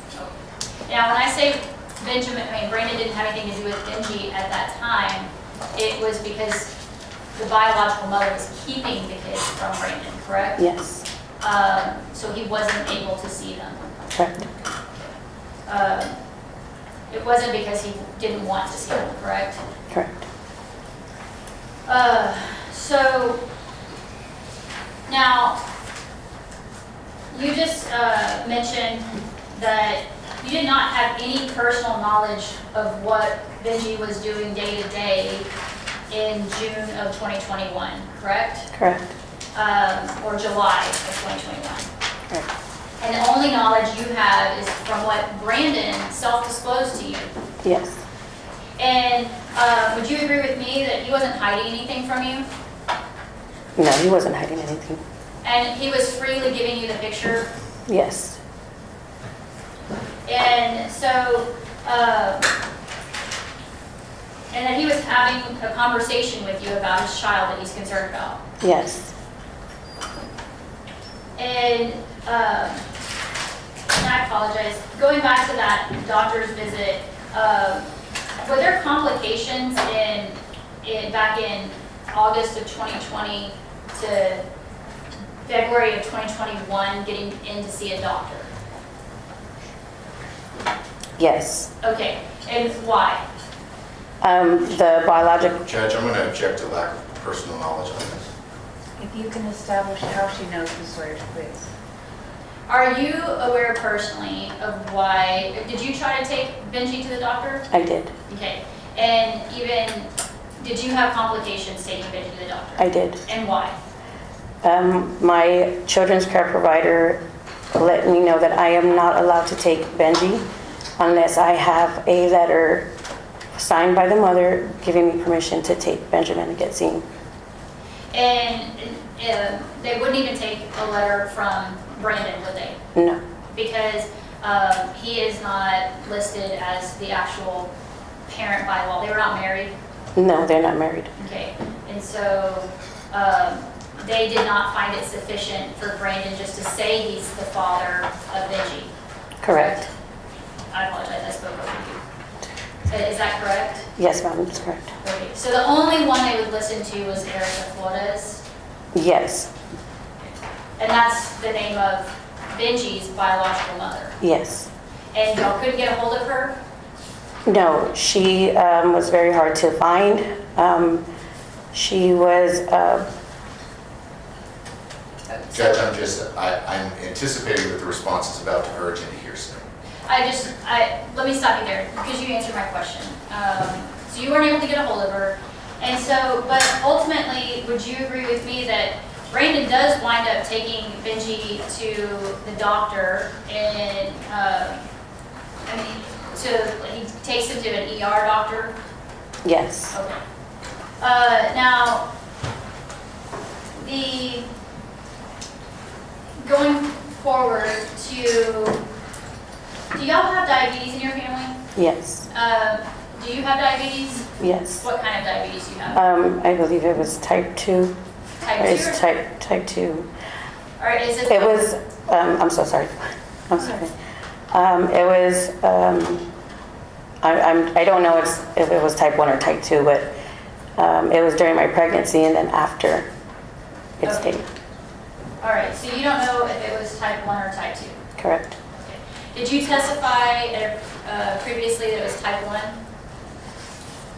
Now, when I say Brandon didn't have anything to do with Benji at that time, it was because the biological mother was keeping the kids from Brandon, correct? yes, So he wasn't able to see them. correct, It wasn't because he didn't want to see them, correct? correct. So now, you just mentioned that you did not have any personal knowledge of what Benji was doing day to day in June of 2021, correct? Correct, Or July of 2021. correct, And the only knowledge you have is from what Brandon self-disclosed to you. yes, And would you agree with me that he wasn't hiding anything from you? no, he wasn't hiding anything, And he was freely giving you the picture? yes, And so, and that he was having a conversation with you about his child that he's concerned about. yes, And I apologize, going back to that doctor's visit, were there complications back in August of 2020 to February of 2021 getting in to see a doctor? yes. Okay, and why? The biological, Judge, I'm going to object to lack of personal knowledge on this. If you can establish how she knows the Sawyers, please. Are you aware personally of why, did you try to take Benji to the doctor? I did, Okay, and even, did you have complications taking Benji to the doctor? I did. And why? My children's care provider let me know that I am not allowed to take Benji unless I have a letter signed by the mother giving me permission to take Benjamin to get seen. And they wouldn't even take a letter from Brandon, would they? No, Because he is not listed as the actual parent by law. They were not married. no, they're not married. Okay, and so they did not find it sufficient for Brandon just to say he's the father of Benji. Correct. I apologize, I spoke over you. Is that correct? Yes, ma'am, that's correct. Okay, so the only one they would listen to was Erica Flores, Yes, and that's the name of Benji's biological mother. yes. And y'all couldn't get a hold of her? No, she was very hard to find. She was, Judge, I'm anticipating that the response is about to verge into hearsay. Let me stop you there, because you answered my question. So you weren't able to get a hold of her, and so, but ultimately, would you agree with me that Brandon does wind up taking Benji to the doctor, and, he takes him to an ER doctor? yes, Okay. Now, going forward to, do y'all have diabetes in your family? yes, Do you have diabetes? yes. What kind of diabetes do you have? I believe it was type 2. Type It's 2? type 2. Or is it? It was, I'm so sorry. I'm sorry. It was, I don't know if it was type 1 or type 2, but it was during my pregnancy and then after it Okay. stayed. All right, so you don't know if it was type 1 or type 2? Correct. Okay. Did you testify previously that it was type 1?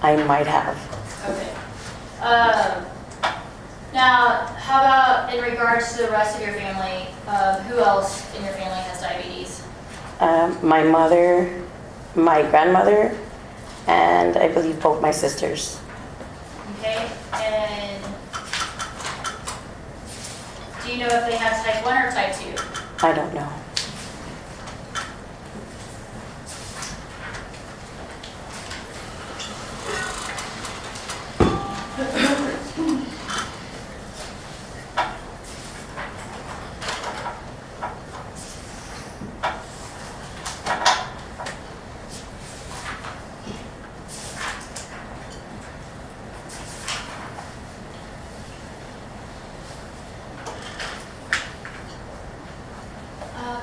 I might have. Okay. Now, how about in regards to the rest of your family? Who else in your family has diabetes? My mother, my grandmother, and I believe both my sisters. Okay, and do you know if they have type 1 or type 2? I don't know.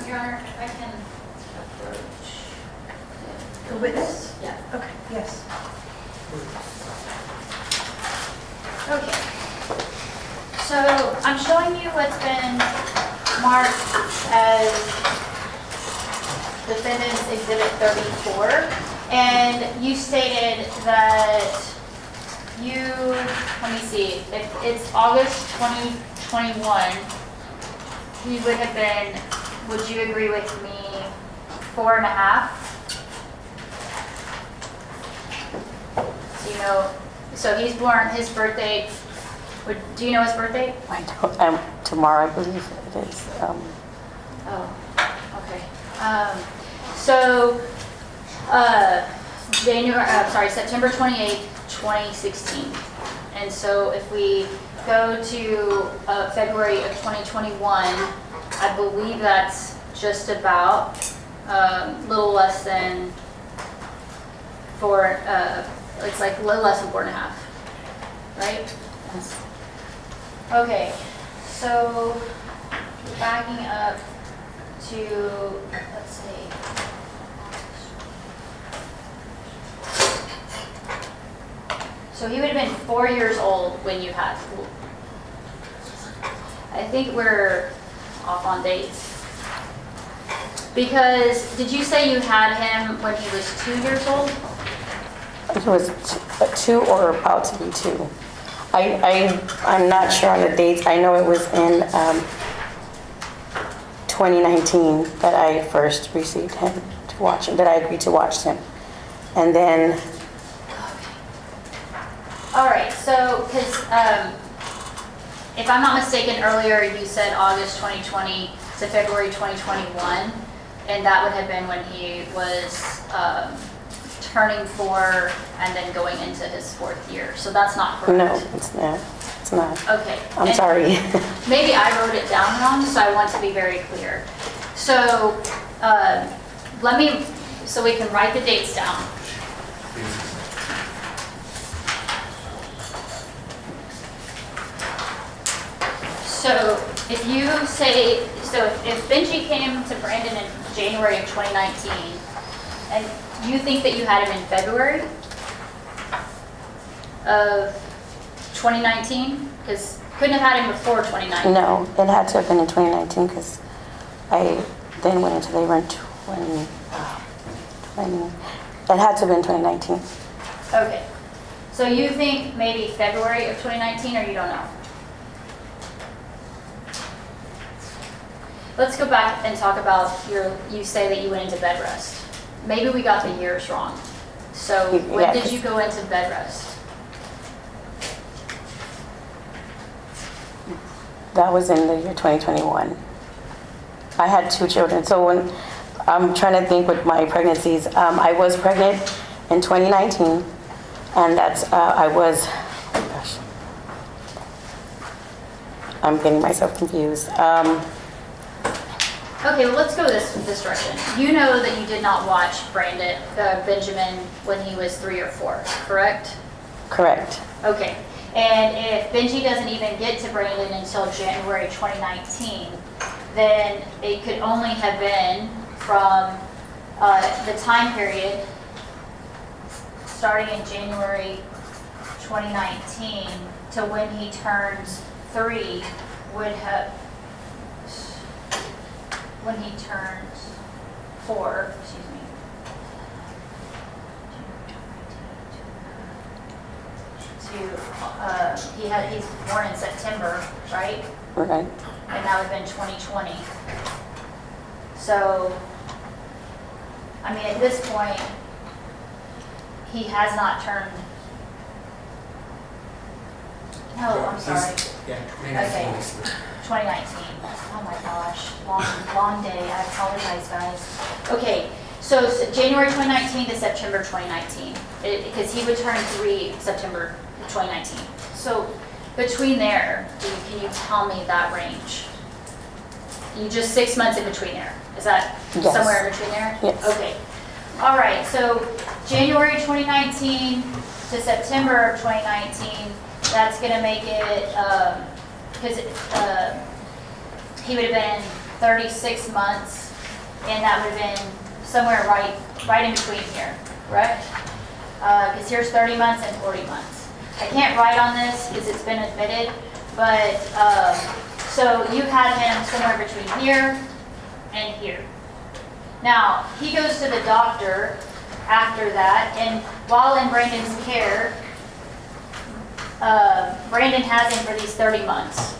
Your Honor, if I can approach. The witness? Yeah. Okay, yes. Okay. So I'm showing you what's been marked as Defendant's Exhibit 34. And you stated that you, let me see, if it's August 2021, he would have been, would you agree with me, 4.5? So you know, so he's born, his birthday, do you know his birthday? I don't, tomorrow I believe it is. Oh, okay. So, September 28th, 2016. And so if we go to February of 2021, I believe that's just about a little less than it's like a little less than 4.5, right? Yes. Okay, so backing up to, let's see. So he would have been 4 years old when you had, I think we're off on dates. Because, did you say you had him when he was 2 years old? It was 2 or about to be 2. I'm not sure on the dates. I know it was in 2019 that I first received him to watch him, that I agreed to watch him. And then, All right, so, because if I'm not mistaken, earlier you said August 2020 to February 2021, and that would have been when he was turning 4 and then going into his 4th year. So that's not correct. no, it's not. It's not. Okay. I'm And sorry. Maybe I wrote it down wrong, so I want to be very clear. So so we can write the dates down. So if you say, if Benji came to Brandon in January of 2019, and you think that you had him in February of 2019? Because couldn't have had him before 2019. No, it had to have been in 2019 because I then went into labor in 20. It had to have been 2019. Okay. So you think maybe February of 2019, or you don't know? Let's go back and talk about you say that you went into bed rest. Maybe we got the years wrong. So when Yeah, did you go into bed rest? That was in the year 2021. I had 2 children. So when I'm trying to think with my pregnancies, I was pregnant in 2019, and that's I was. Oh gosh, I'm getting myself confused. Okay, well, let's go this direction. You know that you did not watch Benjamin when he was 3 or 4, correct? Correct. Okay. And if Benji doesn't even get to Brandon until January 2019, then it could only have been from the time period, starting in January 2019 to when he turns 3 would have, when he turns 4, excuse me. He's born in September, right? Right. And that would have been 2020. So, I mean, at this point, he has not turned. No, I'm sorry. Yeah, Okay, 2019. Oh my gosh, long day. I apologize, guys. Okay, so January 2019 to September 2019, because he would turn 3 September 2019. So between there, can you tell me that range? You just 6 months in between there. Is that Yes. somewhere in between there? Yes. Okay. All right, so January 2019 to September of 2019, that's gonna make it, because he would have been 36 months, and that would have been somewhere right in between here, correct? Because here's 30 months and 40 months. I can't write on this because it's been admitted, but, so you had him somewhere between here and here. Now, he goes to the doctor after that, and while in Brandon's care, Brandon has him for these 30 months,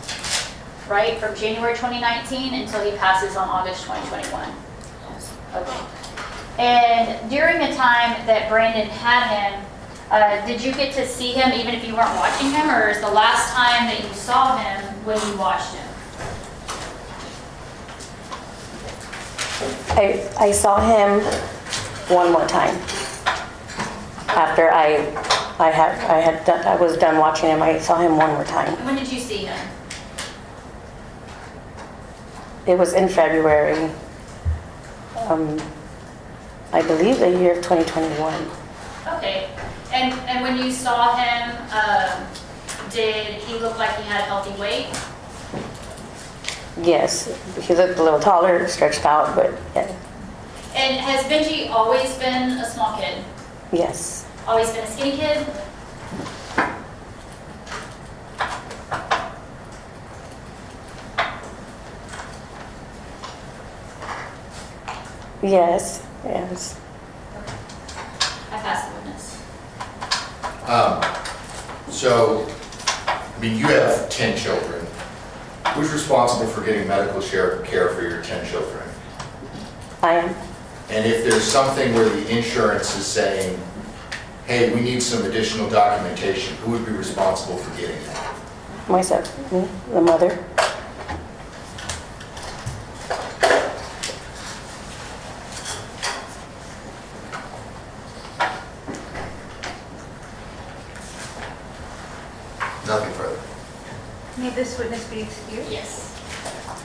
right? From January 2019 until he passes on August 2021. Okay. And during the time that Brandon had him, did you get to see him even if you weren't watching him, or is the last time that you saw him when you watched him? I saw him one more time. After I was done watching him, I saw him one more time. And when did you see him? It was in February, I believe the year of 2021. Okay. And when you saw him, did he look like he had healthy weight? Yes, he looked a little taller, stretched out, but yeah. And has Benji always been a small kid? Yes. Always been a skinny kid? Yes, yes. I pass the witness. So, I mean, you have 10 children. Who's responsible for getting medical care for your 10 children? I am. And if there's something where the insurance is saying, hey, we need some additional documentation, who would be responsible for getting that? Myself, me, the mother. Nothing further. May this witness be excused? Yes.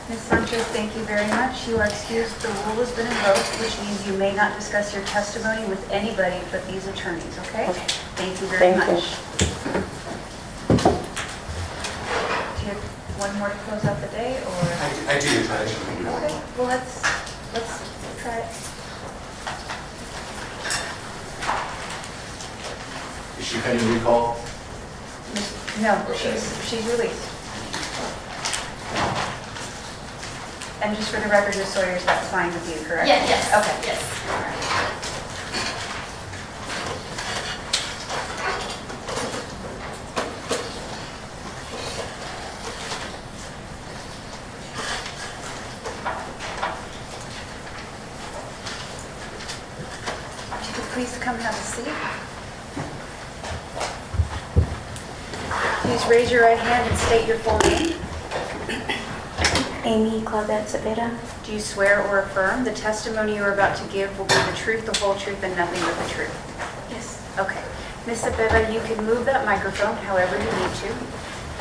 Ms. Sanchez, thank you very much. You are excused. The rule has been invoked, which means you may not discuss your testimony with anybody but these attorneys, okay? Okay. Thank you very Thank you. much. Do you have one more to close out the day, or? I do try to. Okay, well, let's try it. Is she pending recall? No, Okay. she's released. And just for the record, Ms. Sawyers, that's fine with you, correct? Yes. Okay. Yes. All right. If you could please come have a seat. Please raise your right hand and state your full name. Amy Claudette Cervera. Do you swear or affirm the testimony you are about to give will be the truth, the whole truth, and nothing but the truth? Yes. Okay. Ms. Cervera, you can move that microphone however you need to.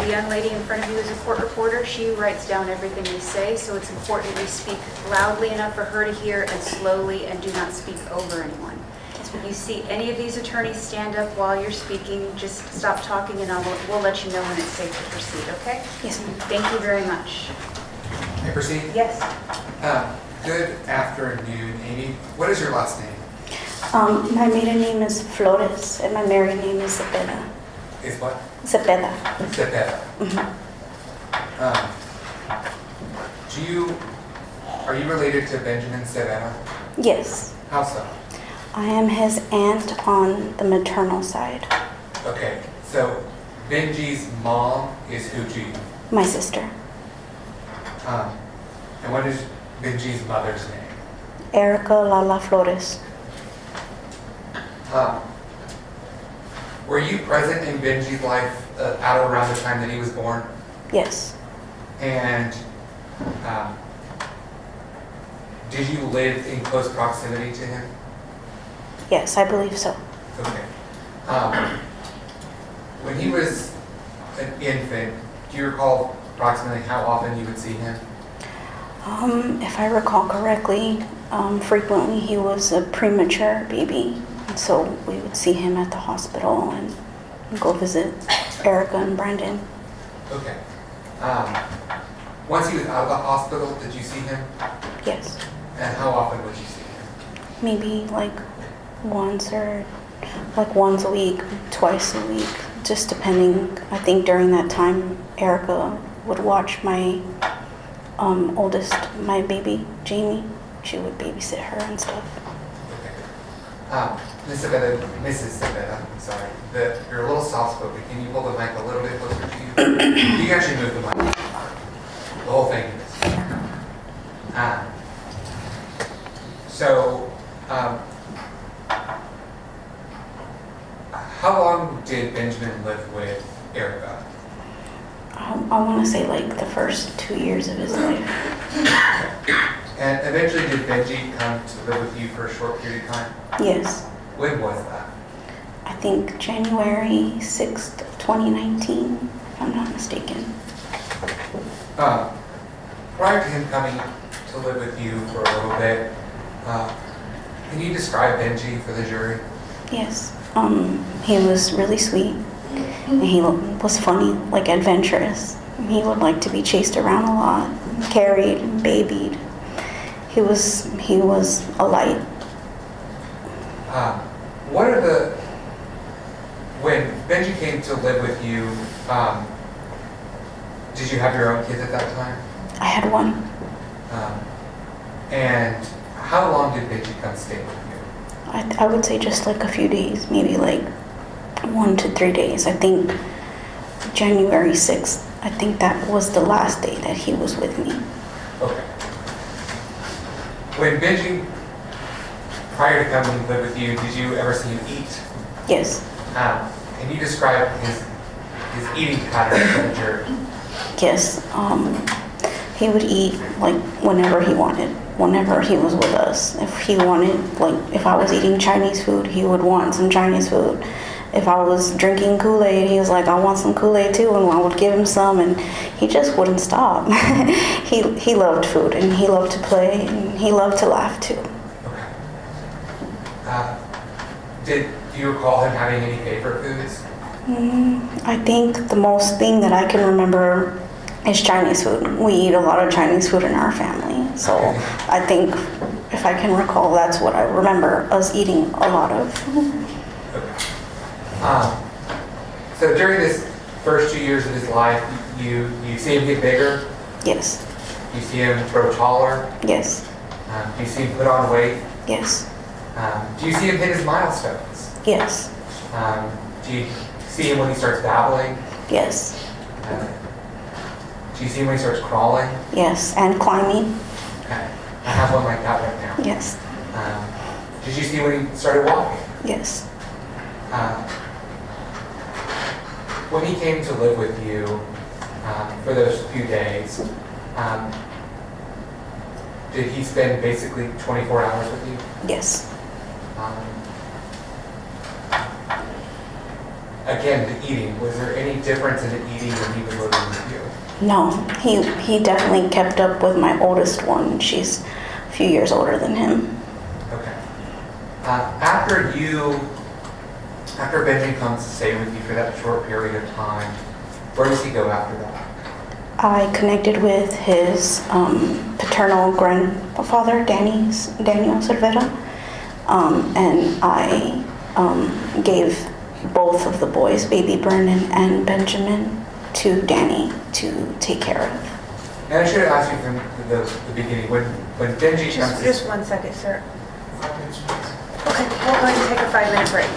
The young lady in front of you is a court reporter. She writes down everything you say, so it's important you speak loudly enough for her to hear and slowly, and do not speak over anyone. If you see any of these attorneys stand up while you're speaking, just stop talking and we'll let you know when it's safe to proceed, okay? Yes, ma'am. Thank you very much. Can I proceed? Yes. Good afternoon, Amy. What is your last name? My maiden name is Flores and my married name is Cervera. Is what? Cervera. Cervera. Are you related to Benjamin Cervera? Yes. How so? I am his aunt on the maternal side. Okay, so Benji's mom is who to you? My sister. And what is Benji's mother's name? Erica Lala Flores. Were you present in Benji's life at or around the time that he was born? Yes. And did you live in close proximity to him? Yes, I believe so. Okay. When he was an infant, do you recall approximately how often you would see him? If I recall correctly, frequently he was a premature baby. So we would see him at the hospital and go visit Erica and Brandon. Okay. Once he was out of the hospital, did you see him? Yes. And how often would you see him? Maybe like once a week, twice a week, just depending. I think during that time, Erica would watch my oldest, my baby, Jamie. She would babysit her and stuff. Okay. Mrs. Cervera, I'm sorry. You're a little soft-spoken. Can you pull the mic a little bit closer to you? You can actually move the mic. The whole thing is. How long did Benjamin live with Erica? I want to say like the first 2 years of his life. And eventually did Benji come to live with you for a short period of time? Yes. When was that? I think January 6th of 2019, if I'm not mistaken. Prior to him coming to live with you for a little bit, can you describe Benji for the jury? Yes. He was really sweet. And he was funny, like adventurous. He would like to be chased around a lot, carried, and babied. He was a light. When Benji came to live with you, did you have your own kids at that time? I had one. And how long did Benji come stay with you? I would say just like a few days, maybe like 1 to 3 days. I think January 6th, I think that was the last day that he was with me. Okay. When Benji, prior to coming to live with you, did you ever see him eat? Yes. Can you describe his eating pattern for the jury? Yes. He would eat like whenever he wanted, whenever he was with us. If he wanted, like if I was eating Chinese food, he would want some Chinese food. If I was drinking Kool-Aid, he was like, I want some Kool-Aid too, and I would give him some, and he just wouldn't stop. He loved food, and he loved to play, and he loved to laugh too. Okay. Do you recall him having any favorite foods? I think the most thing that I can remember is Chinese food. We eat a lot of Chinese food in our family, so Okay. I think if I can recall, that's what I remember us eating a lot of. So during this first 2 years of his life, you see him get bigger, Yes, you see him grow taller, yes, you see him put on weight, yes, do you see him hit his milestones? yes, Do you see him when he starts babbling? yes, Do you see him when he starts crawling? yes, and climbing. Okay. I have one like that right now. Yes, Did you see when he started walking? yes. When he came to live with you for those few days, did he spend basically 24 hours with you? Yes. Again, the eating. Was there any difference in the eating when he was living with you? No, he definitely kept up with my oldest one. She's a few years older than him. Okay. After Benji comes to stay with you for that short period of time, where does he go after that? I connected with his paternal grandfather, Daniel Cervera. And I gave both of the boys, baby Vernon and Benjamin, to Danny to take care of. And I should have asked you from the beginning, when Benji comes to... Just 1 second, sir. Okay, we'll go ahead and take a 5-minute break.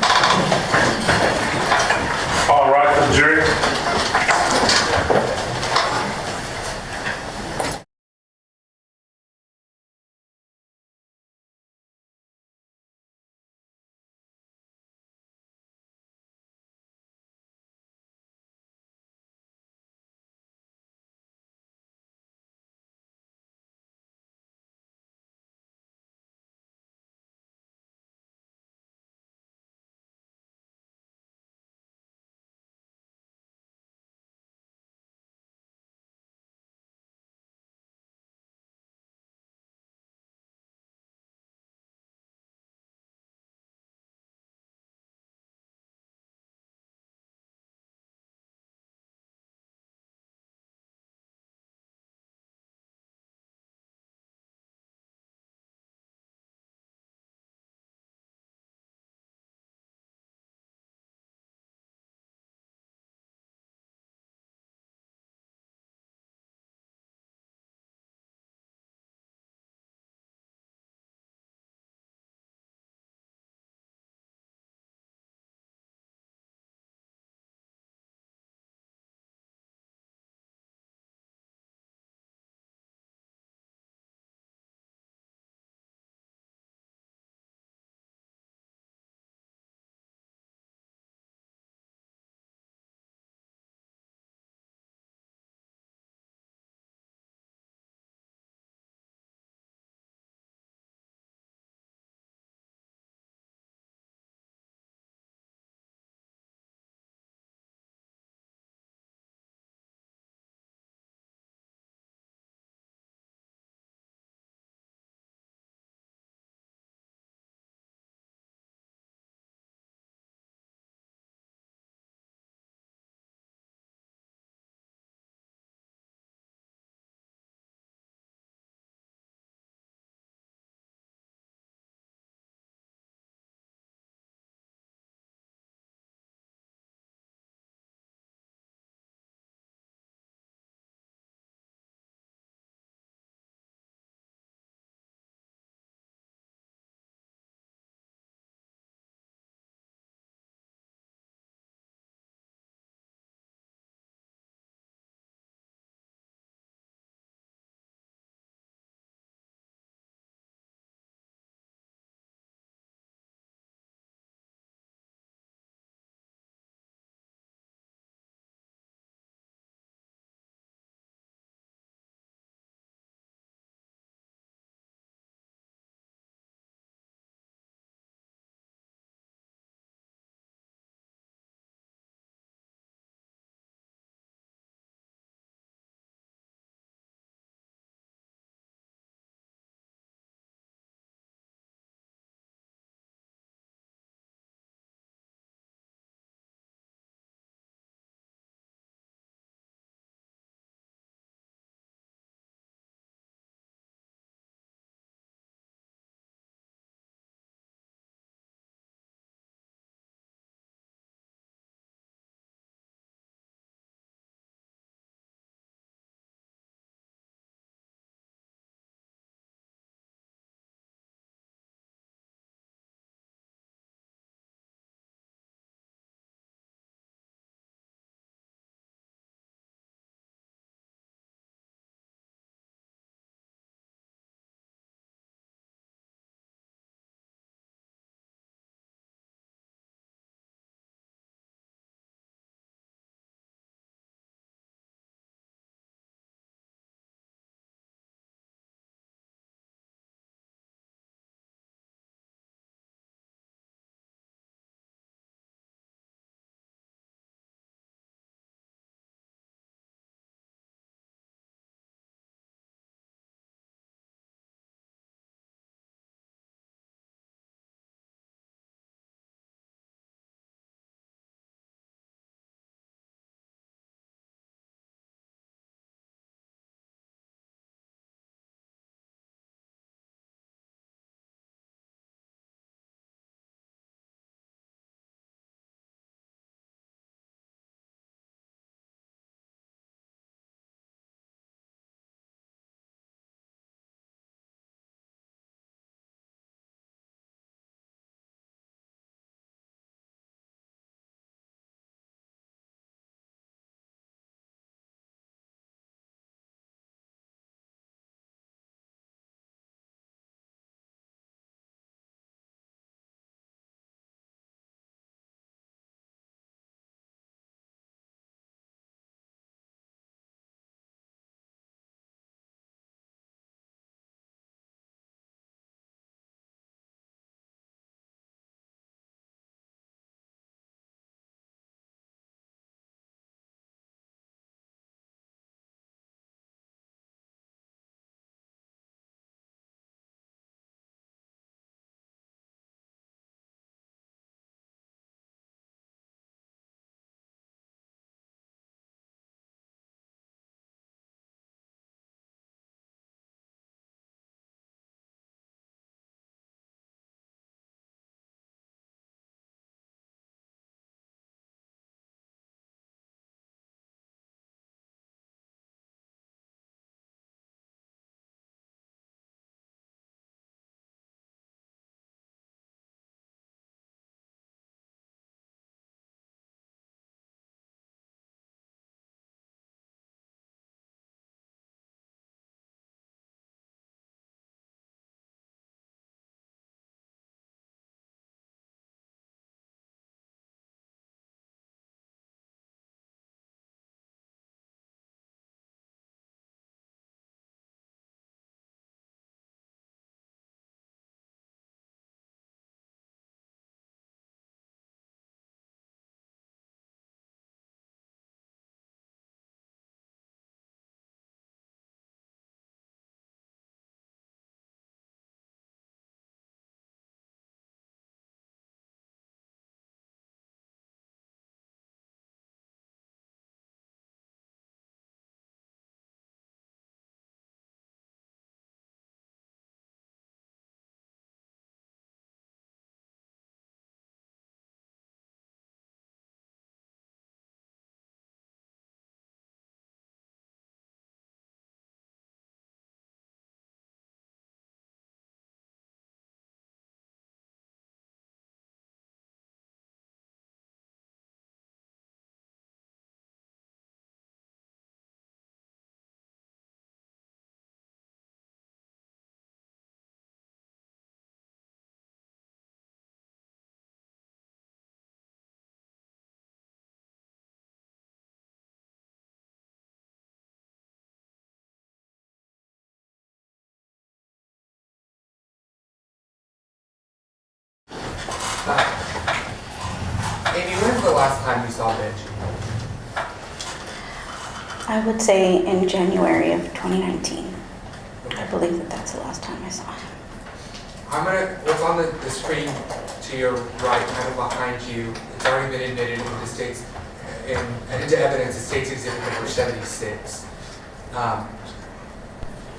All right, the jury. Amy, when's the last time you saw Benji? I would say in January of 2019. I believe that that's the last time I saw him. What's on the screen to your right, kind of behind you, it's already been admitted into states, and into evidence, it states exhibit number 76,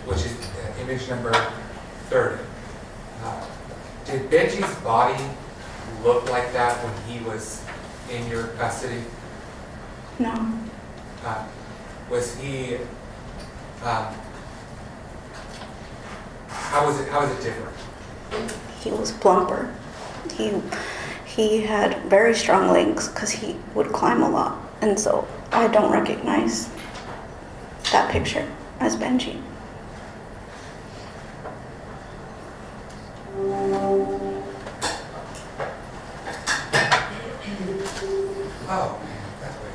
which is image number 30. Did Benji's body look like that when he was in your custody? No. Was he, how was it different? He was plumper. He had very strong legs because he would climb a lot. And so I don't recognize that picture as Benji. Oh, that's what I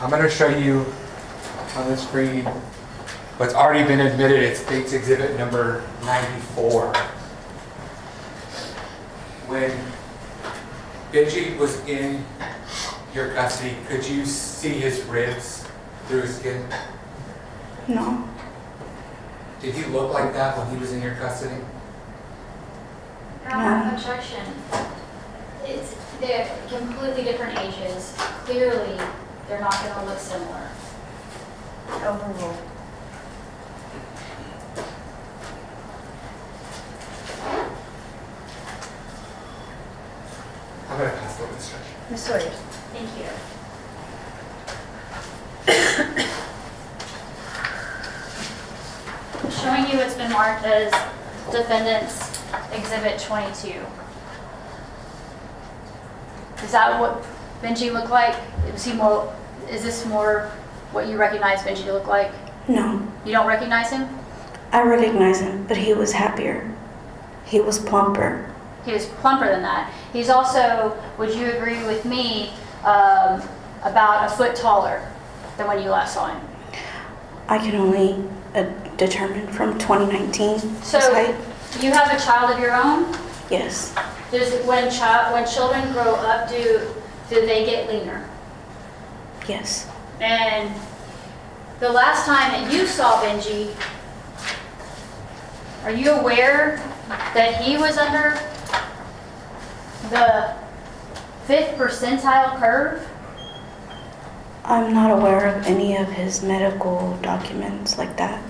I'm going to show you on the screen what's already been admitted. It states exhibit number 94. When Benji was in your custody, could you see his ribs through his skin? No. Did he look like that when he was in your custody? Objection. They're completely different ages. Clearly, they're not going to look similar. Overruled. I'm going to pass the instruction. Ms. Sawyer. Thank you. I'm showing you what's been marked as Defendant's Exhibit 22. Is that what Benji looked like? Is this more what you recognize Benji to look like? No. You don't recognize him? I recognize him, but he was happier. He was plumper. He was plumper than that. He's also, would you agree with me, about a foot taller than when you last saw him? I can only determine from 2019 his So height. you have a child of your own? Yes. When children grow up, do they get leaner? Yes. And the last time that you saw Benji, are you aware that he was under the 5th percentile curve? I'm not aware of any of his medical documents like that.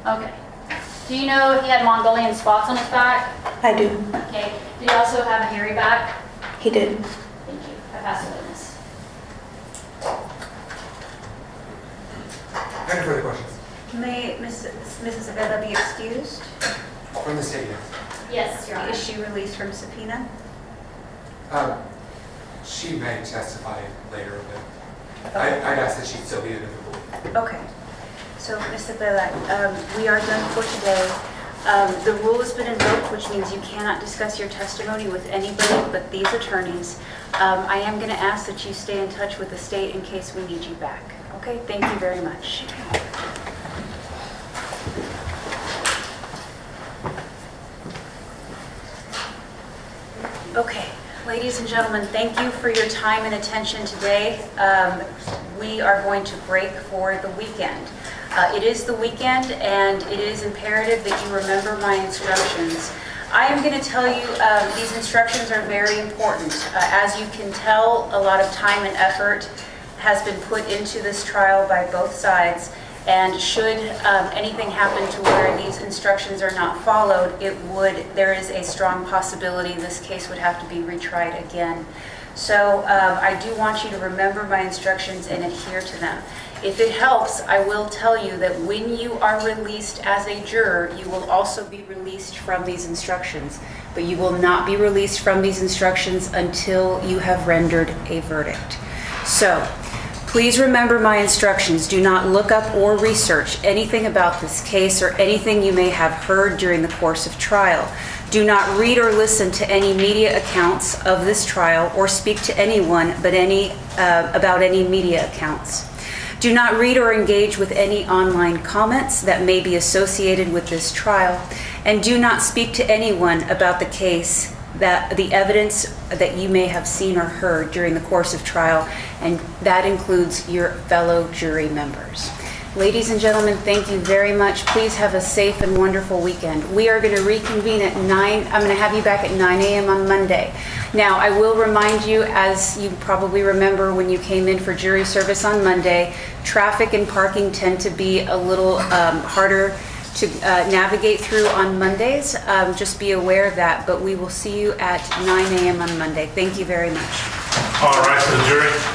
Okay. Do you know if he had Mongolian spots on his back? I do. Okay. Did he also have a hairy back? He did. Thank you. I pass the witness. Any further questions? May Mrs. Cervera be excused? From the state, yes. Yes, Your Honor. Is she released from subpoena? She may testify later, but I'd ask that she still be in the court. Okay. So, Ms. Cervera, we are done for today. The rule has been invoked, which means you cannot discuss your testimony with anybody but these attorneys. I am going to ask that you stay in touch with the state in case we need you back. Okay, thank you very much. Okay, ladies and gentlemen, thank you for your time and attention today. We are going to break for the weekend. It is the weekend, and it is imperative that you remember my instructions. I am going to tell you these instructions are very important. As you can tell, a lot of time and effort has been put into this trial by both sides, and should anything happen to where these instructions are not followed, there is a strong possibility this case would have to be retried again. So I do want you to remember my instructions and adhere to them. If it helps, I will tell you that when you are released as a juror, you will also be released from these instructions, but you will not be released from these instructions until you have rendered a verdict. So Please remember my instructions. Do not look up or research anything about this case or anything you may have heard during the course of trial. Do not read or listen to any media accounts of this trial or speak to anyone about any media accounts. Do not read or engage with any online comments that may be associated with this trial, and do not speak to anyone about the case, that the evidence that you may have seen or heard during the course of trial, and that includes your fellow jury members. Ladies and gentlemen, thank you very much. Please have a safe and wonderful weekend. We are going to reconvene at 9. I'm going to have you back at 9 a.m. on Monday. Now, I will remind you, as you probably remember when you came in for jury service on Monday, traffic and parking tend to be a little harder to navigate through on Mondays. Just be aware of that, but we will see you at 9 a.m. on Monday. Thank you very much. All right, the jury.